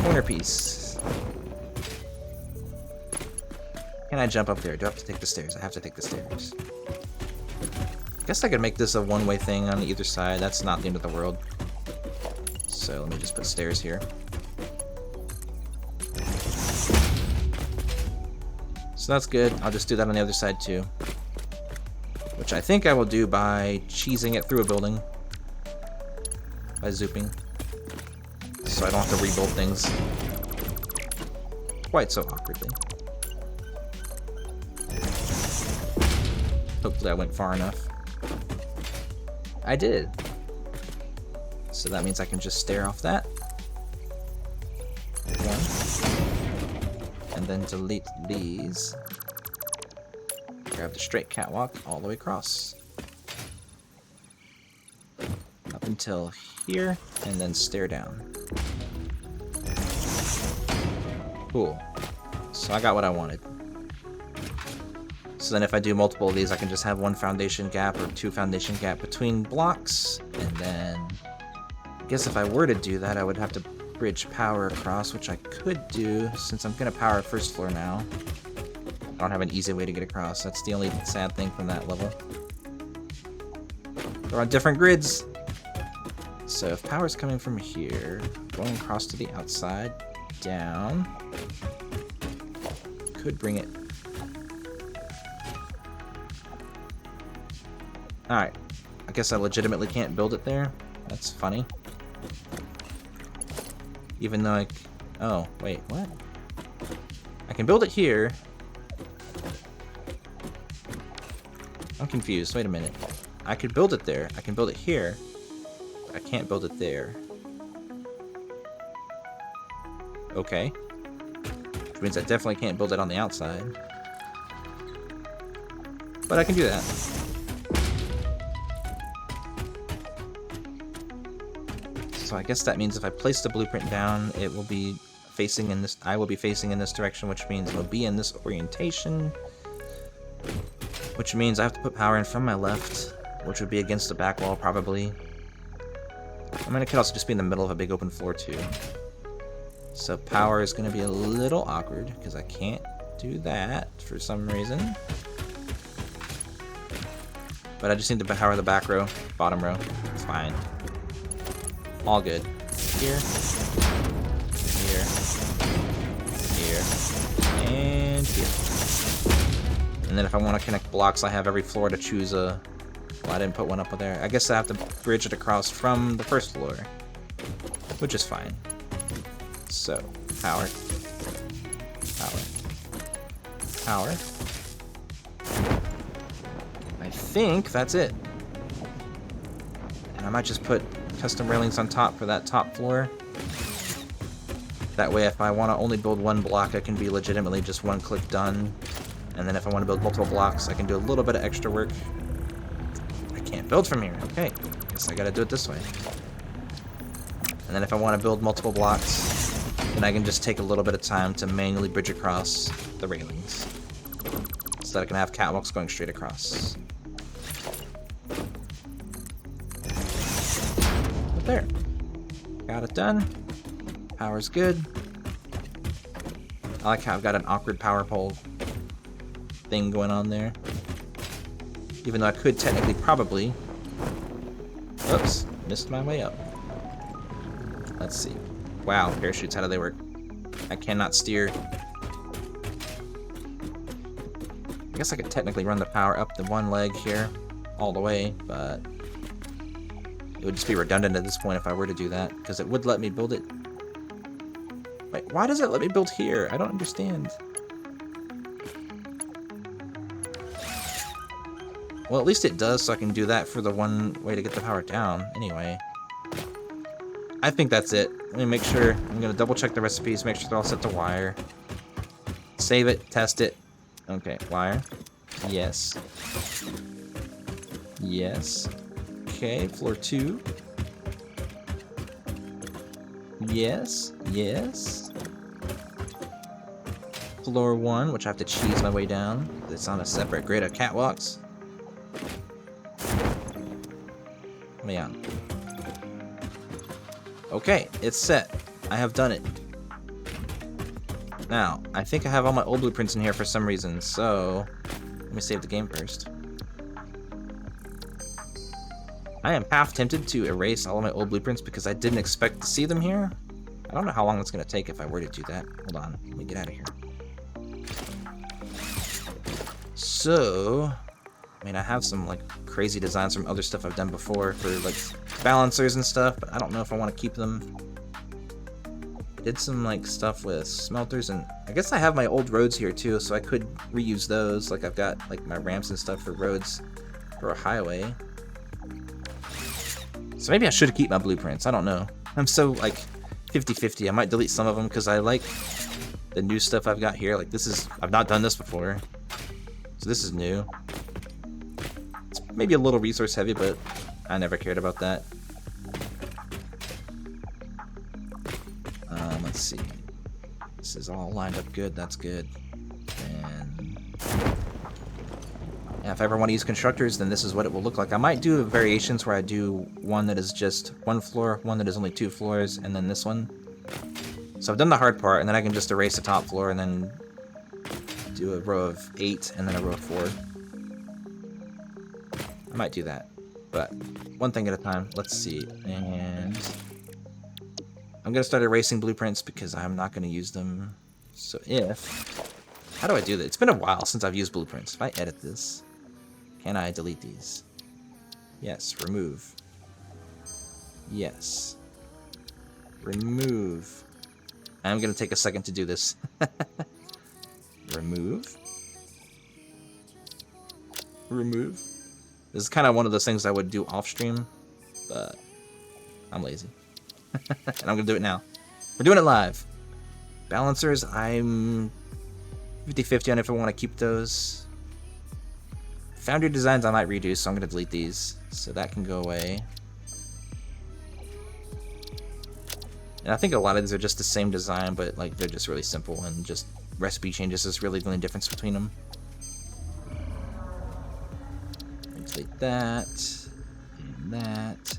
Corner piece. Can I jump up there? Do I have to take the stairs? I have to take the stairs. Guess I could make this a one-way thing on either side. That's not the end of the world. So let me just put stairs here. So that's good. I'll just do that on the other side too. Which I think I will do by cheesing it through a building. By zooping. So I don't have to rebuild things quite so awkwardly. Hopefully I went far enough. I did. So that means I can just stare off that. One. And then delete these. Grab the straight catwalk all the way across. Up until here, and then stare down. Cool. So I got what I wanted. So then if I do multiple of these, I can just have one foundation gap or two foundation gap between blocks. And then I guess if I were to do that, I would have to bridge power across, which I could do since I'm going to power first floor now. I don't have an easy way to get across. That's the only sad thing from that level. They're on different grids. So if power's coming from here, going across to the outside, down, could bring it. Alright, I guess I legitimately can't build it there. That's funny. Even though oh, wait, what? I can build it here. I'm confused, wait a minute. I could build it there, I can build it here. But I can't build it there. Okay. Which means I definitely can't build it on the outside. But I can do that. So I guess that means if I place the blueprint down, it will be facing in this. I will be facing in this direction, which means it'll be in this orientation. Which means I have to put power in from my left, which would be against the back wall probably. I mean, it could also just be in the middle of a big open floor too. So power is going to be a little awkward because I can't do that for some reason. But I just need to power the back row, bottom row. It's fine. All good. Here. Here. Here. And here. And then if I want to connect blocks, I have every floor to choose a... Well, I didn't put one up there. I guess I have to bridge it across from the first floor. Which is fine. So, power. Power. Power. I think that's it. And I might just put custom railings on top for that top floor. That way if I want to only build one block, I can be legitimately just one click done. And then if I want to build multiple blocks, I can do a little bit of extra work. I can't build from here. Okay, guess I gotta do it this way. And then if I want to build multiple blocks, then I can just take a little bit of time to manually bridge across the railings. So that I can have catwalks going straight across. But there. Got it done. Power's good. I like how I've got an awkward power pole thing going on there. Even though I could technically probably... Oops, missed my way up. Let's see. Wow, parachutes, how do they work? I cannot steer. I guess I could technically run the power up the one leg here, all the way, but it would just be redundant at this point if I were to do that, because it would let me build it. Wait, why does it let me build here? I don't understand. Well, at least it does, so I can do that for the one way to get the power down, anyway. I think that's it. Let me make sure. I'm going to double check the recipes, make sure they're all set to wire. Save it, test it. Okay, wire. Yes. Yes. Okay, floor 2. Yes. Yes. Floor 1, which I have to cheese my way down. It's on a separate grid of catwalks. Yeah. Okay, it's set. I have done it. Now, I think I have all my old blueprints in here for some reason, so let me save the game first. I am half tempted to erase all of my old blueprints because I didn't expect to see them here. I don't know how long it's going to take if I were to do that. Hold on, let me get out of here. So, I mean, I have some like crazy designs from other stuff I've done before for like balancers and stuff, but I don't know if I want to keep them. I did some like stuff with smelters, and I guess I have my old roads here too, so I could reuse those. Like I've got like my ramps and stuff for roads for a highway. So maybe I should keep my blueprints. I don't know. I'm so like 50-50. I might delete some of them because I like the new stuff I've got here. Like this is, I've not done this before, so this is new. It's maybe a little resource heavy, but I never cared about that. Let's see. This is all lined up good. That's good. And yeah, if I ever want to use constructors, then this is what it will look like. I might do variations where I do one that is just one floor, one that is only 2 floors, and then this one. So I've done the hard part, and then I can just erase the top floor and then do a row of 8 and then a row of 4. I might do that, but one thing at a time. Let's see. And I'm going to start erasing blueprints because I'm not going to use them. So how do I do that? It's been a while since I've used blueprints. If I edit this, can I delete these? Yes, remove. Yes. Remove. I'm going to take a second to do this. Remove. Remove. This is kind of one of those things I would do off stream, but I'm lazy. And I'm going to do it now. We're doing it live. Balancers, I'm 50-50 on if I want to keep those. Foundry designs I might redo, so I'm going to delete these. So that can go away. And I think a lot of these are just the same design, but like they're just really simple, and just recipe changes is really the only difference between them. Delete that. And that.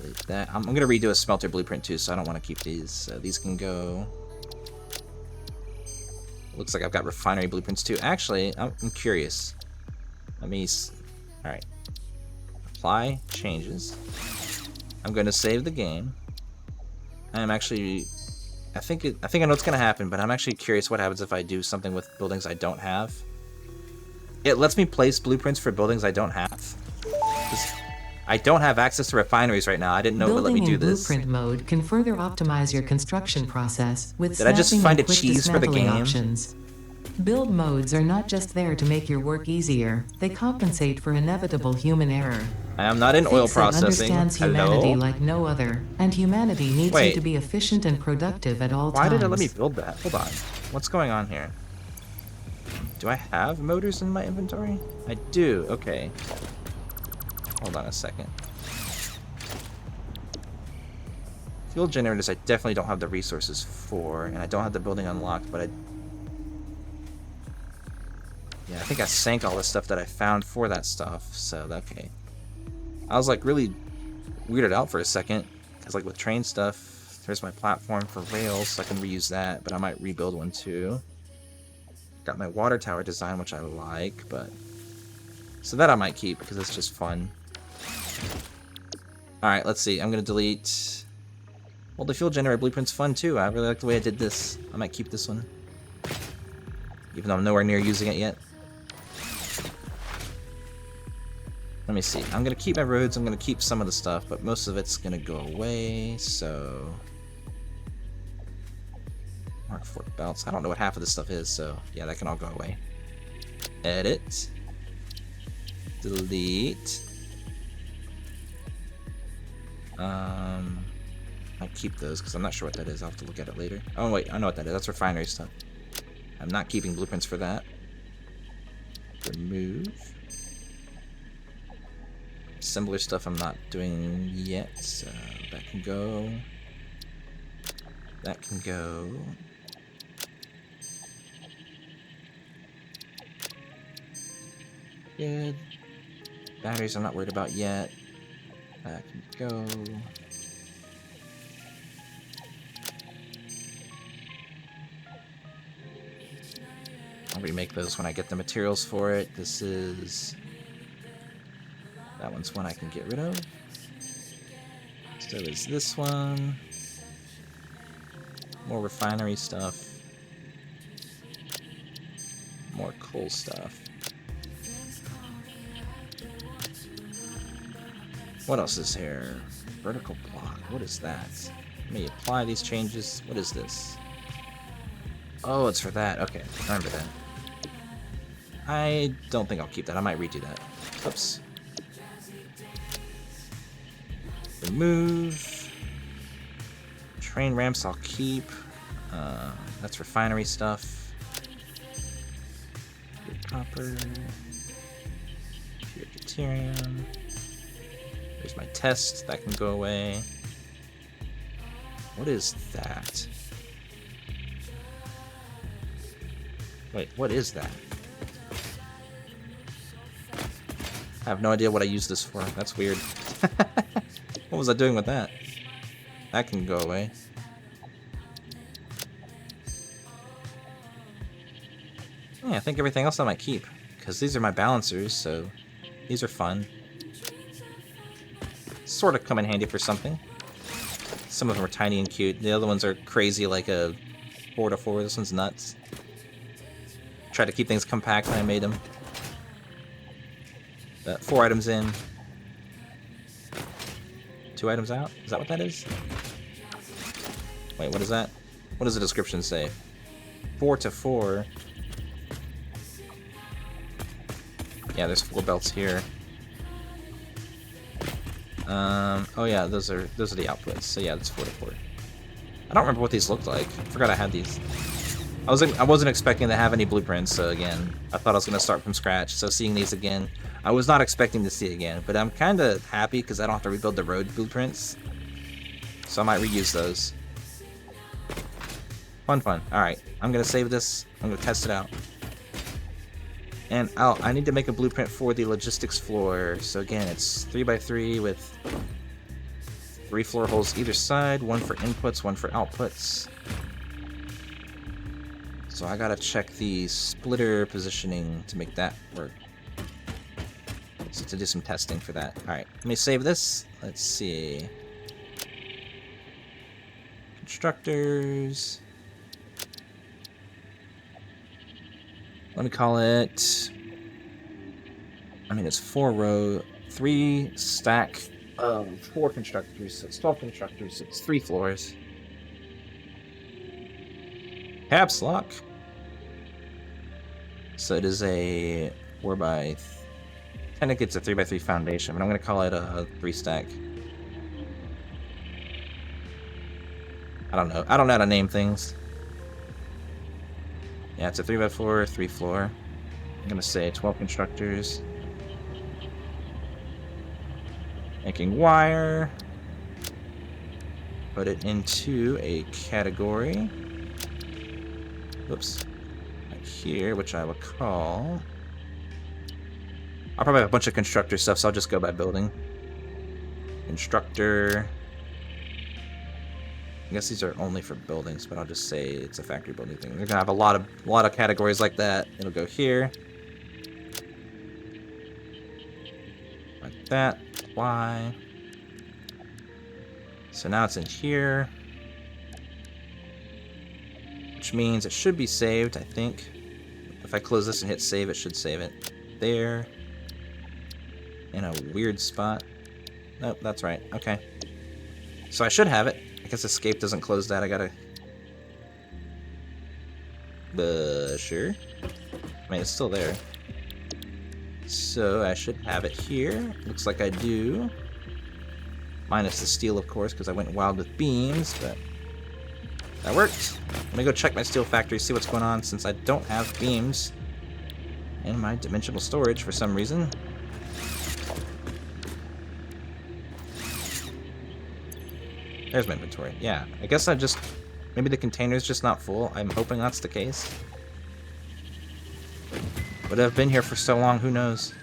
Delete that. I'm going to redo a smelter blueprint too, so I don't want to keep these. So these can go. Looks like I've got refinery blueprints too. Actually, I'm curious. Let me. Alright. Apply changes. I'm going to save the game. I'm actually. I think I know what's going to happen, but I'm actually curious what happens if I do something with buildings I don't have. It lets me place blueprints for buildings I don't have. I don't have access to refineries right now. I didn't know it would let me do this. Building in blueprint mode can further optimize your construction process with Did I just find a quick cheese for the dismantling game? options. Build modes are not just there to make your work easier, they compensate for inevitable human error. I am not in oil processing. Understands humanity Hello? like no other, and humanity needs Wait. you to be efficient and productive at all times. Why did it let me build that? Hold on. What's going on here? Do I have motors in my inventory? I do. Okay. Hold on a second. Fuel generators I definitely don't have the resources for, and I don't have the building unlocked, but yeah, I think I sank all the stuff that I found for that stuff, so okay. I was like really weirded out for a second, because like with train stuff, there's my platform for rails, so I can reuse that, but I might rebuild one too. Got my water tower design, which I like, but so that I might keep because it's just fun. Alright, let's see. I'm gonna delete. Well, the fuel generator blueprint's fun too. I really like the way I did this. I might keep this one, even though I'm nowhere near using it yet. Let me see. I'm gonna keep my roads. I'm gonna keep some of the stuff, but most of it's gonna go away. So Mark 4 belts. I don't know what half of this stuff is, so yeah, that can all go away. Edit. Delete. I'll keep those because I'm not sure what that is. I'll have to look at it later. Oh wait, I know what that is. That's refinery stuff. I'm not keeping blueprints for that. Remove. Assembler stuff I'm not doing yet, so that can go. That can go. Good. Batteries I'm not worried about yet. That can go. I'll remake those when I get the materials for it. This is... That one's one I can get rid of. So is this one. More refinery stuff. More coal stuff. What else is here? Vertical block. What is that? Let me apply these changes. What is this? Oh, it's for that. Okay, remember that. I don't think I'll keep that. I might redo that. Oops. Remove. Train ramps I'll keep. That's refinery stuff. Pure copper. Pure deuterium. There's my test. That can go away. What is that? Wait, what is that? I have no idea what I use this for. That's weird. What was I doing with that? That can go away. Yeah, I think everything else I might keep. Because these are my balancers, so these are fun. Sort of come in handy for something. Some of them are tiny and cute. The other ones are crazy, like a 4x4. This one's nuts. Tried to keep things compact when I made them. 4 items in. 2 items out? Is that what that is? Wait, what is that? What does the description say? 4 to 4. Yeah, there's 4 belts here. Oh yeah, those are the outputs. So yeah, that's 4 to 4. I don't remember what these looked like. I forgot I had these. I wasn't expecting to have any blueprints, so again, I thought I was gonna start from scratch. So seeing these again, I was not expecting to see again, but I'm kind of happy because I don't have to rebuild the road blueprints. So I might reuse those. Fun. Alright, I'm gonna save this. I'm gonna test it out. And I need to make a blueprint for the logistics floor. So again, it's 3x3 with 3 floor holes either side, 1 for inputs, 1 for outputs. So I gotta check the splitter positioning to make that work. So to do some testing for that. Alright, let me save this. Let's see. Constructors. Let me call it... I mean, it's 3 stack of 4 constructors, so it's 12 constructors, so it's 3 floors. Caps lock. So it is a 4x... Technically it's a 3x3 foundation, but I'm going to call it a 3 stack. I don't know how to name things. Yeah, it's a 3x4, 3 floor. I'm gonna say 12 constructors. Making wire. Put it into a category. Oops. Right here, which I will call... I'll probably have a bunch of constructor stuff, so I'll just go by building. Constructor... I guess these are only for buildings, but I'll just say it's a factory building thing. They're gonna have a lot of categories like that. It'll go here, like that. Y. So now it's in here, which means it should be saved. I think if I close this and hit save, it should save it. There, in a weird spot. Nope, that's right. Okay, so I should have it. I guess escape doesn't close that. I gotta... sure. I mean, it's still there. So I should have it here. Looks like I do. Minus the steel, of course, because I went wild with beams, but... That worked. Let me go check my steel factory, see what's going on, since I don't have beams in my dimensional storage for some reason. There's my inventory. Yeah, I guess I just... Maybe the container's just not full. I'm hoping that's the case. But I've been here for so long, who knows?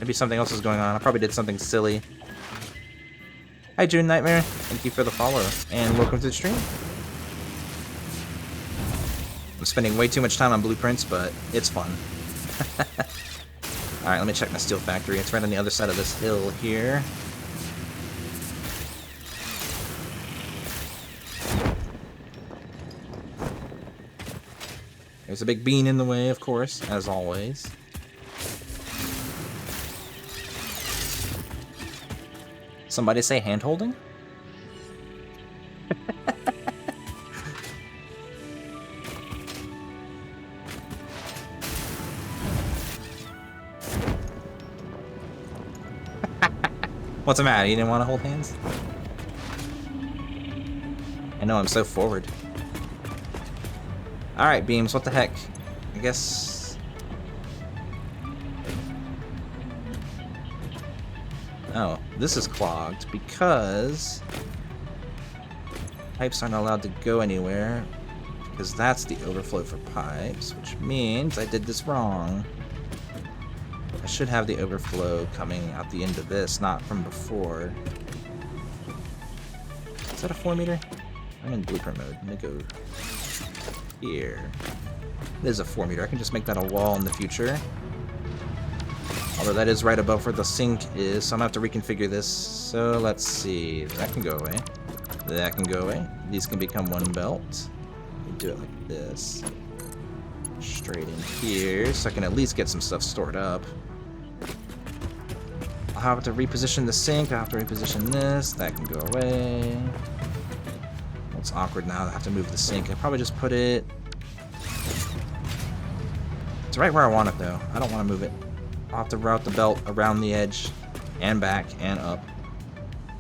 Maybe something else is going on. I probably did something silly. Hi, June Nightmare. Thank you for the follow, and welcome to the stream. I'm spending way too much time on blueprints, but it's fun. Alright, let me check my steel factory. It's right on the other side of this hill here. There's a big bean in the way, of course, as always. Somebody say hand-holding? What's the matter? You didn't want to hold hands? I know, I'm so forward. Alright, beams, what the heck? I guess... Oh, this is clogged because... pipes aren't allowed to go anywhere because that's the overflow for pipes, which means I did this wrong. I should have the overflow coming out the end of this, not from before. Is that a 4 meter? I'm in blueprint mode. Let me go here. It is a 4 meter. I can just make that a wall in the future. Although that is right above where the sink is, so I'm gonna have to reconfigure this. So let's see. That can go away. That can go away. These can become one belt. Do it like this. Straight in here, so I can at least get some stuff stored up. I'll have to reposition the sink. I'll have to reposition this. That can go away. It's awkward now. I have to move the sink. I'll probably just put it... It's right where I want it, though. I don't want to move it. I'll have to route the belt around the edge and back and up.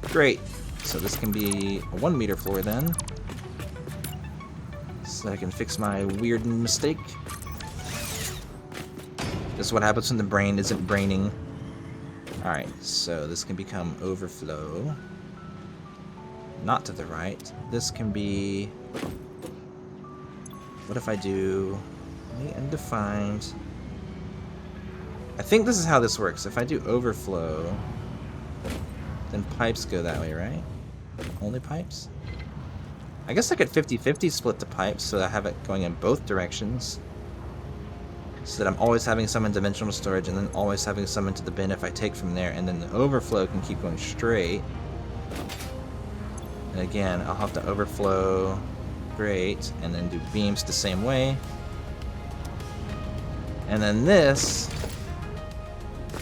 Great. So this can be a 1 meter floor then. So I can fix my weird mistake. This is what happens when the brain isn't braining. Alright, so this can become overflow. Not to the right. This can be... What if I do... undefined... I think this is how this works. If I do overflow, then pipes go that way, right? Only pipes? I guess I could 50-50 split the pipes so that I have it going in both directions. So that I'm always having some in dimensional storage and then always having some into the bin if I take from there, and then the overflow can keep going straight. And again, I'll have to overflow, great, and then do beams the same way. And then this,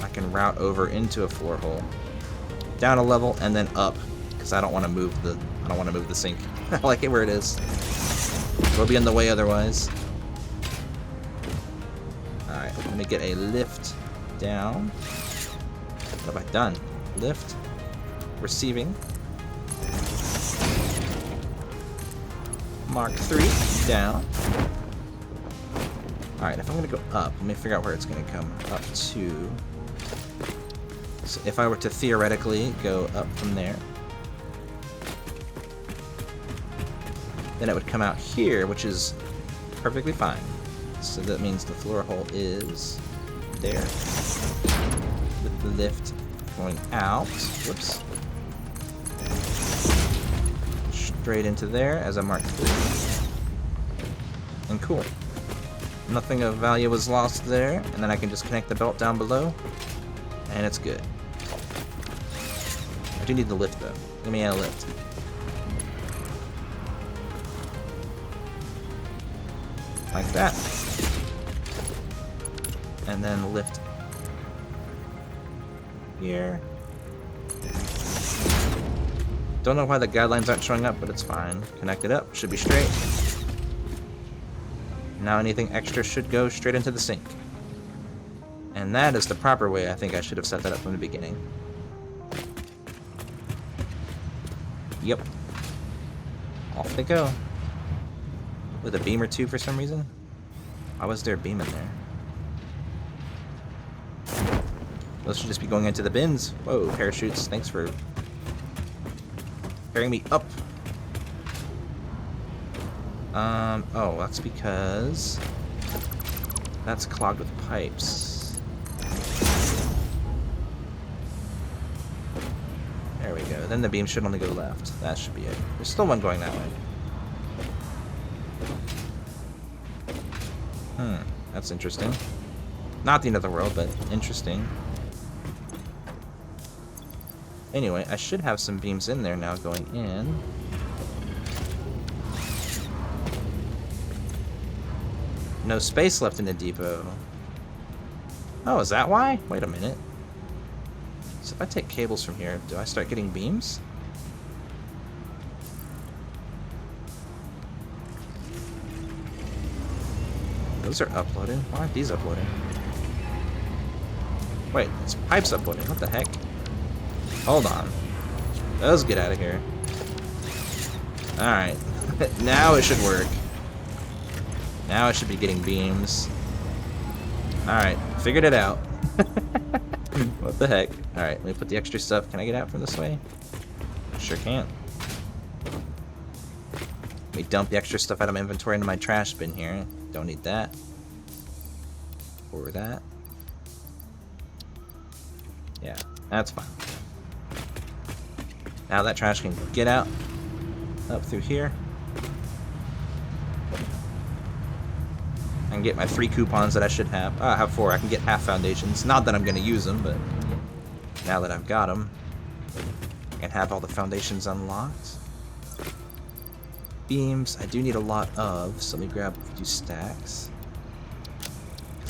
I can route over into a floor hole, down a level, and then up, because I don't want to move the sink. I like it where it is. It'll be in the way otherwise. Alright, let me get a lift down. What have I done? Lift, receiving. Mark 3, down. Alright, if I'm going to go up, let me figure out where it's going to come up to. So if I were to theoretically go up from there, then it would come out here, which is perfectly fine. So that means the floor hole is there. With the lift going out. Whoops. Straight into there as I mark 3. And cool. Nothing of value was lost there, and then I can just connect the belt down below, and it's good. I do need the lift though. Let me add a lift. Like that. And then lift here. Don't know why the guidelines aren't showing up, but it's fine. Connect it up, should be straight. Now anything extra should go straight into the sink. And that is the proper way. I think I should have set that up from the beginning. Yep. Off they go. With a beam or two for some reason? Why was there a beam in there? Those should just be going into the bins. Whoa, parachutes. Thanks for carrying me up. Oh, that's because that's clogged with pipes. There we go. Then the beam should only go left. That should be it. There's still one going that way. That's interesting. Not the end of the world, but interesting. Anyway, I should have some beams in there now going in. No space left in the depot. Oh, is that why? Wait a minute. So if I take cables from here, do I start getting beams? Those are uploading. Why aren't these uploading? Wait, this pipe's uploading. What the heck? Hold on. Those get out of here. Alright. Now it should work. Now I should be getting beams. Alright, figured it out. What the heck? Alright, let me put the extra stuff. Can I get out from this way? Sure can. Let me dump the extra stuff out of my inventory into my trash bin here. Don't need that. Or that. Yeah, that's fine. Now that trash can get out. Up through here. I can get my 3 coupons that I should have. Oh, I have 4. I can get half foundations. Not that I'm going to use them, but now that I've got them, I can have all the foundations unlocked. Beams, I do need a lot of, so let me grab a few stacks.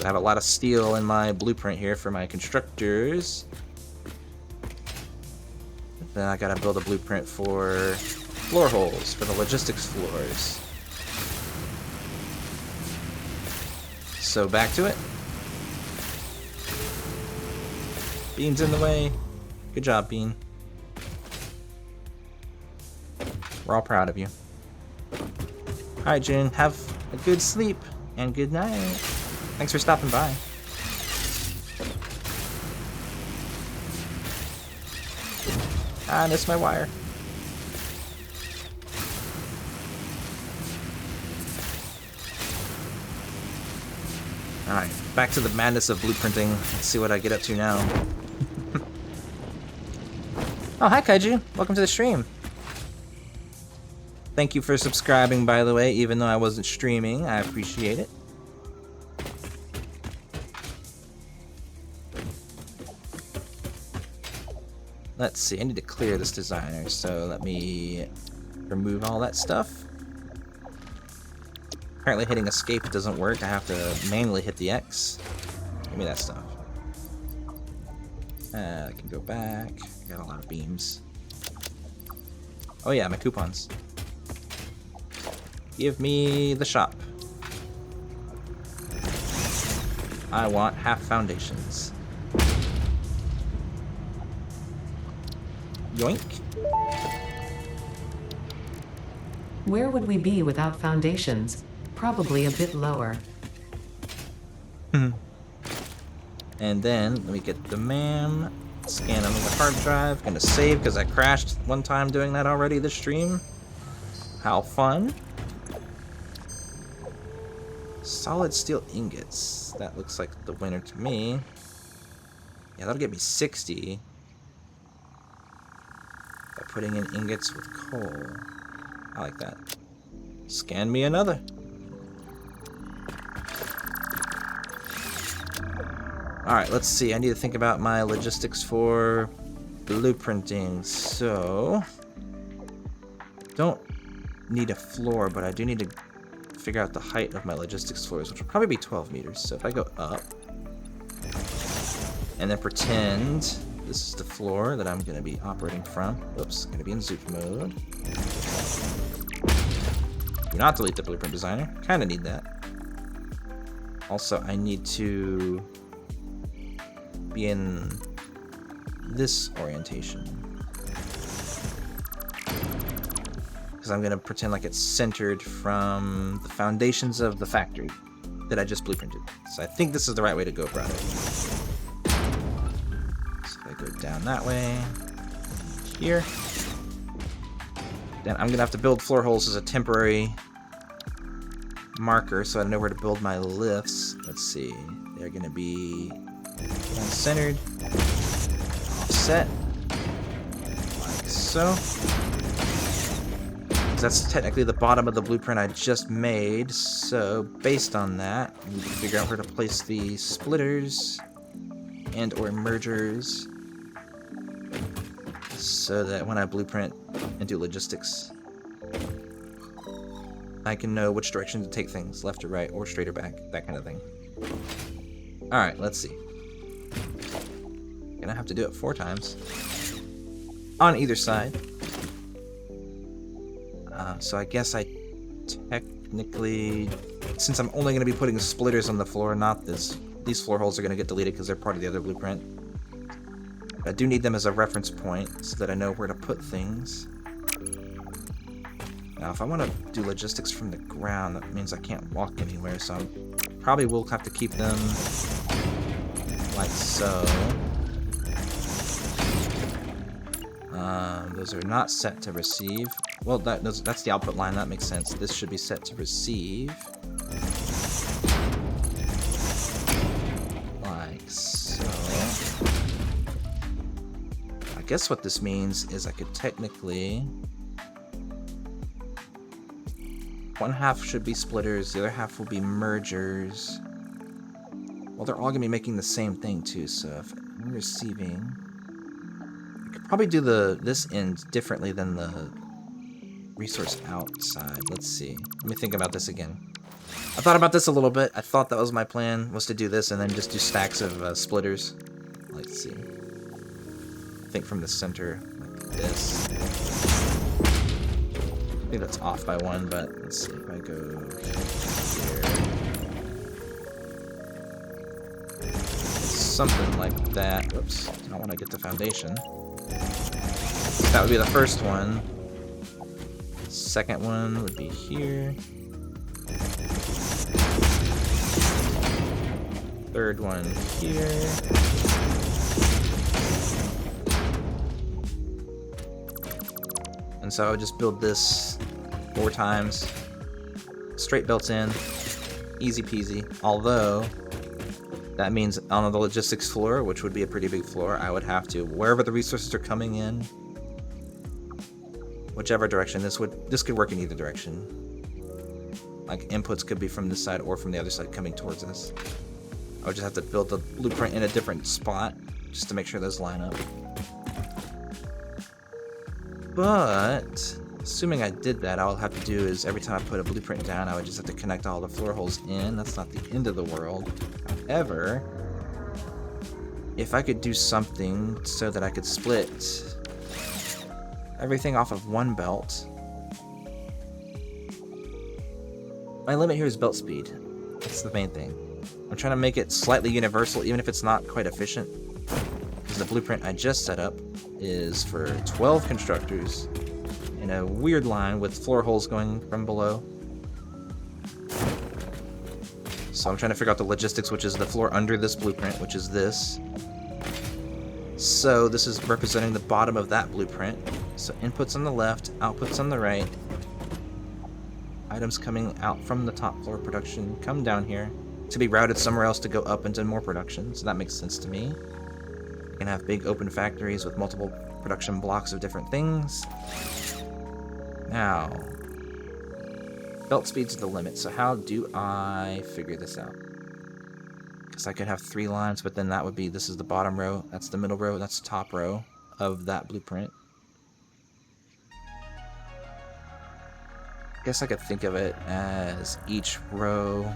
I have a lot of steel in my blueprint here for my constructors. Then I gotta build a blueprint for floor holes, for the logistics floors. So back to it. Bean's in the way. Good job, Bean. We're all proud of you. Alright, June, have a good sleep and good night. Thanks for stopping by. I missed my wire. Alright, back to the madness of blueprinting. Let's see what I get up to now. Oh, hi Kaiju. Welcome to the stream. Thank you for subscribing, by the way, even though I wasn't streaming. I appreciate it. Let's see, I need to clear this designer, so let me remove all that stuff. Apparently hitting escape doesn't work. I have to manually hit the X. Give me that stuff. I can go back. I got a lot of beams. Oh yeah, my coupons. Give me the shop. I want half foundations. Yoink. Where would we be without foundations? Probably a bit lower. And then, let me get the MAM. Scan on the hard drive. Gonna save because I crashed one time doing that already this stream. How fun. Solid steel ingots. That looks like the winner to me. Yeah, that'll get me 60. By putting in ingots with coal. I like that. Scan me another. Alright, let's see. I need to think about my logistics for blueprinting. So, don't need a floor, but I do need to figure out the height of my logistics floors, which will probably be 12 meters. So if I go up, and then pretend this is the floor that I'm going to be operating from. Whoops, going to be in Zoop mode. Do not delete the blueprint designer. Kind of need that. Also, I need to be in this orientation. Because I'm going to pretend like it's centered from the foundations of the factory that I just blueprinted. So I think this is the right way to go about it. So if I go down that way, here. Then I'm going to have to build floor holes as a temporary marker so I know where to build my lifts. Let's see. They're going to be centered, offset, like so. That's technically the bottom of the blueprint I just made, so based on that, we need to figure out where to place the splitters and or mergers so that when I blueprint and do logistics, I can know which direction to take things, left or right, or straight or back, that kind of thing. Alright, let's see. Gonna have to do it 4 times on either side. So I guess I technically, since I'm only going to be putting splitters on the floor, not this, these floor holes are going to get deleted because they're part of the other blueprint. I do need them as a reference point so that I know where to put things. Now, if I want to do logistics from the ground, that means I can't walk anywhere, so I probably will have to keep them like so. Those are not set to receive. Well, that's the output line, that makes sense. This should be set to receive. Like so. I guess what this means is I could technically... one half should be splitters, the other half will be mergers. Well, they're all going to be making the same thing too, so if I'm receiving... probably do this end differently than the resource outside. Let's see. Let me think about this again. I thought about this a little bit. I thought that was my plan, was to do this and then just do stacks of splitters. Let's see. I think from the center, like this. I think that's off by 1, but let's see if I go here. Something like that. Whoops. I don't want to get the foundation. That would be the first one. Second one would be here. Third one here. And so I would just build this 4 times. Straight built in. Easy peasy. Although, that means on the logistics floor, which would be a pretty big floor, I would have to, wherever the resources are coming in, whichever direction, this could work in either direction. Like, inputs could be from this side or from the other side coming towards us. I would just have to build the blueprint in a different spot, just to make sure those line up. But, assuming I did that, all I'll have to do is, every time I put a blueprint down, I would just have to connect all the floor holes in. That's not the end of the world. However, if I could do something so that I could split everything off of one belt. My limit here is belt speed. That's the main thing. I'm trying to make it slightly universal, even if it's not quite efficient. Because the blueprint I just set up is for 12 constructors in a weird line with floor holes going from below. So I'm trying to figure out the logistics, which is the floor under this blueprint, which is this. So this is representing the bottom of that blueprint. So inputs on the left, outputs on the right. Items coming out from the top floor production come down here to be routed somewhere else to go up into more production. So that makes sense to me. You can have big open factories with multiple production blocks of different things. Now, belt speed's the limit. So how do I figure this out? Because I could have 3 lines, but then that would be, this is the bottom row, that's the middle row, that's the top row of that blueprint. I guess I could think of it as each row.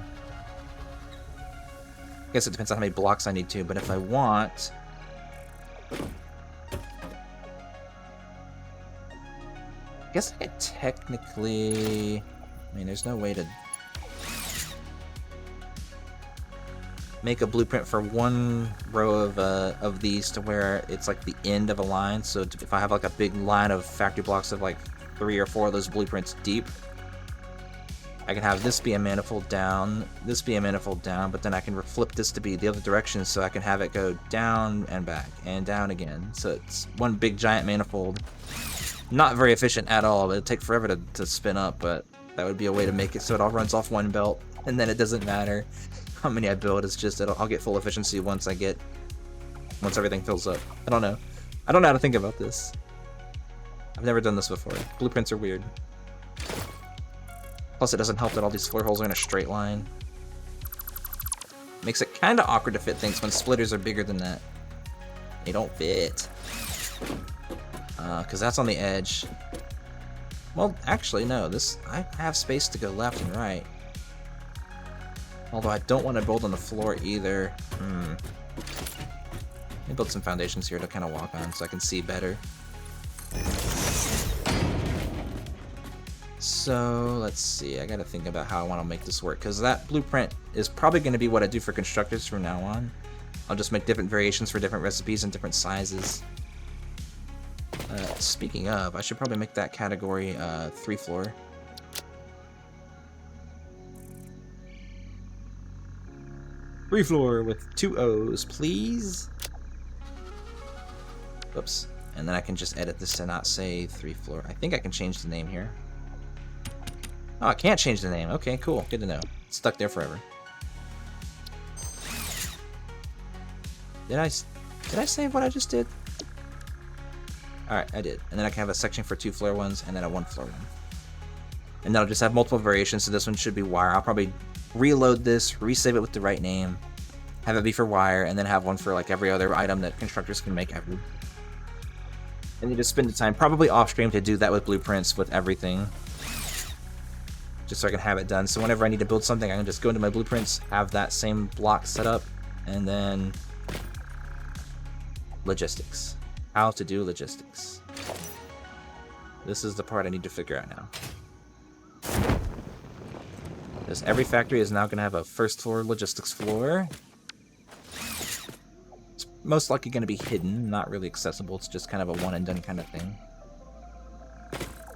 I guess it depends on how many blocks I need to, but if I want... I guess I could technically... I mean, there's no way to make a blueprint for one row of these to where it's like the end of a line. So if I have like a big line of factory blocks of like 3 or 4 of those blueprints deep, I can have this be a manifold down, this be a manifold down, but then I can flip this to be the other direction, so I can have it go down and back and down again. So it's one big giant manifold. Not very efficient at all. It'd take forever to spin up, but that would be a way to make it so it all runs off one belt, and then it doesn't matter how many I build. It's just I'll get full efficiency once everything fills up. I don't know how to think about this. I've never done this before. Blueprints are weird. Plus, it doesn't help that all these floor holes are in a straight line. Makes it kind of awkward to fit things when splitters are bigger than that. They don't fit. Because that's on the edge. Well, actually, no. I have space to go left and right. Although I don't want to build on the floor either. Let me build some foundations here to kind of walk on so I can see better. So, let's see. I gotta think about how I want to make this work, because that blueprint is probably going to be what I do for constructors from now on. I'll just make different variations for different recipes and different sizes. Speaking of, I should probably make that category 3 floor. Free floor with 2 O's, please. Oops. And then I can just edit this to not say 3 floor. I think I can change the name here. Oh, I can't change the name. Okay, cool. Good to know. It's stuck there forever. Did I save what I just did? Alright, I did. And then I can have a section for 2 floor ones and then a 1 floor one. And then I'll just have multiple variations, so this one should be wire. I'll probably reload this, resave it with the right name, have it be for wire, and then have one for like every other item that constructors can make ever. And you just spend the time, probably off stream, to do that with blueprints with everything. Just so I can have it done. So whenever I need to build something, I can just go into my blueprints, have that same block set up, and then logistics. How to do logistics. This is the part I need to figure out now. Because every factory is now going to have a first floor logistics floor. It's most likely going to be hidden, not really accessible. It's just kind of a one and done kind of thing.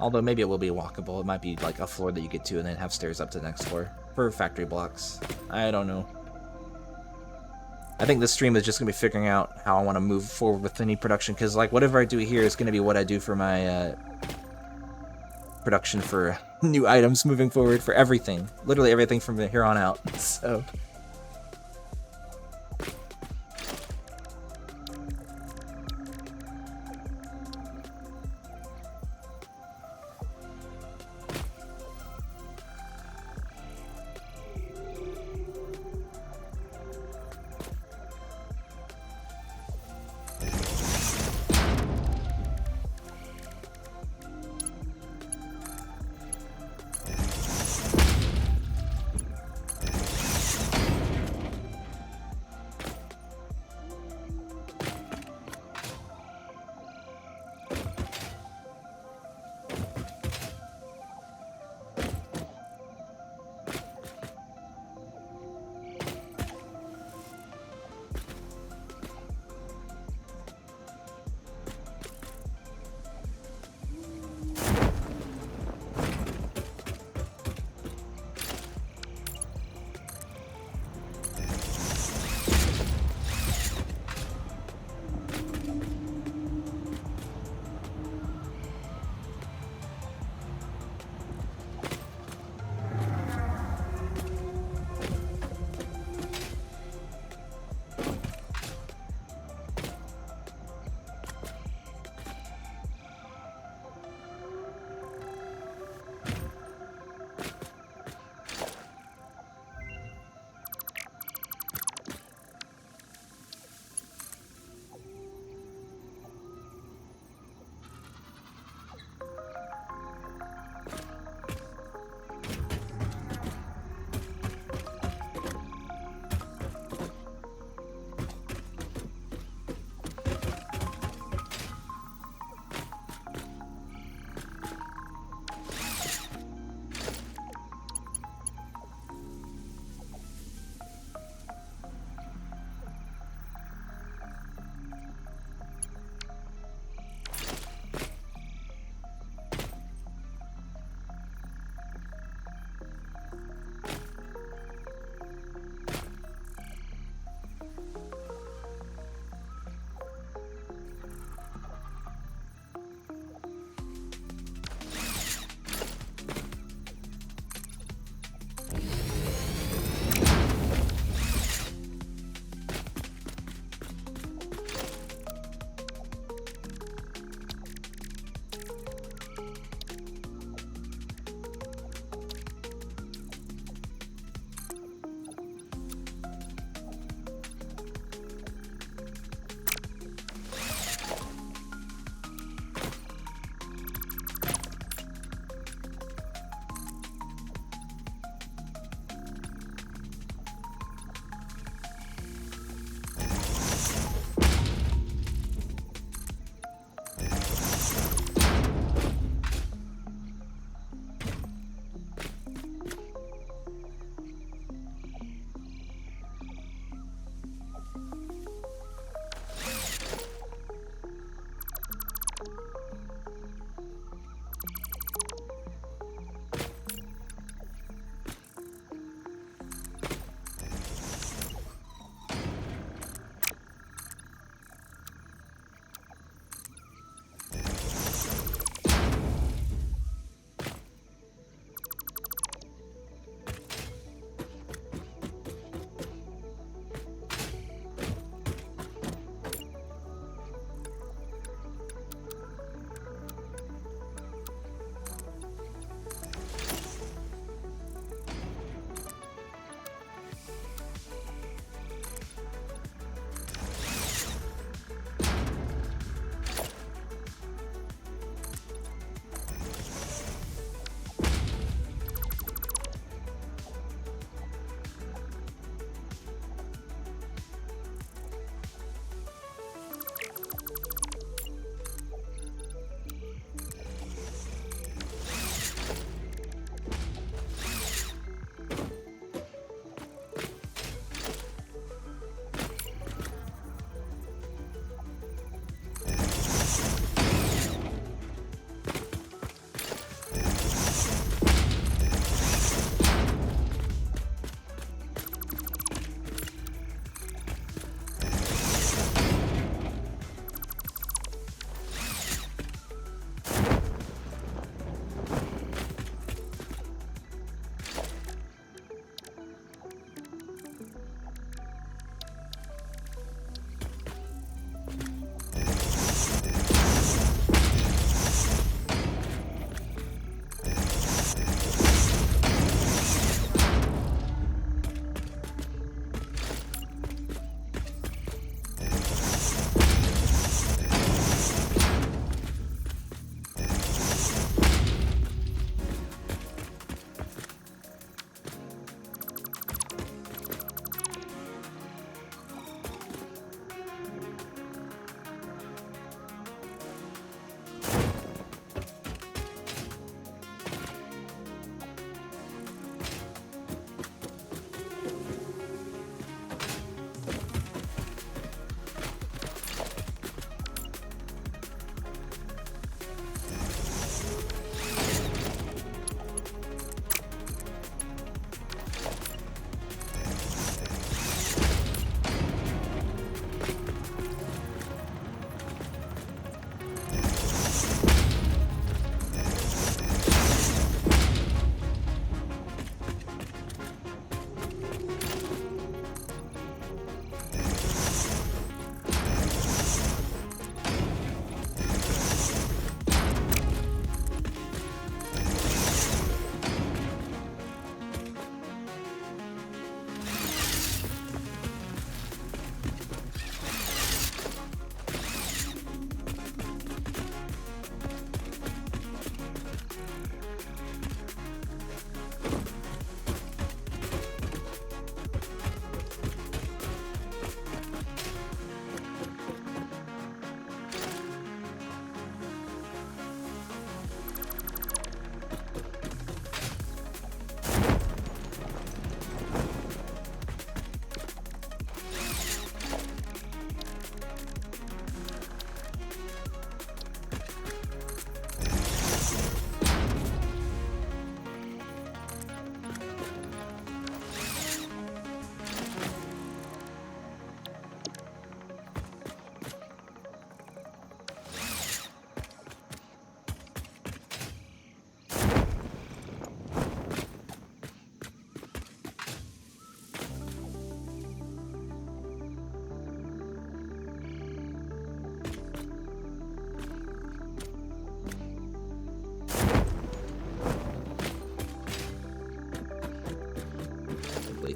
Although maybe it will be walkable. It might be like a floor that you get to and then have stairs up to the next floor for factory blocks. I don't know. I think this stream is just going to be figuring out how I want to move forward with any production, because like whatever I do here is going to be what I do for my production for new items moving forward, for everything. Literally everything from here on out. So...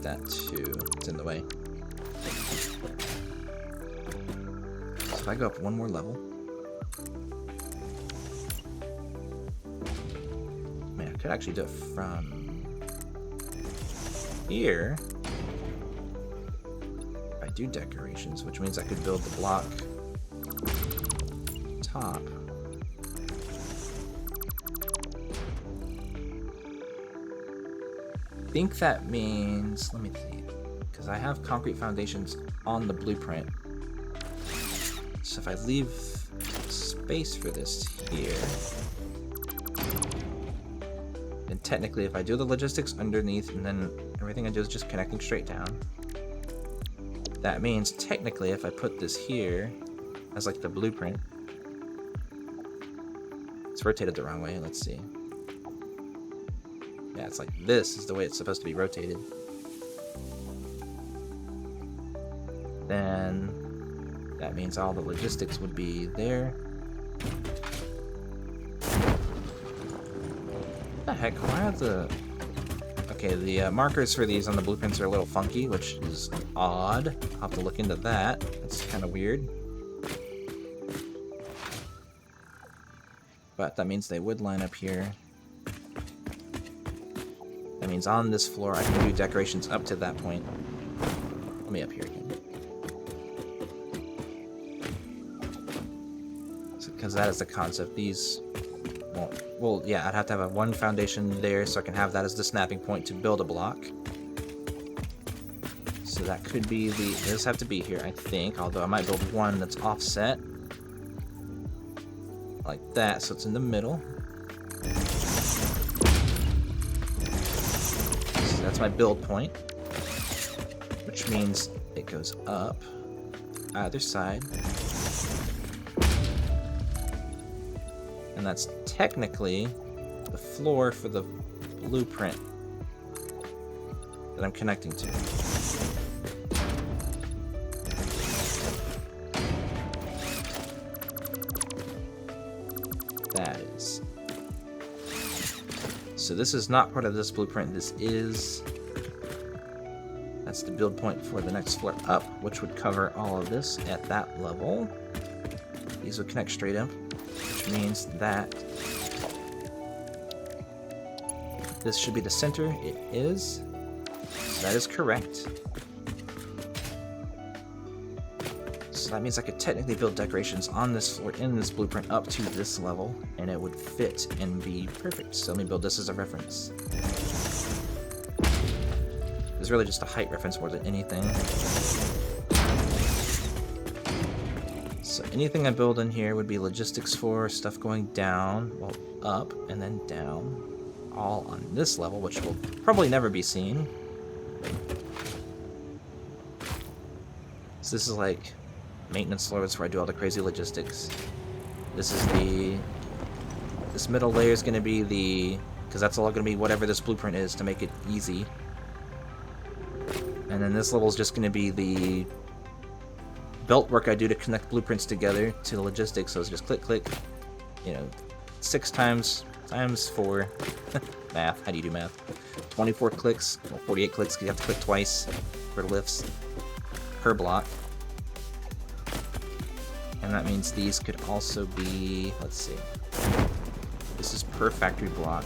that too. It's in the way. So if I go up one more level... Man, I could actually do it from... here. If I do decorations, which means I could build the block... top. I think that means, let me see, because I have concrete foundations on the blueprint. So if I leave space for this here, then technically if I do the logistics underneath and then everything I do is just connecting straight down, that means technically if I put this here as like the blueprint, it's rotated the wrong way, let's see. Yeah, it's like this is the way it's supposed to be rotated. Then that means all the logistics would be there. What the heck? Why are the... Okay, the markers for these on the blueprints are a little funky, which is odd. I'll have to look into that. That's kind of weird. But that means they would line up here. That means on this floor I can do decorations up to that point. Let me up here again. Because that is the concept. These won't... Well, yeah, I'd have to have one foundation there so I can have that as the snapping point to build a block. So that could be the... Those have to be here, I think. Although I might build one that's offset. Like that, so it's in the middle. That's my build point, which means it goes up either side, and that's technically the floor for the blueprint that I'm connecting to. That is. So this is not part of this blueprint, this is... That's the build point for the next floor up, which would cover all of this at that level. These would connect straight up, which means that this should be the center. It is. So that is correct. So that means I could technically build decorations on this floor in this blueprint up to this level, and it would fit and be perfect. So let me build this as a reference. It's really just a height reference more than anything. So anything I build in here would be logistics for stuff going down, well, up, and then down. All on this level, which will probably never be seen. So this is like maintenance floor, that's where I do all the crazy logistics. This is the... This middle layer is going to be the... Because that's all going to be whatever this blueprint is to make it easy. And then this level is just going to be the belt work I do to connect blueprints together to the logistics. So it's just click, click, you know, 6 times 4. Math. How do you do math? 24 clicks, well, 48 clicks, because you have to click twice for lifts per block. And that means these could also be, let's see, this is per factory block.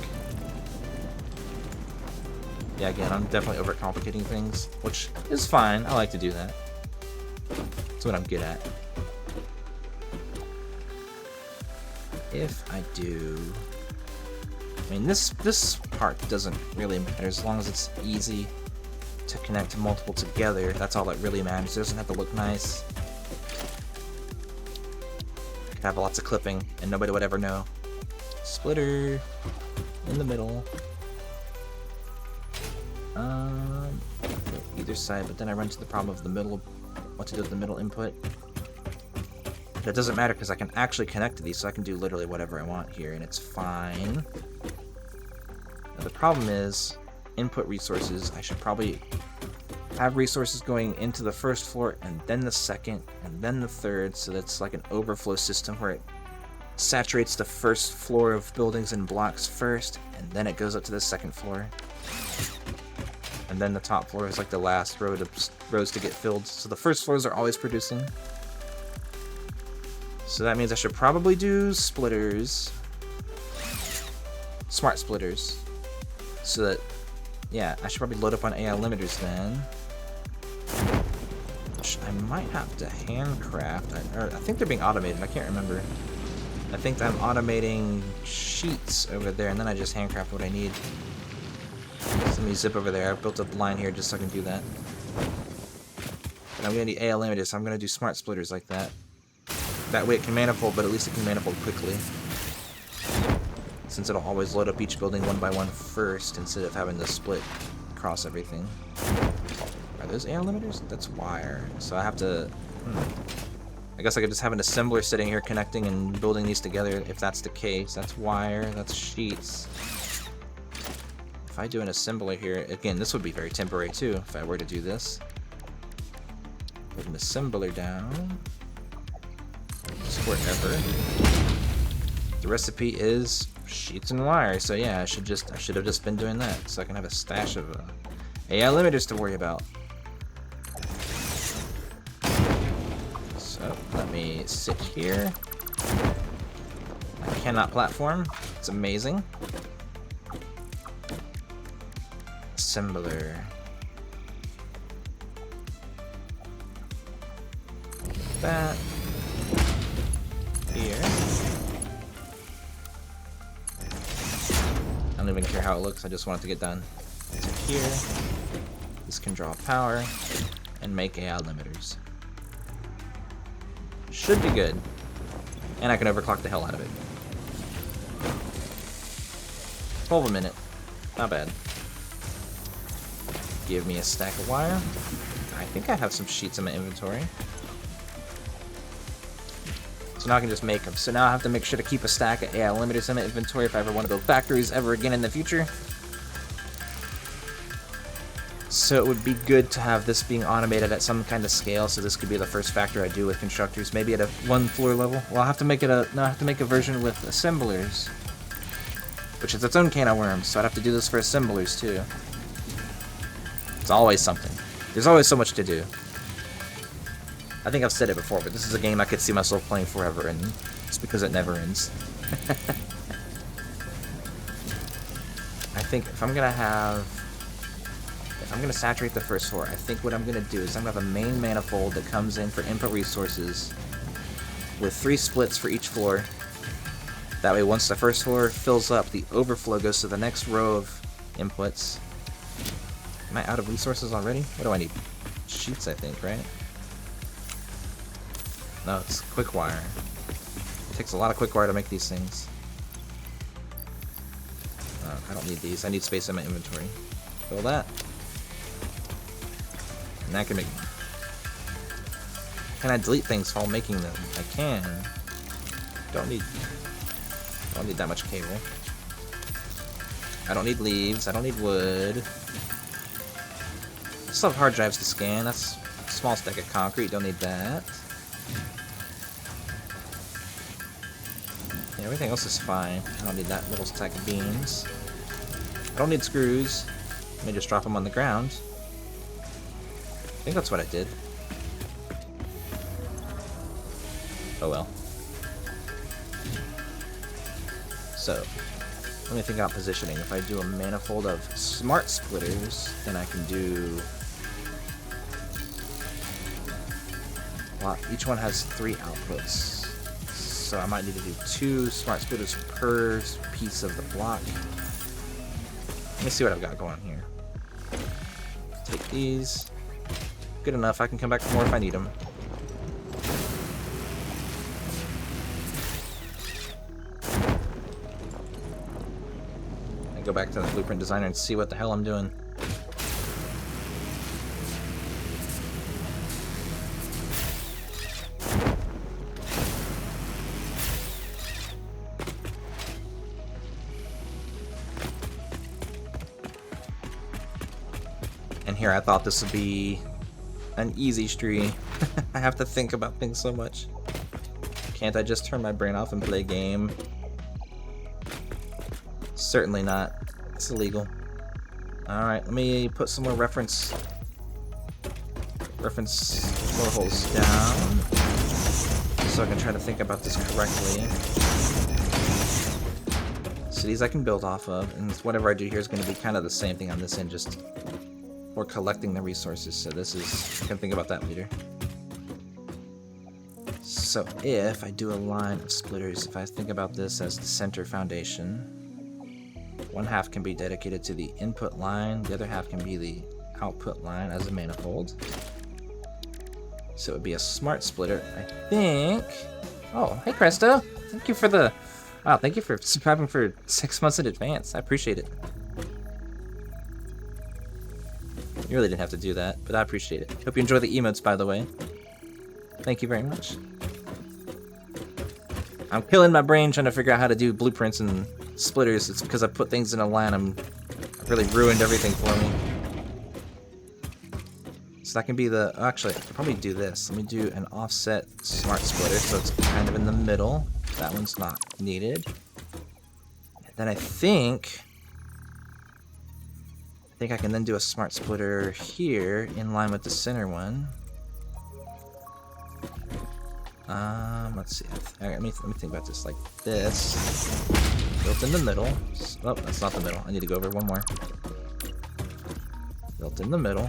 Yeah, again, I'm definitely overcomplicating things, which is fine. I like to do that. That's what I'm good at. If I do... I mean, this part doesn't really matter as long as it's easy to connect multiple together. That's all that really matters. It doesn't have to look nice. I could have lots of clipping and nobody would ever know. Splitter in the middle. Either side, but then I run into the problem of the middle, what to do with the middle input. That doesn't matter because I can actually connect to these, so I can do literally whatever I want here, and it's fine. Now the problem is, input resources. I should probably have resources going into the first floor, and then the second, and then the third, so that's like an overflow system where it saturates the first floor of buildings and blocks first, and then it goes up to the second floor. And then the top floor is like the last rows to get filled. So the first floors are always producing. So that means I should probably do splitters. Smart splitters. So that, yeah, I should probably load up on AI limiters then. Which I might have to handcraft. I think they're being automated, I can't remember. I think I'm automating sheets over there, and then I just handcraft what I need. So let me zip over there. I've built up the line here just so I can do that. But I'm going to need AI limiters, so I'm going to do smart splitters like that. That way it can manifold, but at least it can manifold quickly. Since it'll always load up each building one by one first, instead of having to split across everything. Are those AI limiters? That's wire. So I have to... I guess I could just have an assembler sitting here connecting and building these together if that's the case. That's wire, that's sheets. If I do an assembler here, again, this would be very temporary too, if I were to do this. Put an assembler down. Just forever. The recipe is sheets and wire, so yeah, I should have just been doing that, so I can have a stash of AI limiters to worry about. So let me sit here. I cannot platform. It's amazing. Assembler. That. Here. I don't even care how it looks, I just want it to get done. So here. This can draw power and make AI limiters. Should be good. And I can overclock the hell out of it. 12 a minute. Not bad. Give me a stack of wire. I think I have some sheets in my inventory. So now I can just make them. So now I have to make sure to keep a stack of AI limiters in my inventory if I ever want to build factories ever again in the future. So it would be good to have this being automated at some kind of scale, so this could be the first factory I do with constructors, maybe at a 1 floor level. Well, I have to make it I have to make a version with assemblers, which is its own can of worms, so I'd have to do this for assemblers too. It's always something. There's always so much to do. I think I've said it before, but this is a game I could see myself playing forever, and it's because it never ends. I think if I'm gonna saturate the first floor, I think what I'm gonna do is I'm gonna have a main manifold that comes in for input resources with 3 splits for each floor. That way once the first floor fills up, the overflow goes to the next row of inputs. Am I out of resources already? What do I need? Sheets, I think, right? No, it's quick wire. It takes a lot of quick wire to make these things. Oh, I don't need these. I need space in my inventory. Fill that. And I can make... Can I delete things while making them? I can. Don't need that much cable. I don't need leaves. I don't need wood. I still have hard drives to scan. That's a small stack of concrete. Don't need that. Yeah, everything else is fine. I don't need that little stack of beams. I don't need screws. Let me just drop them on the ground. I think that's what I did. Oh well. So, let me think about positioning. If I do a manifold of smart splitters, then I can do... Well, each one has 3 outputs. So I might need to do 2 smart splitters per piece of the block. Let me see what I've got going here. Take these. Good enough, I can come back for more if I need them. And go back to the blueprint designer and see what the hell I'm doing. And here I thought this would be an easy stream. I have to think about things so much. Can't I just turn my brain off and play a game? Certainly not. It's illegal. Alright, let me put some more reference floor holes down so I can try to think about this correctly. So these I can build off of, and whatever I do here is going to be kind of the same thing on this end, just for collecting the resources. So this is, I can think about that later. So if I do a line of splitters, if I think about this as the center foundation, one half can be dedicated to the input line, the other half can be the output line as a manifold. So it would be a smart splitter, I think. Oh, hey Cresto! Thank you for the... Wow, thank you for subscribing for 6 months in advance. I appreciate it. You really didn't have to do that, but I appreciate it. Hope you enjoy the emotes, by the way. Thank you very much. I'm killing my brain trying to figure out how to do blueprints and splitters. It's because I put things in a line. I've really ruined everything for me. So that can be the... Actually, I could probably do this. Let me do an offset smart splitter, so it's kind of in the middle. That one's not needed. And then I think I can then do a smart splitter here in line with the center one. Let's see. Alright, let me think about this like this. Built in the middle. Oh, that's not the middle. I need to go over one more. Built in the middle.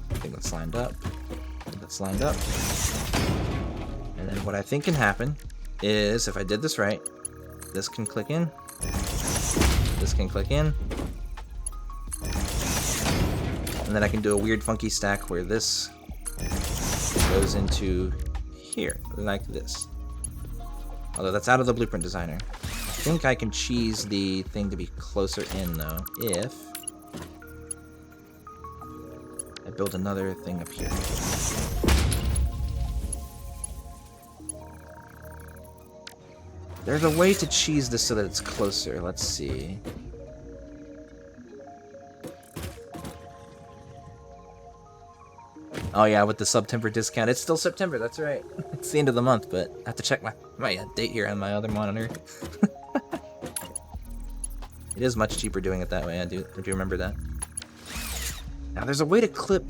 I think that's lined up. That's lined up. And then what I think can happen is, if I did this right, this can click in. This can click in. And then I can do a weird funky stack where this goes into here, like this. Although that's out of the blueprint designer. I think I can cheese the thing to be closer in though, if I build another thing up here. There's a way to cheese this so that it's closer. Let's see. Oh yeah, with the September discount. It's still September, that's right. It's the end of the month, but I have to check my date here on my other monitor. It is much cheaper doing it that way, I do remember that. Now there's a way to clip...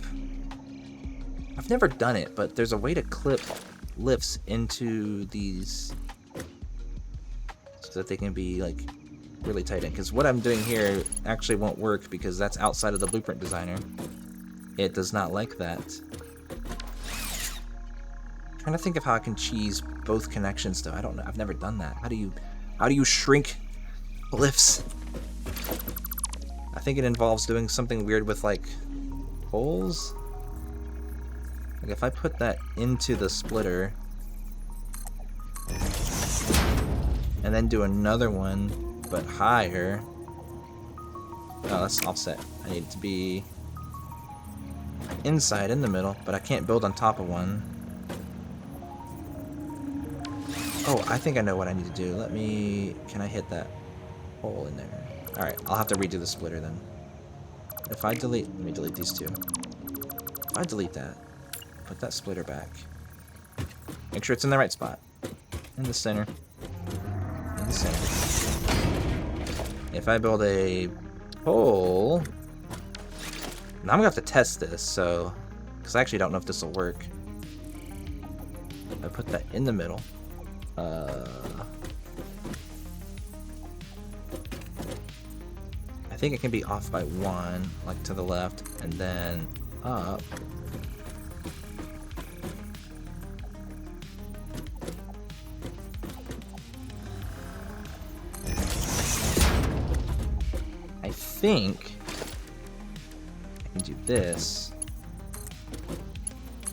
I've never done it, but there's a way to clip lifts into these so that they can be like really tight in. Because what I'm doing here actually won't work because that's outside of the blueprint designer. It does not like that. I'm trying to think of how I can cheese both connections though. I don't know. I've never done that. How do you shrink lifts? I think it involves doing something weird with like holes. Like if I put that into the splitter and then do another one but higher. Oh, that's offset. I need it to be inside in the middle, but I can't build on top of one. Oh, I think I know what I need to do. Can I hit that hole in there? Alright, I'll have to redo the splitter then. If I let me delete these two. If I delete that, put that splitter back. Make sure it's in the right spot. In the center. In the center. If I build a hole... Now I'm gonna have to test this, so... Because I actually don't know if this will work. I put that in the middle. I think it can be off by one, like to the left, and then up. I think I can do this,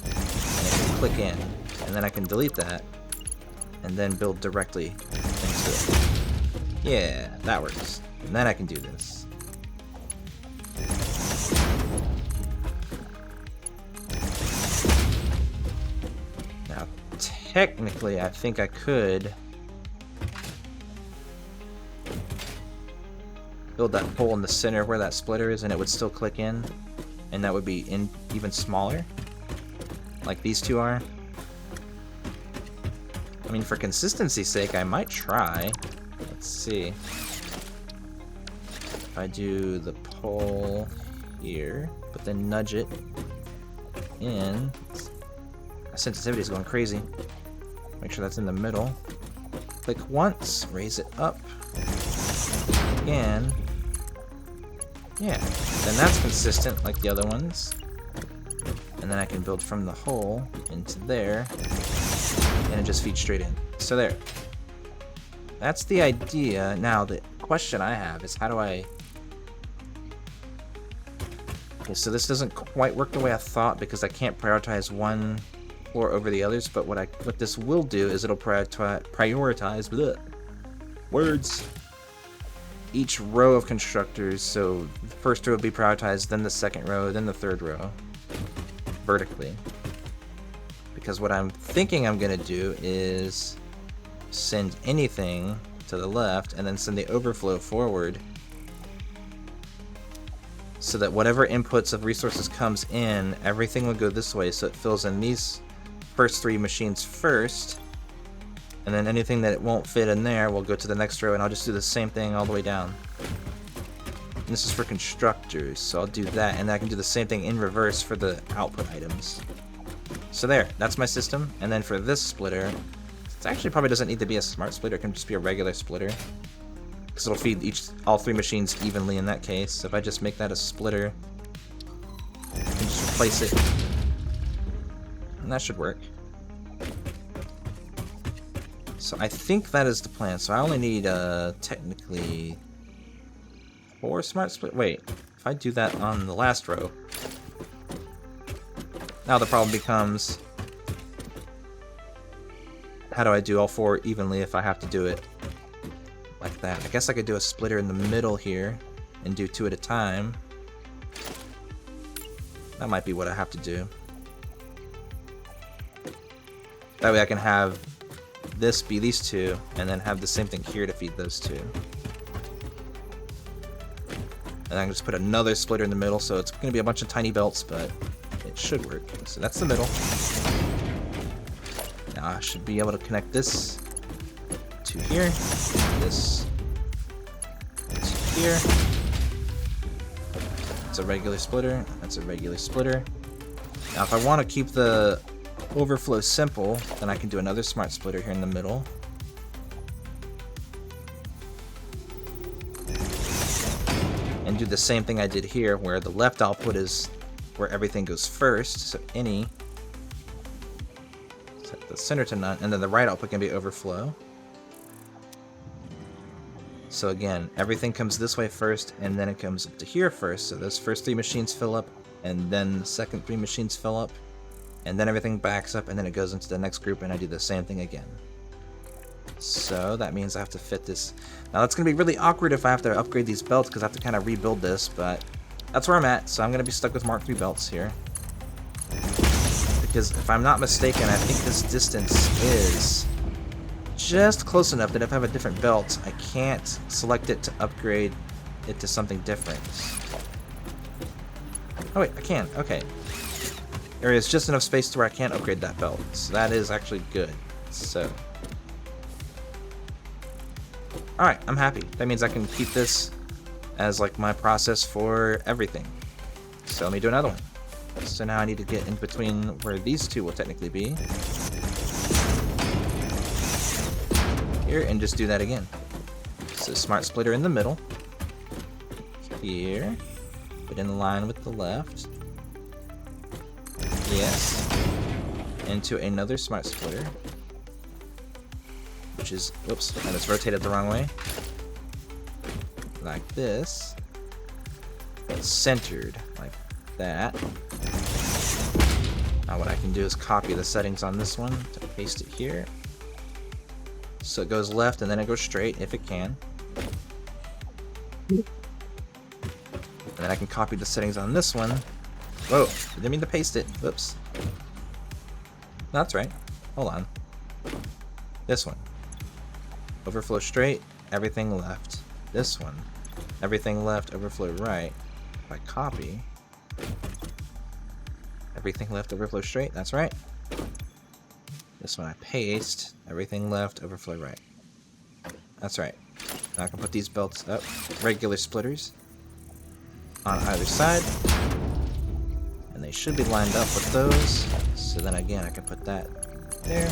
and it can click in, and then I can delete that, and then build directly into it. Yeah, that works. And then I can do this. Now, technically, I think I could build that hole in the center where that splitter is, and it would still click in, and that would be even smaller, like these two are. I mean, for consistency's sake, I might try. Let's see. if I do the pole here, but then nudge it in, my sensitivity is going crazy. Make sure that's in the middle. Click once, raise it up. Again. Yeah, then that's consistent like the other ones. And then I can build from the hole into there, and it just feeds straight in. So there. That's the idea. Now, the question I have is how do I... Okay, so this doesn't quite work the way I thought because I can't prioritize one floor over the others, but what this will do is it'll prioritize bleh, words each row of constructors. So the first row will be prioritized, then the second row, then the third row, vertically. Because what I'm thinking I'm gonna do is send anything to the left and then send the overflow forward, so that whatever inputs of resources comes in, everything will go this way, so it fills in these first 3 machines first, and then anything that it won't fit in there will go to the next row, and I'll just do the same thing all the way down. And this is for constructors, so I'll do that, and I can do the same thing in reverse for the output items. So there, that's my system. And then for this splitter, it actually probably doesn't need to be a smart splitter, it can just be a regular splitter, because it'll feed all 3 machines evenly in that case. So if I just make that a splitter, I can just replace it, and that should work. So I think that is the plan. So I only need technically 4 smart split. Wait, if I do that on the last row, now the problem becomes, how do I do all 4 evenly if I have to do it like that? I guess I could do a splitter in the middle here and do 2 at a time. That might be what I have to do. That way I can have this be these 2, and then have the same thing here to feed those 2. And I can just put another splitter in the middle, so it's going to be a bunch of tiny belts, but it should work. So that's the middle. Now I should be able to connect this to here, this to here. That's a regular splitter, that's a regular splitter. Now if I want to keep the overflow simple, then I can do another smart splitter here in the middle. And do the same thing I did here, where the left output is where everything goes first, so any, set the center to none, and then the right output can be overflow. So again, everything comes this way first, and then it comes up to here first, so those first 3 machines fill up, and then the second 3 machines fill up, and then everything backs up, and then it goes into the next group, and I do the same thing again. So that means I have to fit this. Now that's going to be really awkward if I have to upgrade these belts, because I have to kind of rebuild this, but that's where I'm at, so I'm going to be stuck with Mark III belts here. Because if I'm not mistaken, I think this distance is just close enough that if I have a different belt, I can't select it to upgrade it to something different. Oh wait, I can, okay. There is just enough space to where I can't upgrade that belt, so that is actually good. So, alright, I'm happy. That means I can keep this as like my process for everything. So let me do another one. So now I need to get in between where these 2 will technically be. Here, and just do that again. So smart splitter in the middle. Here. Put in line with the left. Yes. Into another smart splitter. Which is, oops, and it's rotated the wrong way. Like this. It's centered like that. Now what I can do is copy the settings on this one to paste it here. So it goes left and then it goes straight if it can. And then I can copy the settings on this one. Whoa, didn't mean to paste it. Whoops. That's right. Hold on. This one. Overflow straight, everything left. This one. Everything left, overflow right. If I copy. Everything left, overflow straight. That's right. This one I paste. Everything left, overflow right. That's right. Now I can put these belts up. Regular splitters. on either side. And they should be lined up with those. So then again, I can put that there.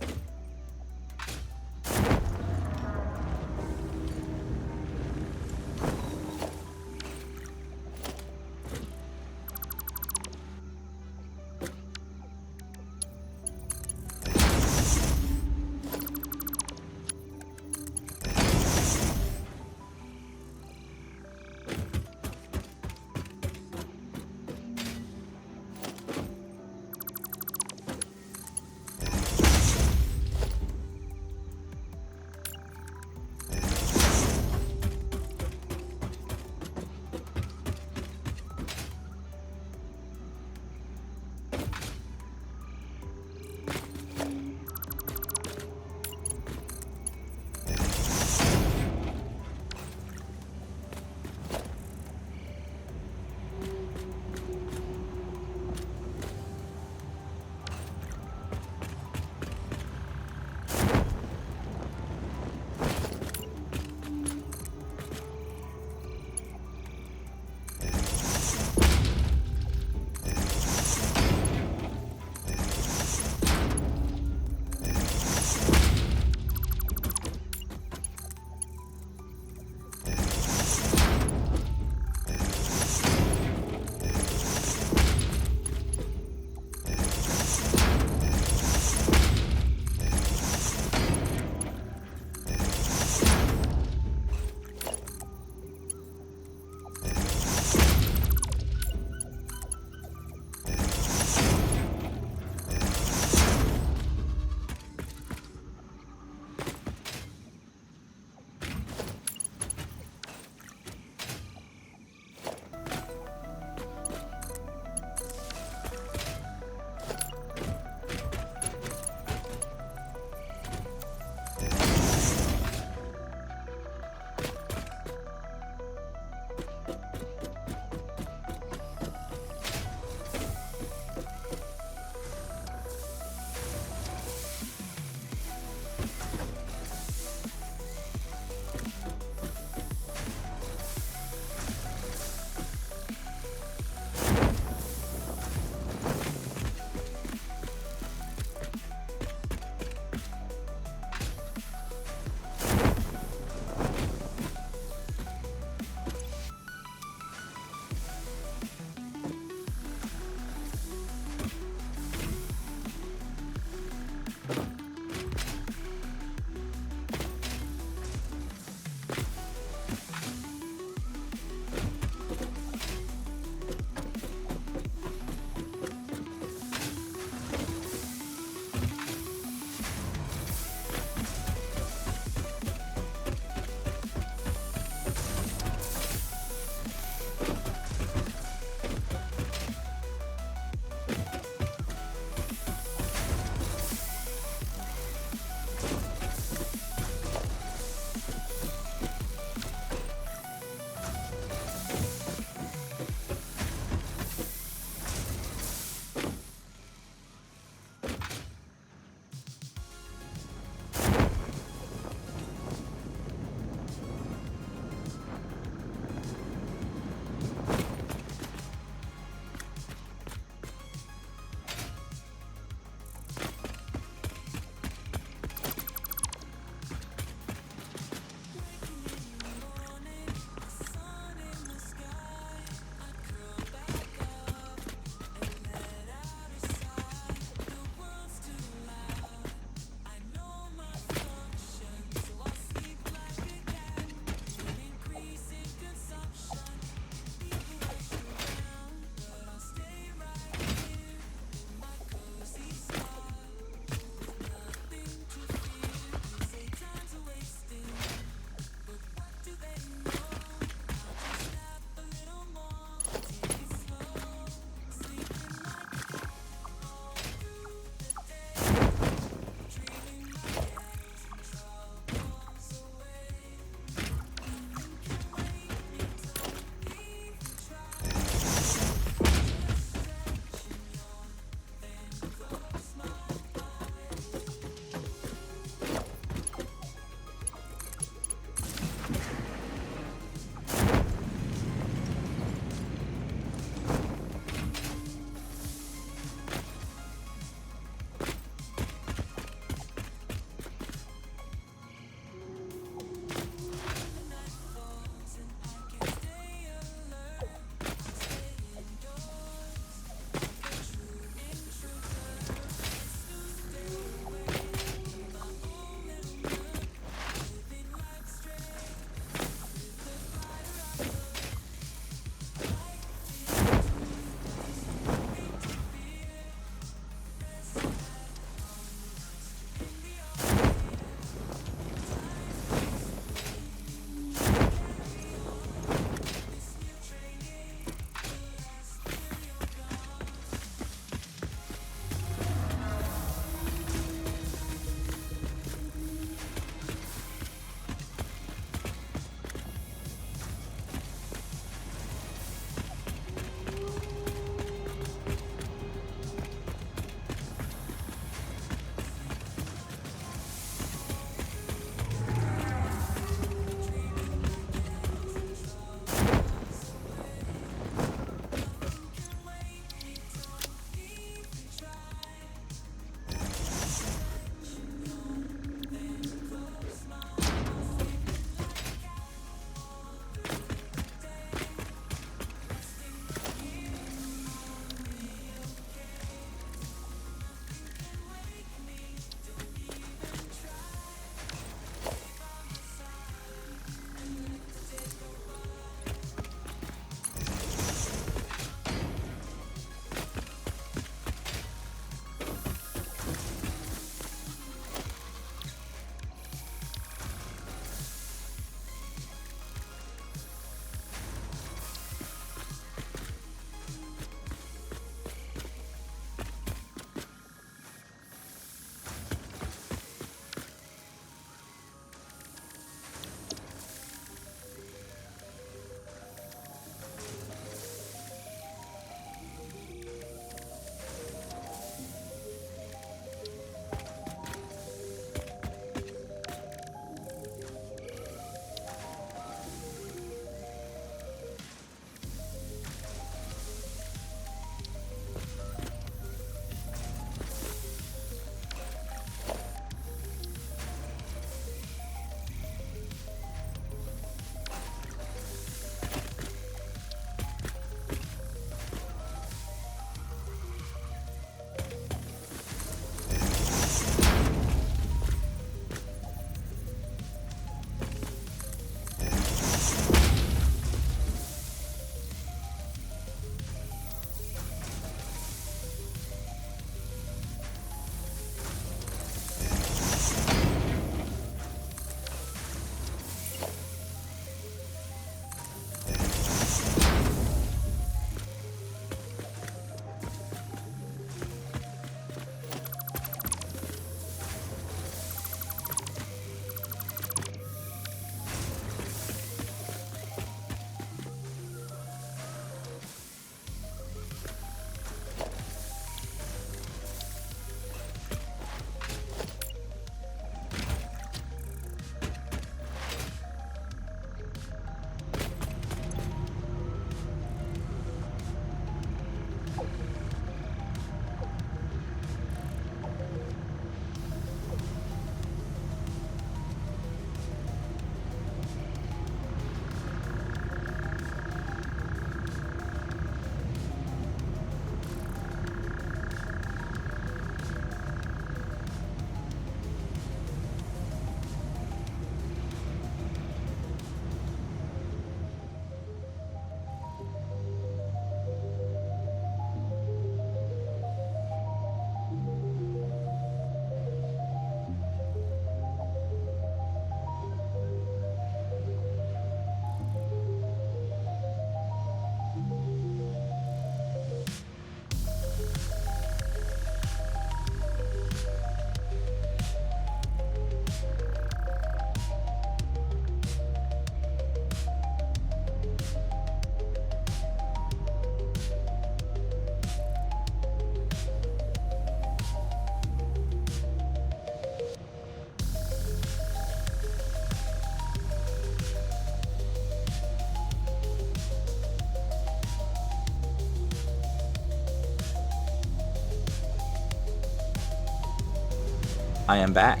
I am back,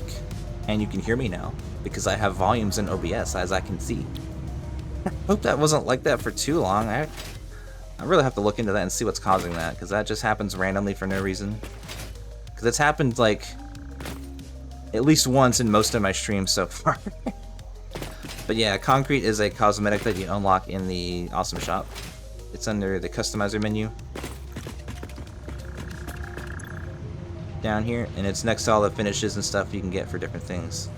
and you can hear me now, because I have volumes in OBS, as I can see. Hope that wasn't like that for too long. I really have to look into that and see what's causing that, because that just happens randomly for no reason. Because it's happened, like, at least once in most of my streams so far. But yeah, concrete is a cosmetic that you unlock in the Awesome Shop. It's under the customizer menu. Down here, and it's next to all the finishes and stuff you can get for different things.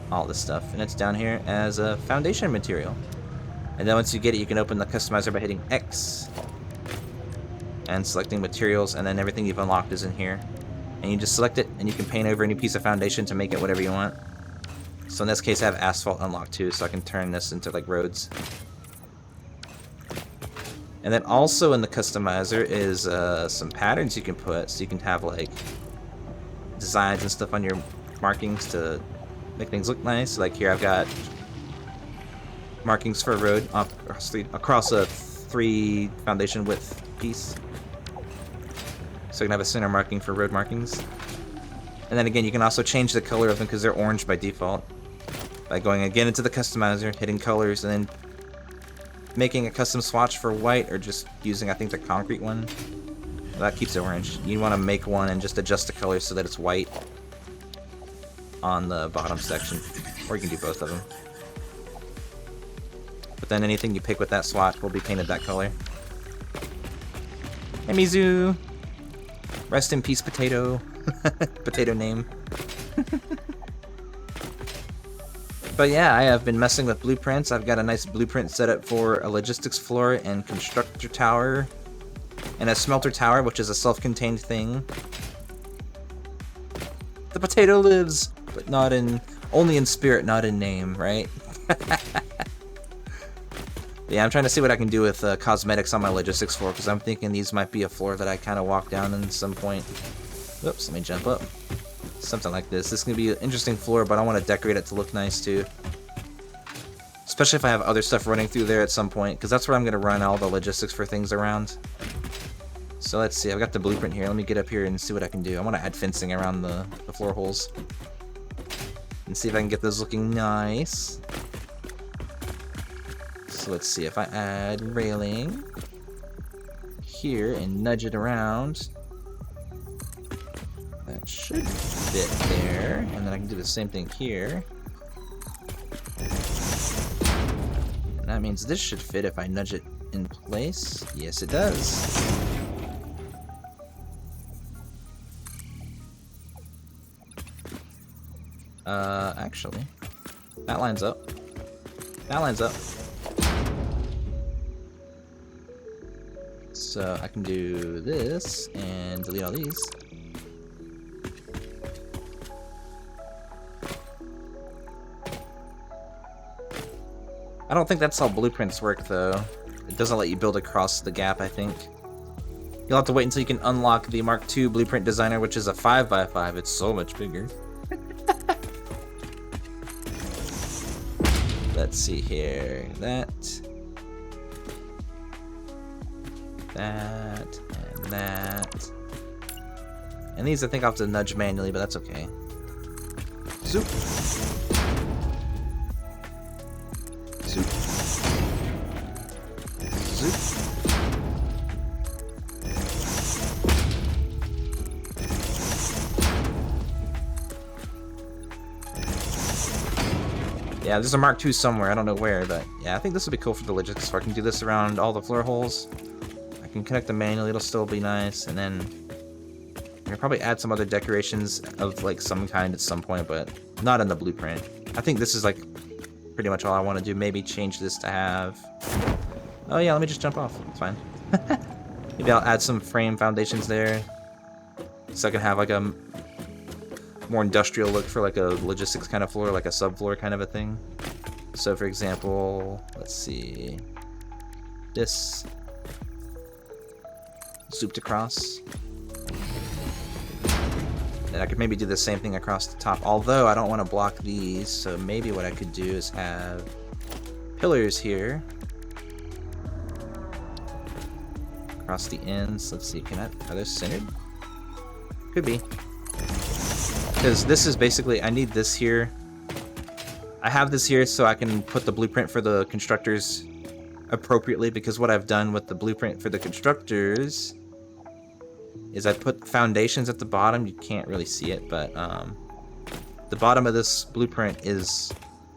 All this stuff, and it's down here as a foundation material. And then once you get it, you can open the customizer by hitting X and selecting materials, and then everything you've unlocked is in here. And you just select it, and you can paint over any piece of foundation to make it whatever you want. So in this case, I have asphalt unlocked too, so I can turn this into like roads. And then also in the customizer is some patterns you can put, so you can have like designs and stuff on your markings to make things look nice. Like here I've got markings for a road across a 3 foundation width piece. So I can have a center marking for road markings. And then again, you can also change the color of them because they're orange by default. By going again into the customizer, hitting colors, and then making a custom swatch for white, or just using, I think, the concrete one. Well, that keeps it orange. You want to make one and just adjust the color so that it's white on the bottom section. Or you can do both of them. But then anything you pick with that swatch will be painted that color. Hey Mizu! Rest in peace, Potato. Potato name. But yeah, I have been messing with blueprints. I've got a nice blueprint set up for a logistics floor and constructor tower and a smelter tower, which is a self-contained thing. The potato lives, but not in, only in spirit, not in name, right? Yeah, I'm trying to see what I can do with cosmetics on my logistics floor, because I'm thinking these might be a floor that I kind of walk down in some point. Whoops, let me jump up. Something like this. This is going to be an interesting floor, but I want to decorate it to look nice too. Especially if I have other stuff running through there at some point, because that's where I'm going to run all the logistics for things around. So let's see, I've got the blueprint here. Let me get up here and see what I can do. I want to add fencing around the floor holes. And see if I can get those looking nice. So let's see, if I add railing here and nudge it around, that should fit there. And then I can do the same thing here. And that means this should fit if I nudge it in place. Yes, it does. Actually, that lines up. That lines up. So I can do this and delete all these. I don't think that's how blueprints work though. It doesn't let you build across the gap, I think. You'll have to wait until you can unlock the Mark II Blueprint Designer, which is a 5x5. It's so much bigger. Let's see here. That, and that. And these I think I'll have to nudge manually, but that's okay. Zoop. Zoop. Zoop. Yeah, there's a Mark II somewhere, I don't know where, but yeah, I think this would be cool for the logistics, so I can do this around all the floor holes. I can connect them manually, it'll still be nice, and then I'll probably add some other decorations of like some kind at some point, but not in the blueprint. I think this is like pretty much all I want to do. Maybe change this to have... Oh yeah, let me just jump off, it's fine. Maybe I'll add some frame foundations there, so I can have like a more industrial look for like a logistics kind of floor, like a subfloor kind of a thing. So for example, let's see, this zooped across. And I could maybe do the same thing across the top, although I don't want to block these, so maybe what I could do is have pillars here across the ends. Let's see, are those centered? Could be. Because this is basically, I need this here. I have this here so I can put the blueprint for the constructors appropriately, because what I've done with the blueprint for the constructors is I put foundations at the bottom. You can't really see it, but the bottom of this blueprint is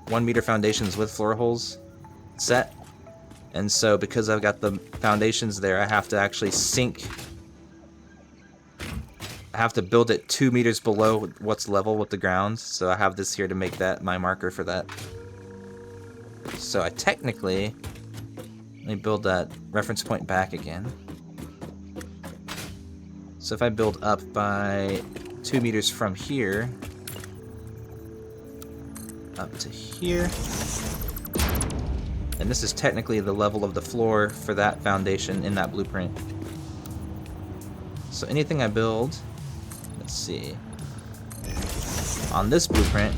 1 meter foundations with floor holes set. And so because I've got the foundations there, I have to actually sink. I have to build it 2 meters below what's level with the ground. So I have this here to make that my marker for that. So I technically, let me build that reference point back again. So if I build up by 2 meters from here, up to here, and this is technically the level of the floor for that foundation in that blueprint. So anything I build, let's see, on this blueprint,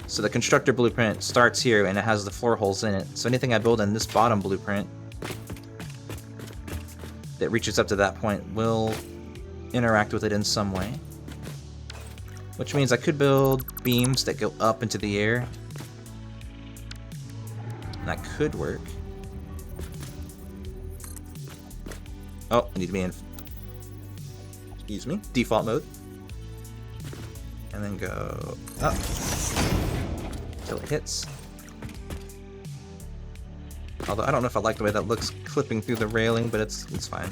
so the constructor blueprint starts here and it has the floor holes in it. So anything I build in this bottom blueprint that reaches up to that point will interact with it in some way. Which means I could build beams that go up into the air. And that could work. Oh, I need to be in, excuse me, default mode. And then go up till it hits. Although I don't know if I like the way that looks clipping through the railing, but it's fine.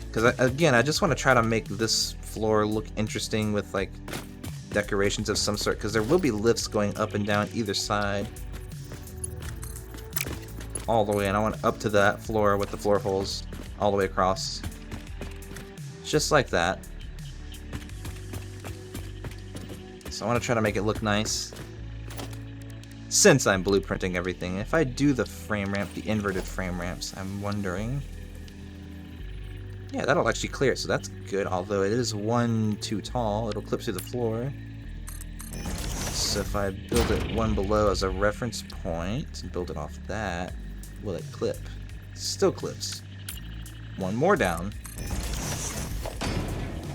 Because again, I just want to try to make this floor look interesting with like decorations of some sort, because there will be lifts going up and down either side all the way, and I want up to that floor with the floor holes all the way across, just like that. So I want to try to make it look nice since I'm blueprinting everything. If I do the frame ramp, the inverted frame ramps, I'm wondering, yeah, that'll actually clear it, so that's good. Although it is 1 too tall, it'll clip through the floor. So if I build it 1 below as a reference point and build it off that, will it clip? Still clips. 1 more down.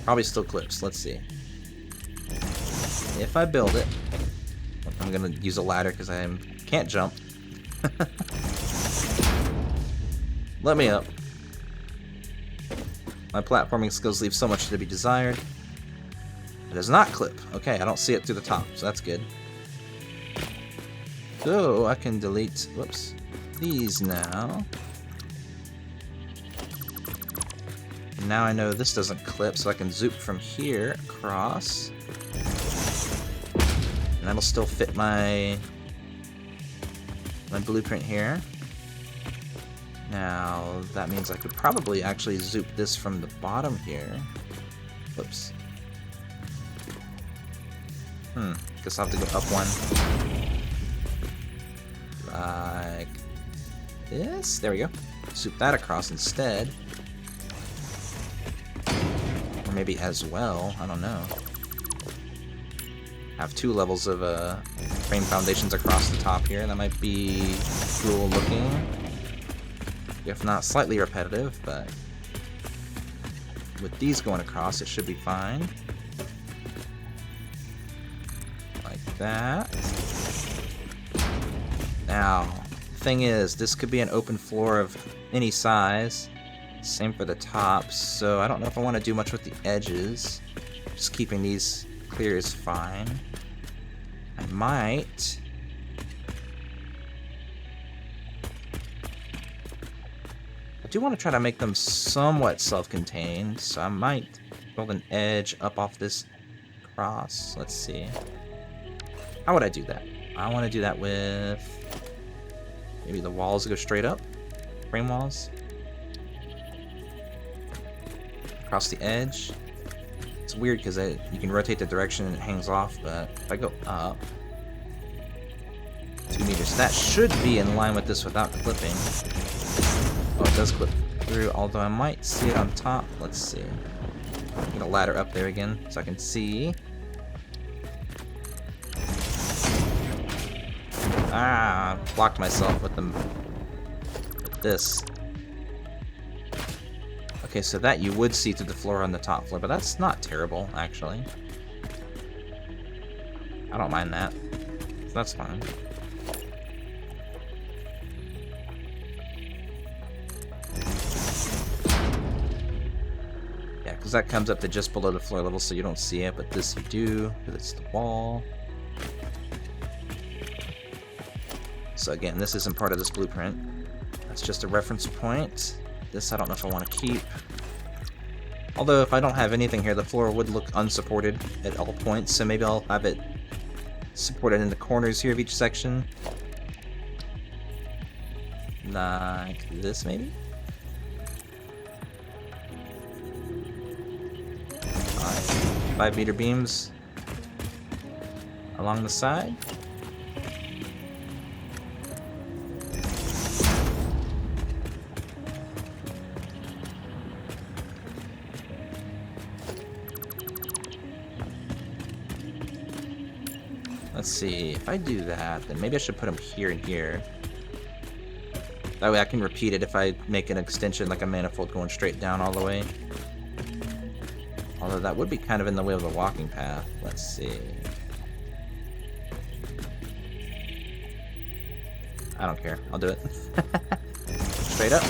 Probably still clips. Let's see. If I build it, I'm gonna use a ladder because I can't jump. Let me up. My platforming skills leave so much to be desired. It does not clip. Okay, I don't see it through the top, so that's good. So I can delete, whoops, these now. And now I know this doesn't clip, so I can zoop from here across. And that'll still fit my blueprint here. Now, that means I could probably actually zoop this from the bottom here. Whoops. Guess I'll have to go up 1. Like this. There we go. Zoop that across instead. Or maybe as well. I don't know. Have 2 levels of frame foundations across the top here. That might be cool looking. If not slightly repetitive, but with these going across, it should be fine. Like that. Now, the thing is, this could be an open floor of any size. Same for the top, so I don't know if I want to do much with the edges. Just keeping these clear is fine. I might... I do want to try to make them somewhat self-contained, so I might build an edge up off this cross. Let's see. How would I do that? I want to do that with maybe the walls go straight up, frame walls, across the edge. It's weird because you can rotate the direction and it hangs off, but if I go up 2 meters, that should be in line with this without clipping. Oh, it does clip through, although I might see it on top. Let's see. I'm gonna ladder up there again so I can see. Ah, blocked myself with this. Okay, so that you would see through the floor on the top floor, but that's not terrible, actually. I don't mind that. That's fine. Yeah, because that comes up to just below the floor level, so you don't see it, but this you do, because it's the wall. So again, this isn't part of this blueprint. That's just a reference point. This I don't know if I want to keep. Although if I don't have anything here, the floor would look unsupported at all points, so maybe I'll have it supported in the corners here of each section. Like this, maybe? 5-meter beams along the side. Let's see, if I do that, then maybe I should put them here and here. That way I can repeat it if I make an extension like a manifold going straight down all the way. Although that would be kind of in the way of the walking path. Let's see. I don't care. I'll do it. Straight up.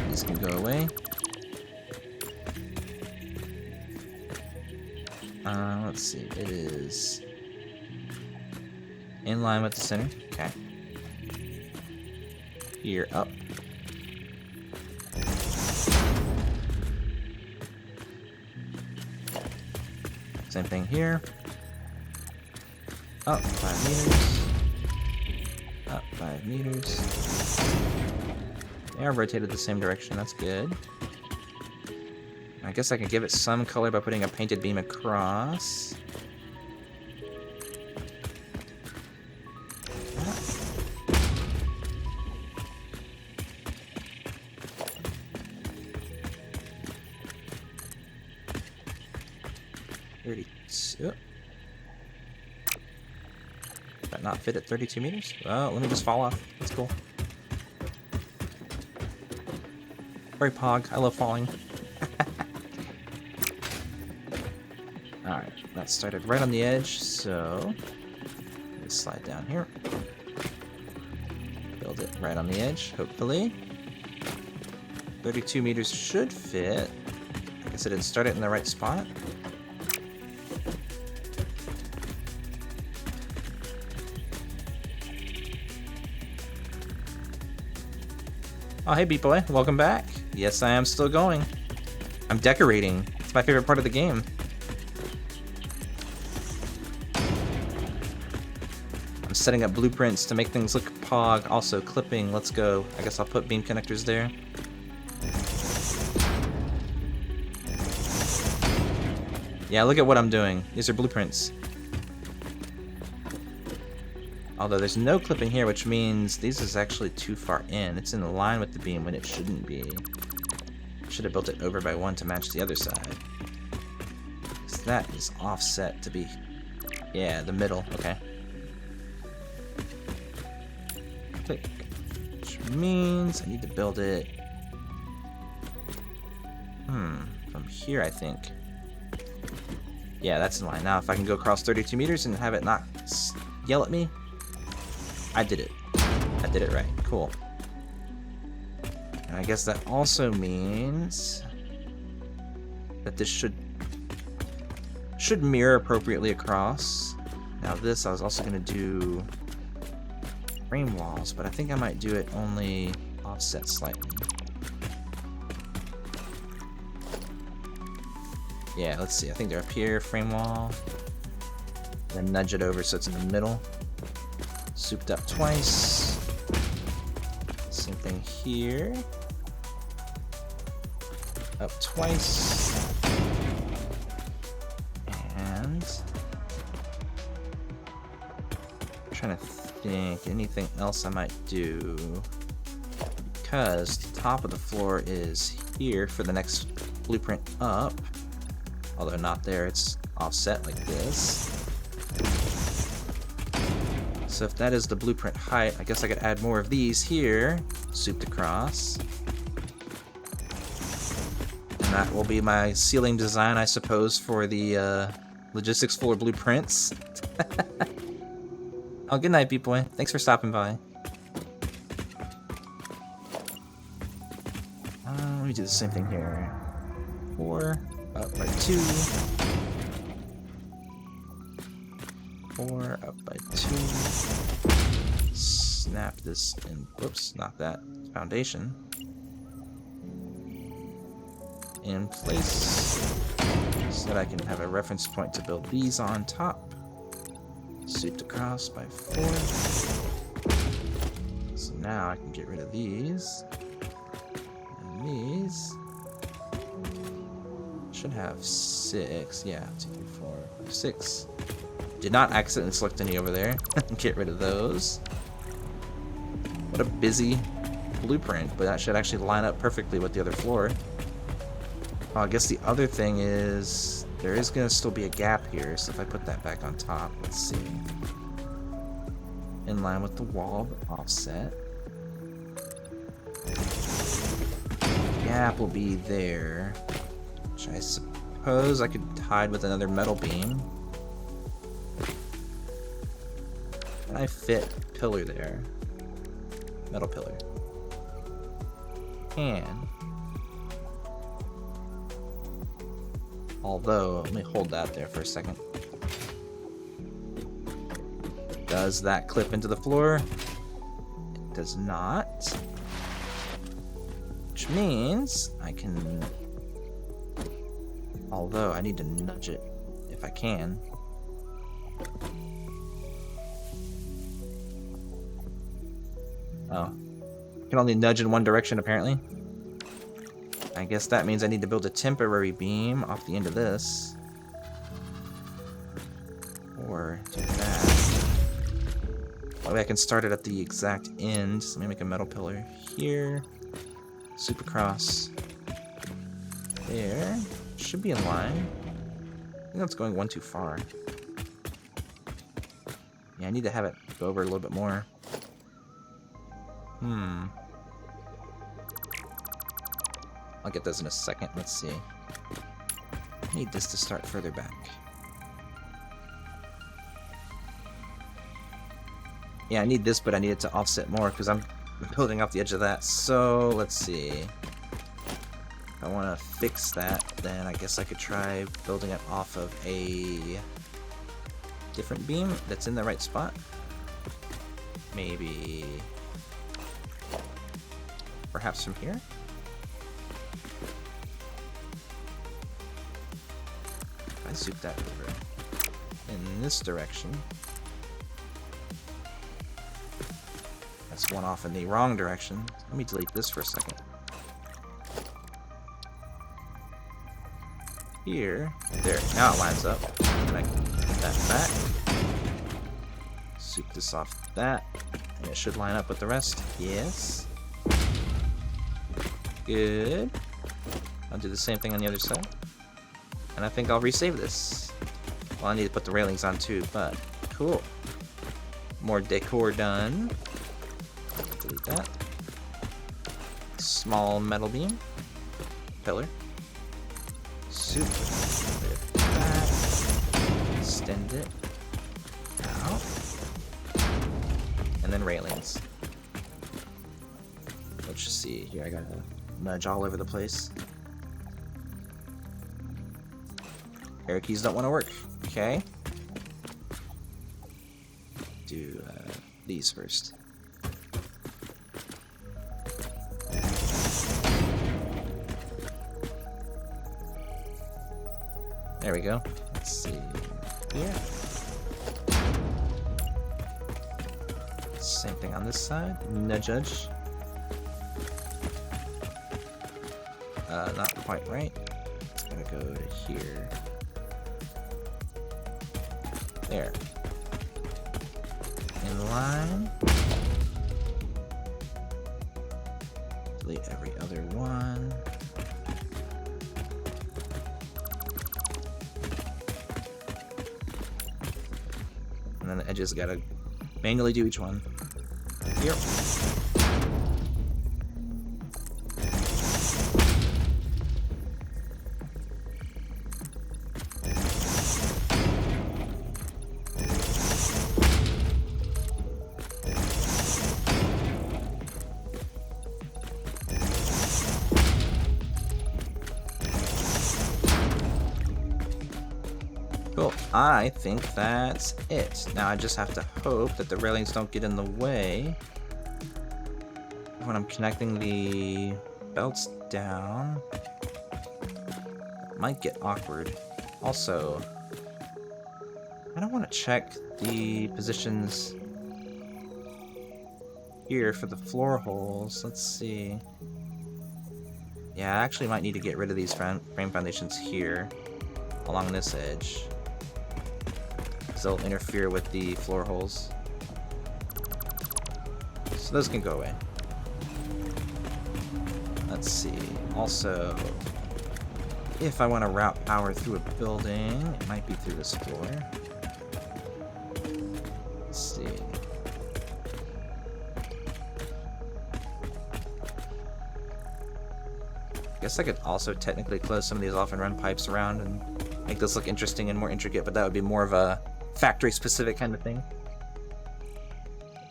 These can go away. Let's see. It is in line with the center. Okay. Here up. Same thing here. Up 5 meters. Up 5 meters. They are rotated the same direction. That's good. I guess I can give it some color by putting a painted beam across. Did that not fit at 32 meters? Well, let me just fall off. That's cool. Very pog. I love falling. Alright, that started right on the edge, so let's slide down here. Build it right on the edge, hopefully. 32 meters should fit. I guess I didn't start it in the right spot. Oh, hey, Beat Boy. Welcome back. Yes, I am still going. I'm decorating. It's my favorite part of the game. I'm setting up blueprints to make things look pog. Also, clipping. Let's go. I guess I'll put beam connectors there. Yeah, look at what I'm doing. These are blueprints. Although there's no clipping here, which means this is actually too far in. It's in line with the beam when it shouldn't be. Should have built it over by 1 to match the other side. So that is offset to be... Yeah, the middle. Okay. Click. Which means I need to build it... From here, I think. Yeah, that's in line. Now, if I can go across 32 meters and have it not yell at me... I did it. I did it right. Cool. And I guess that also means that this should mirror appropriately across. Now this I was also going to do frame walls, but I think I might do it only offset slightly. Yeah, let's see. I think they're up here, frame wall. Then nudge it over so it's in the middle. Souped up twice. Same thing here. Up twice. And I'm trying to think anything else I might do, because the top of the floor is here for the next blueprint up. Although not there, it's offset like this. So if that is the blueprint height, I guess I could add more of these here, souped across. And that will be my ceiling design, I suppose, for the logistics floor blueprints. Oh, good night, B-Boy. Thanks for stopping by. Let me do the same thing here. 4 up by 2. 4 up by 2. Snap this in. Whoops, not that. Foundation. In place. So that I can have a reference point to build these on top. Souped across by 4. So now I can get rid of these. And these. Should have 6. Yeah, 2, 3, 4, 5, 6. Did not accidentally select any over there. Get rid of those. What a busy blueprint, but that should actually line up perfectly with the other floor. Oh, I guess the other thing is there is going to still be a gap here, so if I put that back on top, let's see. In line with the wall, but offset. Gap will be there, which I suppose I could hide with another metal beam. Can I fit pillar there? Metal pillar. Can. Although, let me hold that there for a second. Does that clip into the floor? It does not. Which means I can... Although, I need to nudge it if I can. Oh. I can only nudge in one direction, apparently. I guess that means I need to build a temporary beam off the end of this. Or do that. That way I can start it at the exact end. So let me make a metal pillar here. Soup across. There. Should be in line. I think that's going one too far. Yeah, I need to have it go over a little bit more. I'll get those in a second. Let's see. I need this to start further back. Yeah, I need this, but I need it to offset more because I'm building off the edge of that. So, let's see. If I want to fix that, then I guess I could try building it off of a different beam that's in the right spot. Maybe... perhaps from here? I soup that over in this direction. That's one off in the wrong direction. Let me delete this for a second. Here, there, now it lines up. And I can put that back. Soup this off that. And it should line up with the rest. Yes. Good. I'll do the same thing on the other side. And I think I'll resave this. Well, I need to put the railings on too, but cool. More decor done. Delete that. Small metal beam. Pillar. Soup. Extend it. Out. And then railings. Let's just see here. I gotta nudge all over the place. Arrow keys don't want to work. Okay. Do these first. There we go. Let's see. Here. Same thing on this side. Nudge. Not quite right. It's gonna go to here. There. In line. Delete every other one. And then the edges gotta manually do each one. Here. I think that's it. Now I just have to hope that the railings don't get in the way when I'm connecting the belts down. It might get awkward. Also, I don't want to check the positions here for the floor holes. Let's see. Yeah, I actually might need to get rid of these frame foundations here along this edge, because they'll interfere with the floor holes. So those can go away. Let's see. Also, if I want to route power through a building, it might be through this floor. Let's see. I guess I could also technically close some of these off and run pipes around and make this look interesting and more intricate, but that would be more of a factory-specific kind of thing.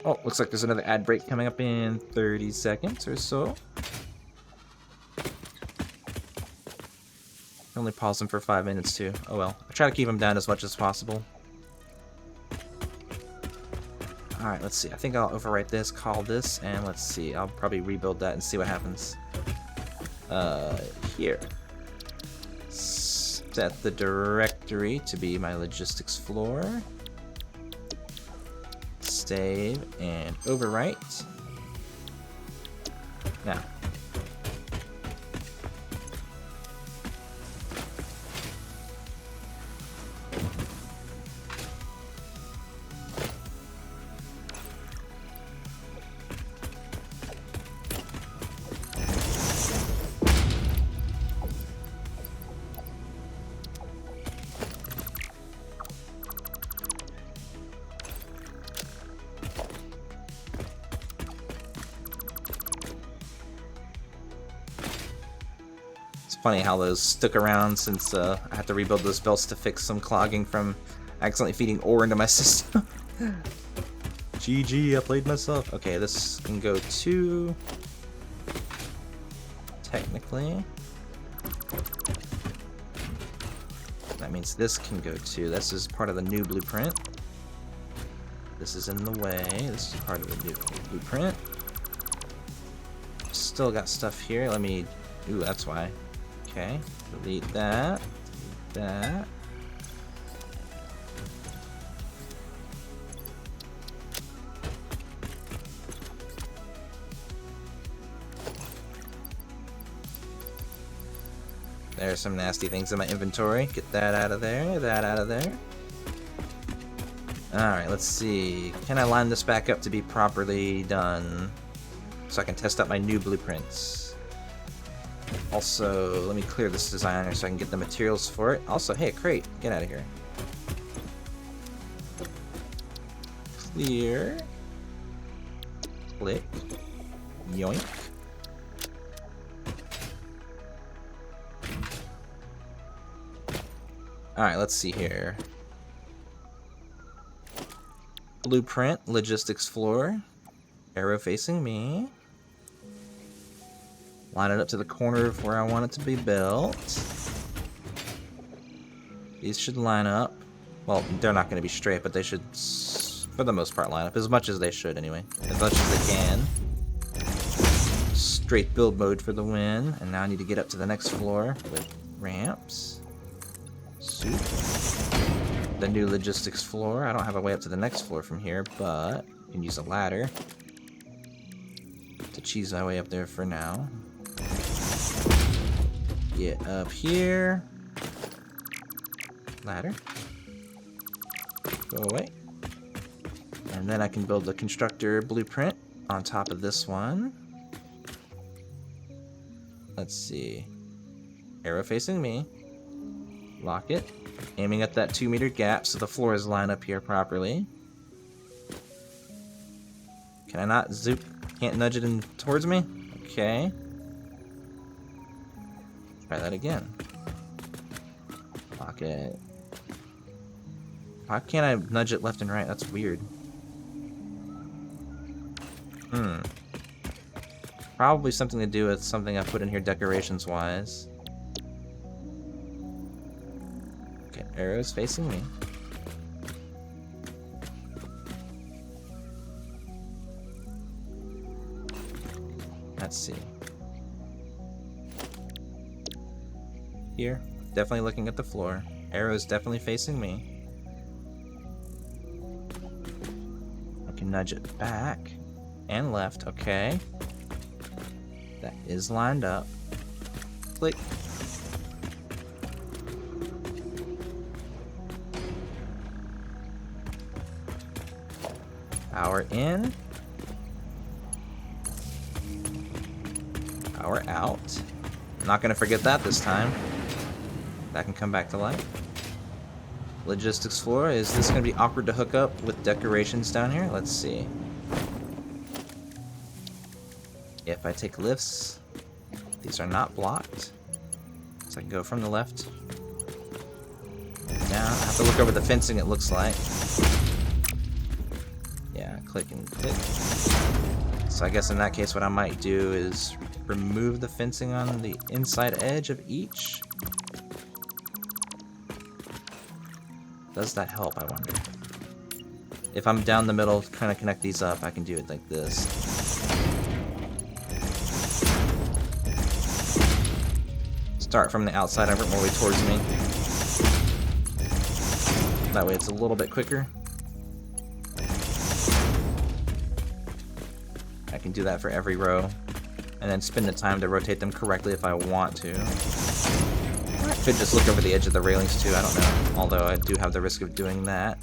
Oh, looks like there's another ad break coming up in 30 seconds or so. Only pause them for 5 minutes too. Oh well. I try to keep them down as much as possible. Alright, let's see. I think I'll overwrite this, call this, and let's see. I'll probably rebuild that and see what happens. Here. Set the directory to be my logistics floor. Save and overwrite. Now. Funny how those stuck around since I had to rebuild those belts to fix some clogging from accidentally feeding ore into my system. GG, I played myself. Okay, this can go to... technically. That means this can go to... this is part of the new blueprint. This is in the way. This is part of the new blueprint. Still got stuff here. Let me... ooh, that's why. Okay, delete that, delete that. There's some nasty things in my inventory. Get that out of there, that out of there. Alright, let's see. Can I line this back up to be properly done so I can test out my new blueprints? Also, let me clear this designer so I can get the materials for it. Also, hey, crate, get out of here. Clear. Click. Yoink. Alright, let's see here. Blueprint, logistics floor. Arrow facing me. Line it up to the corner of where I want it to be built. These should line up. Well, they're not going to be straight, but they should, for the most part, line up as much as they should anyway. As much as they can. Straight build mode for the win. And now I need to get up to the next floor with ramps. Soup. The new logistics floor. I don't have a way up to the next floor from here, but I can use a ladder to cheese my way up there for now. Get up here. Ladder. Go away. And then I can build the constructor blueprint on top of this one. Let's see. Arrow facing me. Lock it. Aiming at that 2-meter gap so the floors line up here properly. Can I not zoop? Can't nudge it in towards me? Okay. Try that again. Lock it. Why can't I nudge it left and right? That's weird. Probably something to do with something I put in here decorations-wise. Okay, arrows facing me. Let's see. Here, definitely looking at the floor. Arrow's definitely facing me. I can nudge it back and left. Okay. That is lined up. Click. Power in. Power out. I'm not going to forget that this time. That can come back to life. Logistics floor. Is this going to be awkward to hook up with decorations down here? Let's see. If I take lifts, these are not blocked. So I can go from the left down. I have to look over the fencing, it looks like. Yeah, click and click. So I guess in that case what I might do is remove the fencing on the inside edge of each. Does that help, I wonder? If I'm down the middle trying to connect these up, I can do it like this. Start from the outside and work my way towards me. That way it's a little bit quicker. I can do that for every row. And then spend the time to rotate them correctly if I want to. I could just look over the edge of the railings too, I don't know. Although I do have the risk of doing that.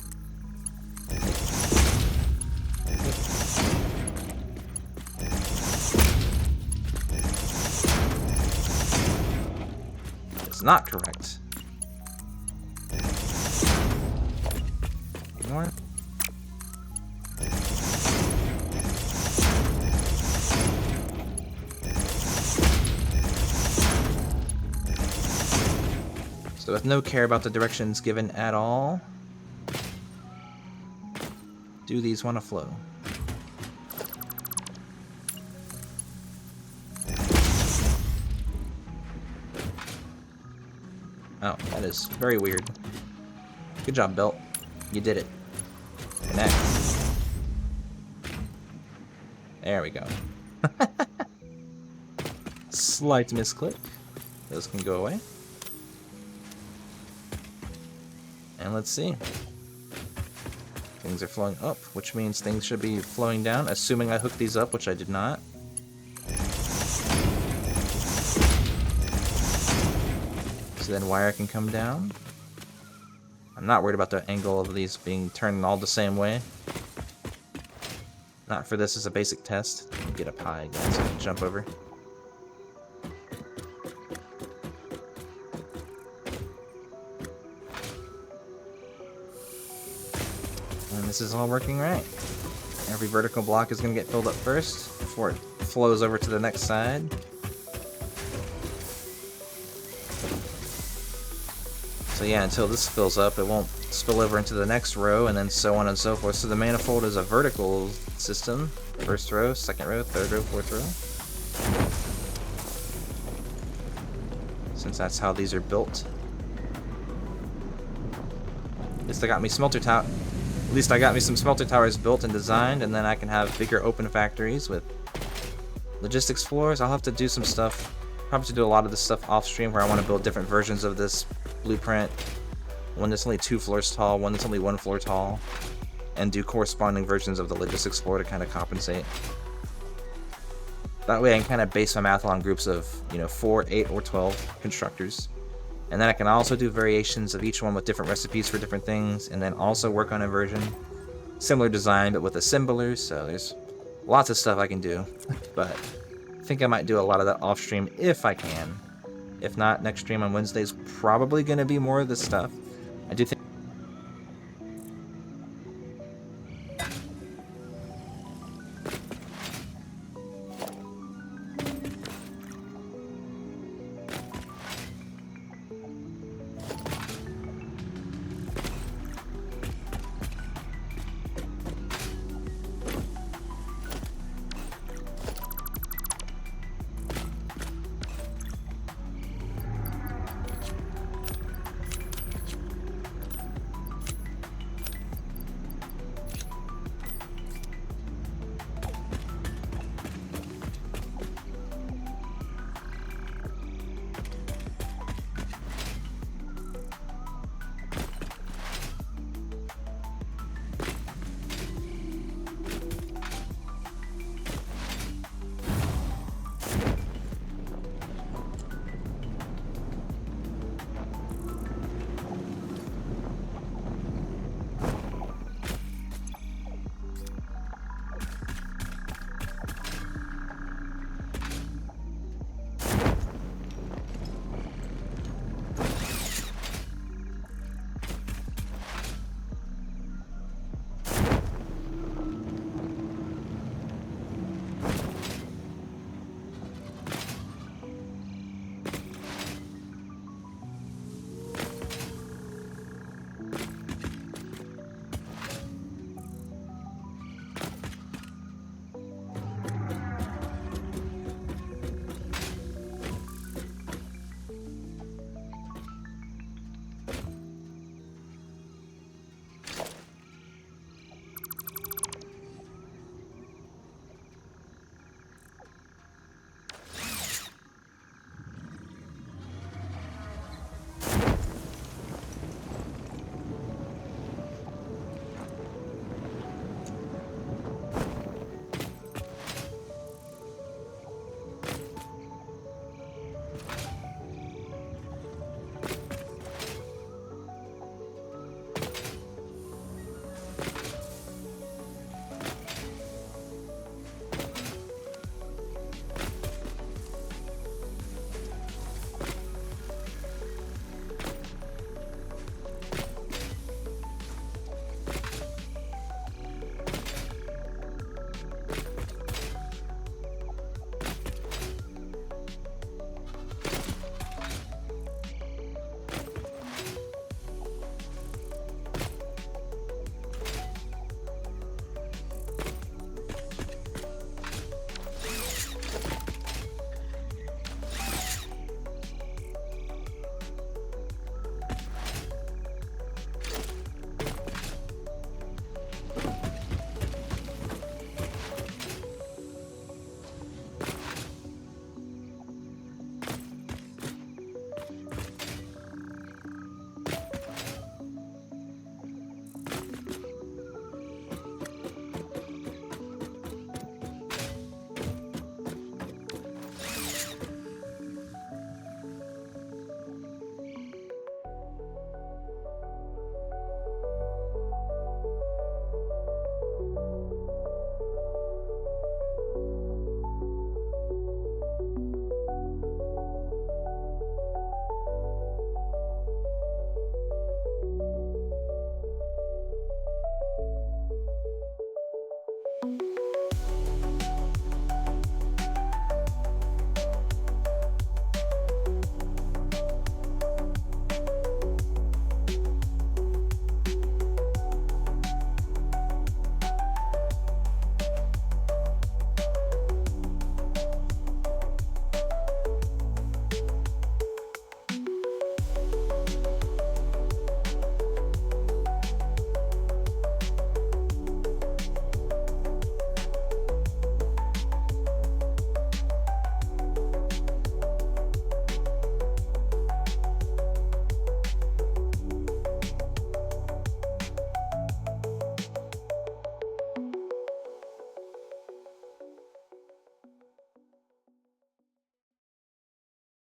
It's not correct. Ignore it. So with no care about the directions given at all, do these want to flow? Oh, that is very weird. Good job, Belt. You did it. Connect. There we go. Slight misclick. Those can go away. And let's see. Things are flowing up, which means things should be flowing down, assuming I hooked these up, which I did not. So then wire can come down. I'm not worried about the angle of these being turned all the same way. Not for this as a basic test. Get up high again so I can jump over. And this is all working right. Every vertical block is going to get filled up first before it flows over to the next side. So yeah, until this fills up, it won't spill over into the next row, and then so on and so forth. So the manifold is a vertical system. First row, second row, third row, fourth row. Since that's how these are built. At least I got me some smelter towers built and designed, and then I can have bigger open factories with logistics floors. I'll have to do some stuff. Probably to do a lot of this stuff off stream where I want to build different versions of this blueprint. One that's only 2 floors tall, one that's only 1 floor tall, and do corresponding versions of the logistics floor to kind of compensate. That way I can kind of base my math on groups of, 4, 8, or 12 constructors. And then I can also do variations of each one with different recipes for different things, and then also work on a version. Similar design, but with assemblers, so there's lots of stuff I can do. But I think I might do a lot of that off stream if I can. If not, next stream on Wednesday is probably going to be more of this stuff.